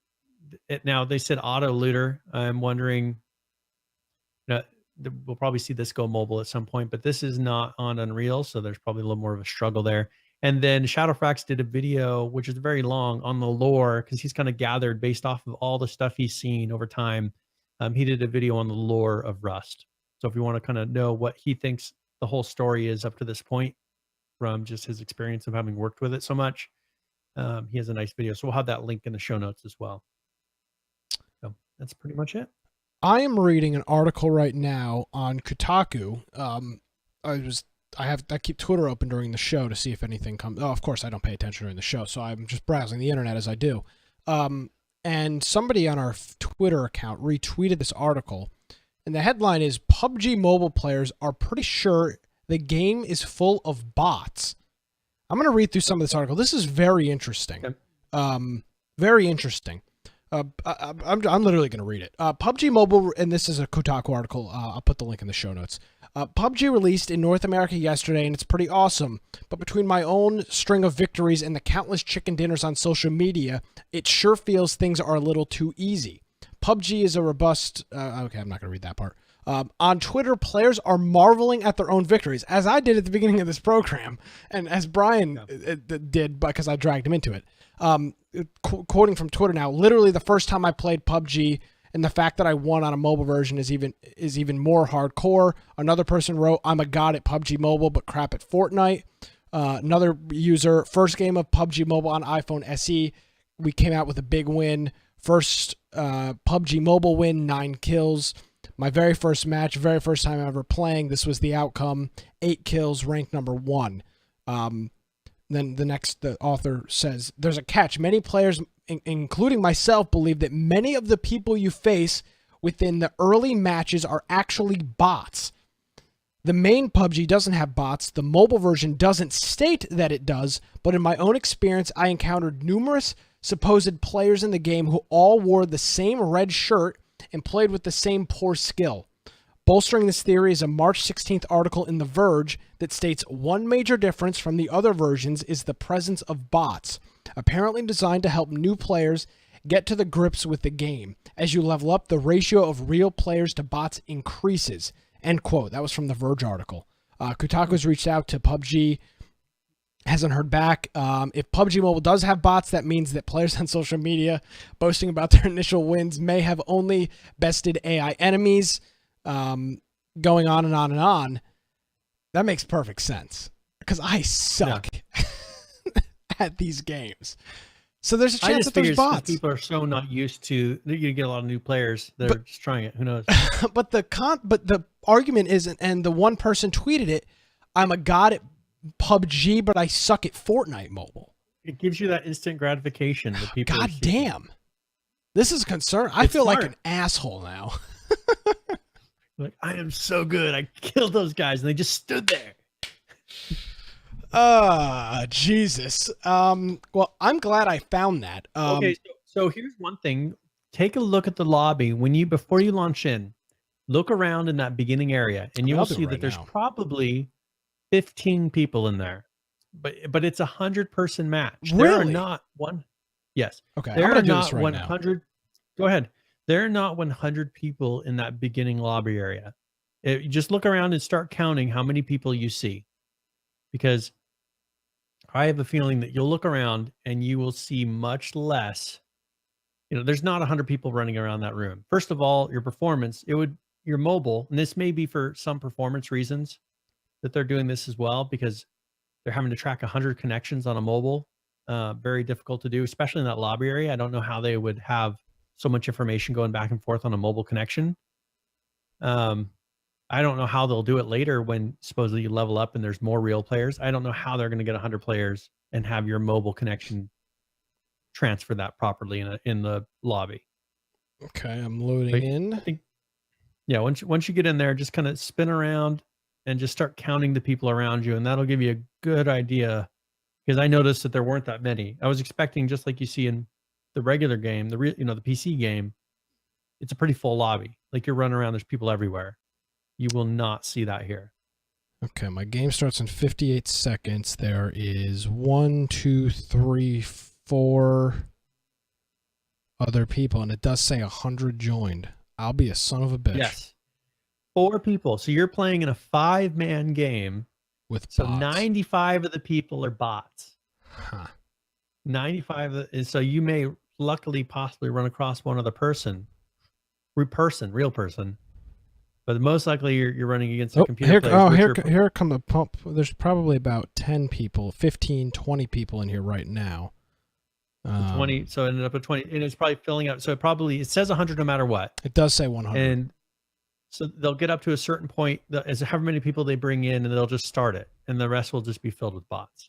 B: now they said auto looter. I'm wondering, we'll probably see this go mobile at some point, but this is not on Unreal, so there's probably a little more of a struggle there. And then Shadowfrax did a video, which is very long, on the lore, because he's kind of gathered based off of all the stuff he's seen over time. He did a video on the lore of Rust. So if you want to kind of know what he thinks the whole story is up to this point, from just his experience of having worked with it so much, he has a nice video. So we'll have that link in the show notes as well. So that's pretty much it.
A: I am reading an article right now on Kotaku. I keep Twitter open during the show to see if anything comes. Oh, of course I don't pay attention during the show, so I'm just browsing the internet as I do. And somebody on our Twitter account retweeted this article, and the headline is PUBG mobile players are pretty sure the game is full of bots. I'm going to read through some of this article. This is very interesting.
B: Okay.
A: Very interesting. I'm literally going to read it. PUBG Mobile, and this is a Kotaku article. I'll put the link in the show notes. PUBG released in North America yesterday, and it's pretty awesome. But between my own string of victories and the countless chicken dinners on social media, it sure feels things are a little too easy. PUBG is a robust... okay, I'm not going to read that part. On Twitter, players are marveling at their own victories, as I did at the beginning of this program, and as Brian did because I dragged him into it. Quoting from Twitter now, literally the first time I played PUBG, and the fact that I won on a mobile version is even more hardcore. Another person wrote, I'm a god at PUBG Mobile, but crap at Fortnite. Another user, first game of PUBG Mobile on iPhone SE. We came out with a big win. First PUBG Mobile win, 9 kills. My very first match, very first time ever playing. This was the outcome. 8 kills, ranked number 1. Then the author says, there's a catch. Many players, including myself, believe that many of the people you face within the early matches are actually bots. The main PUBG doesn't have bots. The mobile version doesn't state that it does, but in my own experience, I encountered numerous supposed players in the game who all wore the same red shirt and played with the same poor skill. Bolstering this theory is a March 16th article in The Verge that states one major difference from the other versions is the presence of bots, apparently designed to help new players get to the grips with the game. As you level up, the ratio of real players to bots increases. End quote. That was from The Verge article. Kotaku's reached out to PUBG, hasn't heard back. If PUBG Mobile does have bots, that means that players on social media boasting about their initial wins may have only bested AI enemies. Going on and on and on. That makes perfect sense because I suck at these games. So there's a chance that there's bots.
B: People are so not used to. You get a lot of new players that are just trying it. Who knows?
A: But the argument isn't, and the one person tweeted it. I'm a god at PUBG, but I suck at Fortnite Mobile.
B: It gives you that instant gratification that people.
A: God damn, this is a concern. I feel like an asshole now.
B: Like, I am so good. I killed those guys, and they just stood there.
A: Jesus. Well, I'm glad I found that.
B: Okay, so here's one thing. Take a look at the lobby before you launch in. Look around in that beginning area, and you'll see that there's probably 15 people in there. But it's 100-person match.
A: Really?
B: There are not one. Yes.
A: Okay.
B: There are not 100. Go ahead. There are not 100 people in that beginning lobby area. You just look around and start counting how many people you see, because I have a feeling that you'll look around and you will see much less. There's not 100 people running around that room. First of all, your performance, your mobile, and this may be for some performance reasons that they're doing this as well, because they're having to track 100 connections on a mobile. Very difficult to do, especially in that lobby area. I don't know how they would have so much information going back and forth on a mobile connection. I don't know how they'll do it later when supposedly you level up and there's more real players. I don't know how they're going to get 100 players and have your mobile connection transfer that properly in the lobby.
A: Okay, I'm loading in.
B: Yeah, once you get in there, just kind of spin around and just start counting the people around you, and that'll give you a good idea. Because I noticed that there weren't that many. I was expecting, just like you see in the regular game, the PC game, it's a pretty full lobby. Like, you're running around, there's people everywhere. You will not see that here.
A: Okay, my game starts in 58 seconds. There is 1, 2, 3, 4 other people, and it does say 100 joined. I'll be a son of a bitch.
B: Yes. 4 people. So you're playing in a 5-man game
A: with bots.
B: So 95 of the people are bots.
A: Huh.
B: 95. So you may luckily possibly run across one other real person. But most likely you're running against a computer player.
A: Here come the pump. There's probably about 10 people, 15, 20 people in here right now.
B: 20. So it ended up at 20. And it's probably filling out. So it says 100 no matter what.
A: It does say 100.
B: And so they'll get up to a certain point, as however many people they bring in, and they'll just start it. And the rest will just be filled with bots.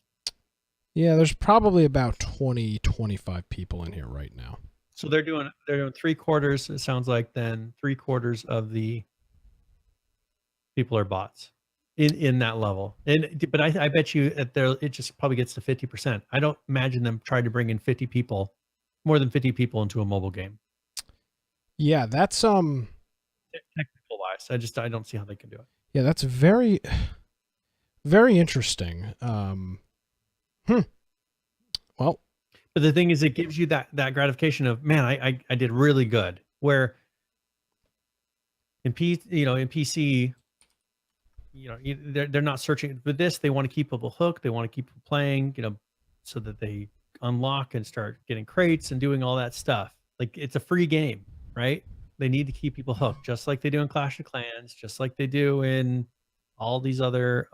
A: Yeah, there's probably about 20, 25 people in here right now.
B: So they're doing 3/4, it sounds like, then 3/4 of the people are bots in that level. But I bet you it just probably gets to 50%. I don't imagine them trying to bring in more than 50 people into a mobile game.
A: Yeah, that's
B: technical wise. I don't see how they can do it.
A: Yeah, that's very, very interesting. Hmm. Well,
B: But the thing is, it gives you that gratification of, man, I did really good. Where in PC, they're not searching for this. They want to keep people hooked. They want to keep people playing, so that they unlock and start getting crates and doing all that stuff. Like, it's a free game, right? They need to keep people hooked, just like they do in Clash of Clans, just like they do in all these other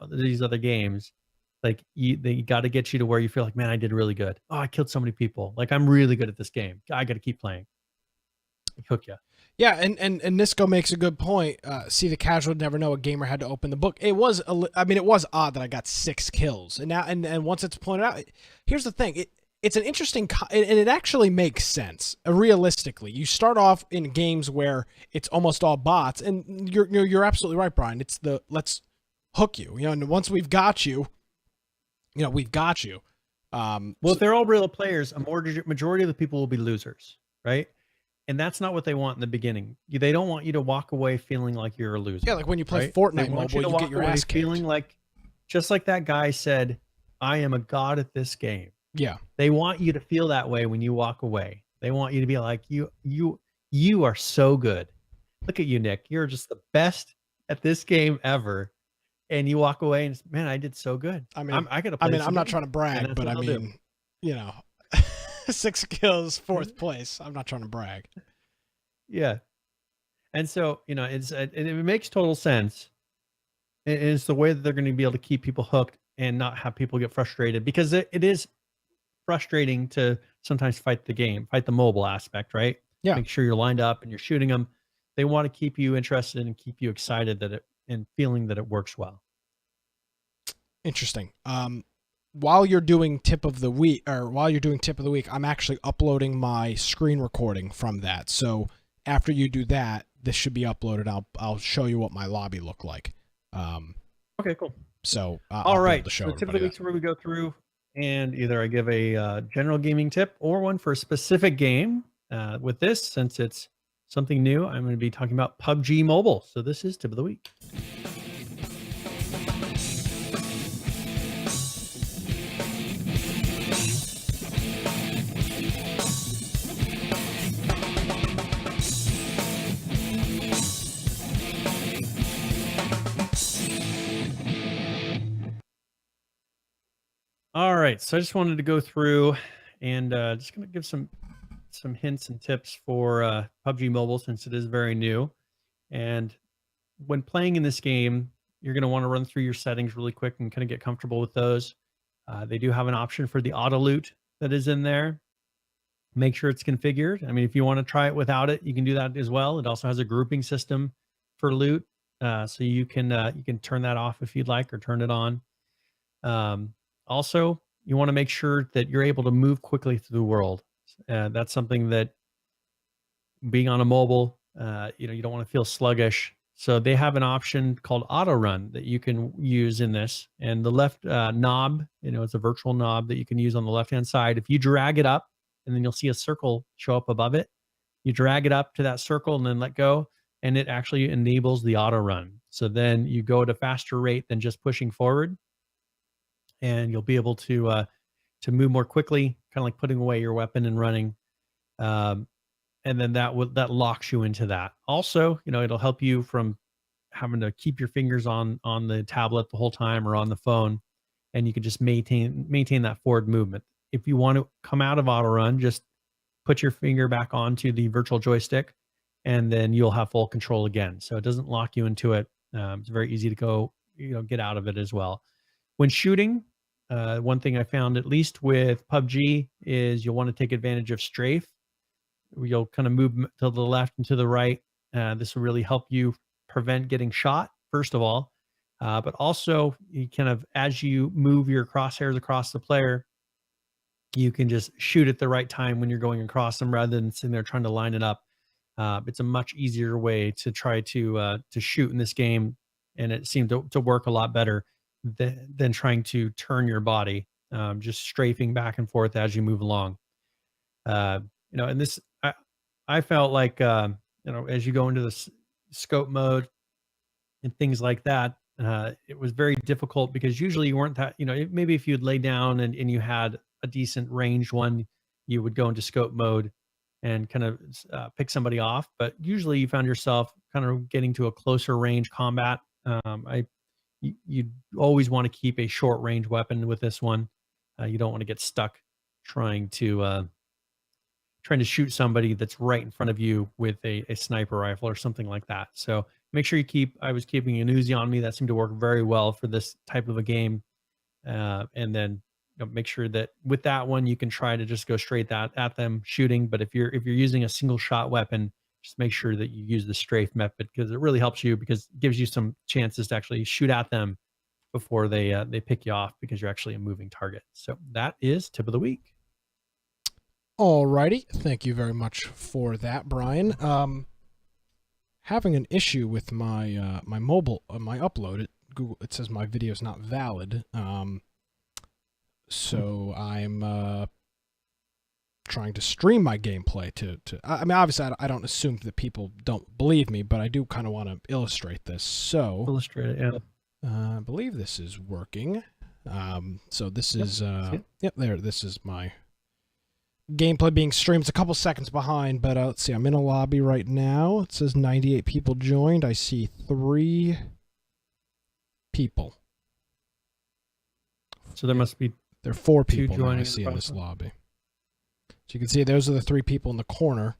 B: games. Like, they got to get you to where you feel like, man, I did really good. Oh, I killed so many people. Like, I'm really good at this game. I got to keep playing. Like, hook you.
A: yeah, and Nisco makes a good point. See, the casual would never know a gamer had to open the book. It was, I mean, it was odd that I got 6 kills, and now, and once it's pointed out, here's the thing. It's an interesting, and it actually makes sense. Realistically, you start off in games where it's almost all bots, and you're absolutely right, Brian. It's the let's hook you, and once we've got you, we've got you.
B: Well, if they're all real players, majority of the people will be losers, right? And that's not what they want in the beginning. They don't want you to walk away feeling like you're a loser.
A: Yeah, like when you play
B: right? They
A: Fortnite
B: want you
A: mobile,
B: to
A: you get
B: walk
A: your
B: away
A: ass kicked.
B: feeling like, just like that guy said, I am a god at this game.
A: Yeah,
B: They want you to feel that way when you walk away. They want you to be like, you are so good. Look at you, Nick. You're just the best at this game ever. And you walk away and, man, I did so good.
A: I mean,
B: I gotta play this
A: I'm not
B: again.
A: trying to
B: And
A: brag,
B: that's
A: but
B: what
A: I
B: they'll do.
A: mean, you know, 6 kills, 4th place. I'm not trying to brag.
B: Yeah. And so, and it makes total sense. It's the way that they're going to be able to keep people hooked and not have people get frustrated, because it is frustrating to sometimes fight the mobile aspect, right?
A: Yeah,
B: Make sure you're lined up and you're shooting them. They want to keep you interested and keep you excited and feeling that it works well.
A: interesting. While you're doing tip of the week, I'm actually uploading my screen recording from that. So after you do that, this should be uploaded. I'll show you what my lobby looked like.
B: Okay, cool.
A: So
B: All
A: I'll be
B: right.
A: able to show
B: So the tip of the
A: everybody
B: week is where we go through and either I give a general gaming tip or one for a specific game. With this, since it's something new, I'm going to be talking about PUBG Mobile. So this is tip of the week. All right, so I just wanted to go through and just going to give some hints and tips for PUBG Mobile, since it is very new. And when playing in this game, you're going to want to run through your settings really quick and kind of get comfortable with those. They do have an option for the auto loot that is in there. Make sure it's configured. I mean, if you want to try it without it, you can do that as well. It also has a grouping system for loot, so you can turn that off if you'd like, or turn it on. Also, you want to make sure that you're able to move quickly through the world. That's something that, being on a mobile, you don't want to feel sluggish. So they have an option called auto run that you can use in this. And the left knob, it's a virtual knob that you can use on the left-hand side. If you drag it up, and then you'll see a circle show up above it. You drag it up to that circle and then let go, and it actually enables the auto run. So then you go at a faster rate than just pushing forward, and you'll be able to move more quickly, kind of like putting away your weapon and running. Um, and then that locks you into that. Also, it'll help you from having to keep your fingers on the tablet the whole time or on the phone, and you can just maintain that forward movement. If you want to come out of auto run, just put your finger back onto the virtual joystick, and then you'll have full control again. So it doesn't lock you into it. It's very easy to go, get out of it as well. When shooting, one thing I found, at least with PUBG, is you'll want to take advantage of strafe. You'll kind of move to the left and to the right. This will really help you prevent getting shot, first of all. But also, you kind of, as you move your crosshairs across the player, you can just shoot at the right time when you're going across them, rather than sitting there trying to line it up. It's a much easier way to try to shoot in this game, and it seemed to work a lot better than trying to turn your body, just strafing back and forth as you move along. And this, I felt like, as you go into the scope mode, and things like that. It was very difficult because usually you weren't that, maybe if you'd lay down and you had a decent ranged one, you would go into scope mode and kind of pick somebody off. But usually you found yourself kind of getting to a closer range combat. You always want to keep a short range weapon with this one. You don't want to get stuck trying to shoot somebody that's right in front of you with a sniper rifle or something like that. So make sure I was keeping an Uzi on me. That seemed to work very well for this type of a game. And then make sure that with that one, you can try to just go straight at them shooting. But if you're using a single shot weapon, just make sure that you use the strafe method, because it really helps you, because it gives you some chances to actually shoot at them before they pick you off, because you're actually a moving target. So that is tip of the week.
A: Alrighty, thank you very much for that, Brian. Having an issue with my my mobile my upload. It says my video is not valid. So I'm trying to stream my gameplay to. I mean, obviously, I don't assume that people don't believe me, but I do kind of want to illustrate this. So
B: Illustrate it, yeah.
A: I believe this is working. So this is yep, there. This is my gameplay being streamed. It's a couple seconds behind, but let's see. I'm in a lobby right now. It says 98 people joined. I see 3 people.
B: So there must be
A: there are 4 people
B: joining
A: I see in this lobby. So you can see those are the 3 people in the corner.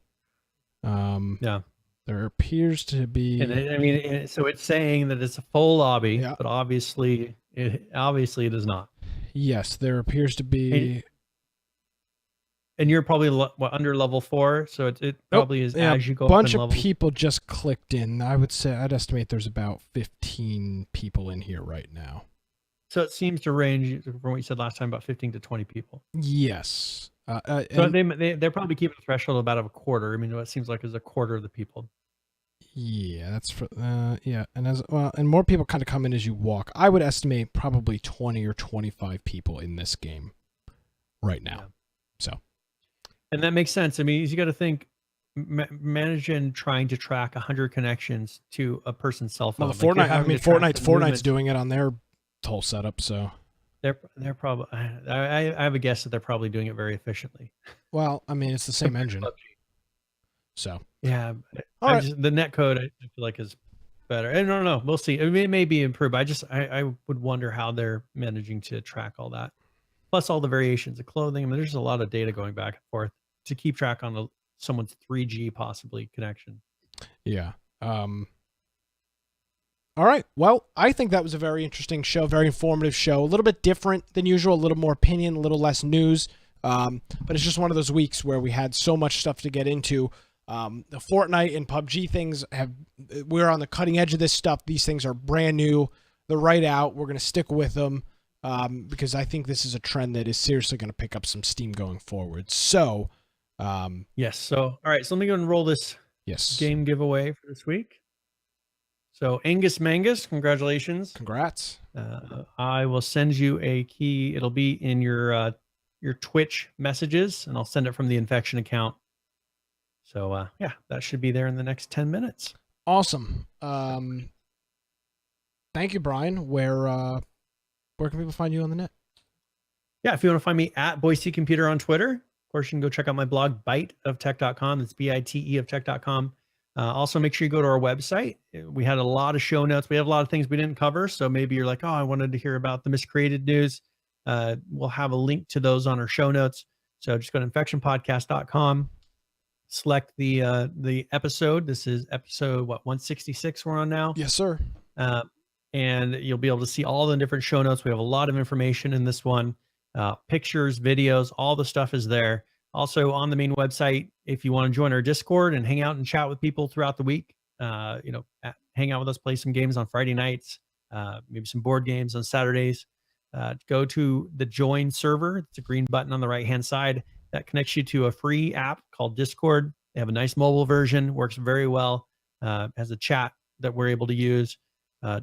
B: Yeah.
A: There appears to be.
B: And so it's saying that it's a full lobby,
A: yeah.
B: but obviously it is not.
A: Yes, there appears to be.
B: And you're probably under level 4, so it probably is as you go up in
A: levels. A bunch of people just clicked in. I'd estimate there's about 15 people in here right now.
B: So it seems to range from what you said last time, about 15 to 20 people.
A: Yes.
B: So they're probably keeping a threshold about a quarter. I mean, what it seems like is a quarter of the people.
A: Yeah, that's for yeah, and more people kind of come in as you walk. I would estimate probably 20 or 25 people in this game right now. Yeah. So.
B: And that makes sense. I mean, you got to think, managing trying to track 100 connections to a person's cell phone.
A: Well, Fortnite's doing it on their whole setup, so
B: they're probably. I have a guess that they're probably doing it very efficiently.
A: Well, I mean, it's the same engine. So
B: yeah, the net code I feel like is better. I don't know. We'll see. I mean, it may be improved. I would wonder how they're managing to track all that. Plus all the variations of clothing. I mean, there's a lot of data going back and forth to keep track on someone's 3G possibly connection.
A: Yeah. All right. Well, I think that was a very interesting show, very informative show. A little bit different than usual, a little more opinion, a little less news. But it's just one of those weeks where we had so much stuff to get into. The Fortnite and PUBG things we're on the cutting edge of this stuff. These things are brand new. They're right out. We're going to stick with them. Because I think this is a trend that is seriously going to pick up some steam going forward. So,
B: yes. So, all right. So let me go and roll this game giveaway for this week. So Angus Mangus, congratulations.
A: Congrats.
B: I will send you a key. It'll be in your Twitch messages, and I'll send it from the Infection account. So, yeah, that should be there in the next 10 minutes.
A: Awesome. Thank you, Brian. Where can people find you on the net?
B: Yeah, if you want to find me at Boise Computer on Twitter, of course, you can go check out my blog, biteoftech.com. That's BITE of tech.com. Also, make sure you go to our website. We had a lot of show notes. We have a lot of things we didn't cover. So maybe you're like, oh, I wanted to hear about the miscreated news. We'll have a link to those on our show notes. So just go to infectionpodcast.com, select the episode. This is episode, 166 we're on now?
A: Yes, sir.
B: And you'll be able to see all the different show notes. We have a lot of information in this one, pictures, videos, all the stuff is there. Also on the main website, if you want to join our Discord and hang out and chat with people throughout the week, hang out with us, play some games on Friday nights, maybe some board games on Saturdays, go to the join server. It's a green button on the right-hand side that connects you to a free app called Discord. They have a nice mobile version, works very well, has a chat that we're able to use.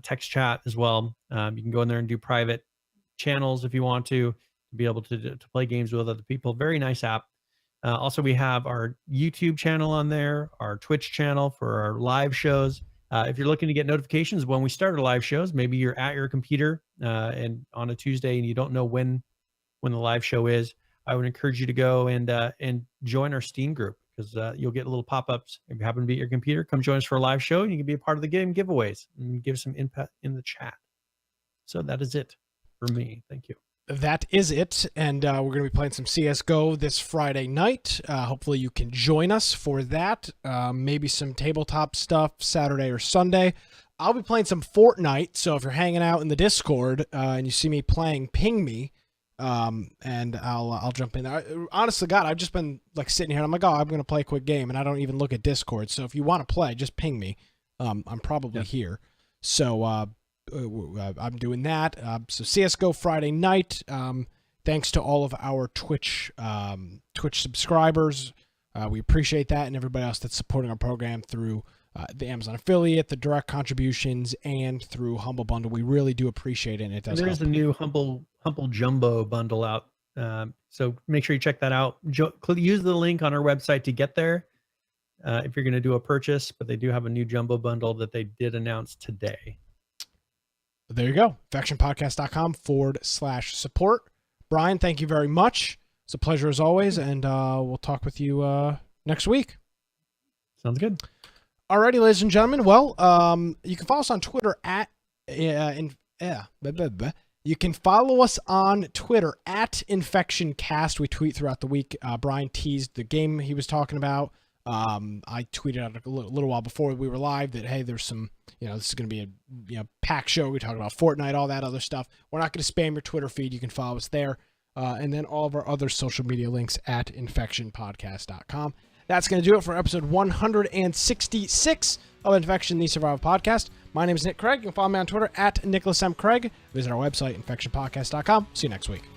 B: Text chat as well. You can go in there and do private channels if you want to be able to play games with other people. Very nice app. Also, we have our YouTube channel on there, our Twitch channel for our live shows. If you're looking to get notifications when we start our live shows, maybe you're at your computer and on a Tuesday and you don't know when the live show is, I would encourage you to go and join our Steam group, because you'll get little pop-ups. If you happen to be at your computer, come join us for a live show and you can be a part of the game giveaways and give some input in the chat. So that is it for me. Thank you.
A: That is it, and we're going to be playing some CSGO this Friday night. Hopefully you can join us for that. Maybe some tabletop stuff Saturday or Sunday. I'll be playing some Fortnite, so if you're hanging out in the Discord and you see me playing, ping me, and I'll jump in there. Honestly, God, I've just been like sitting here, and I'm like, oh, I'm going to play a quick game, and I don't even look at Discord. So if you want to play, just ping me. I'm probably here. So I'm doing that. So CSGO Friday night. Thanks to all of our Twitch subscribers. We appreciate that, and everybody else that's supporting our program through the Amazon affiliate, the direct contributions, and through Humble Bundle. We really do appreciate it. And it does.
B: There's a new Humble Jumbo bundle out. So make sure you check that out. Use the link on our website to get there if you're going to do a purchase, but they do have a new jumbo bundle that they did announce today.
A: There you go. infectionpodcast.com/support. Brian, thank you very much. It's a pleasure as always, and we'll talk with you next week.
B: Sounds good.
A: Alrighty, ladies and gentlemen. Well, you can follow us on Twitter at you can follow us on Twitter at InfectionCast. We tweet throughout the week. Brian teased the game he was talking about. I tweeted out a little while before we were live that, hey, there's some, this is going to be a pack show. We talk about Fortnite, all that other stuff. We're not going to spam your Twitter feed. You can follow us there. And then all of our other social media links at infectionpodcast.com. That's going to do it for episode 166 of Infection, the Survival Podcast. My name is Nick Craig. You can follow me on Twitter at Nicholas M. Craig. Visit our website, infectionpodcast.com. See you next week.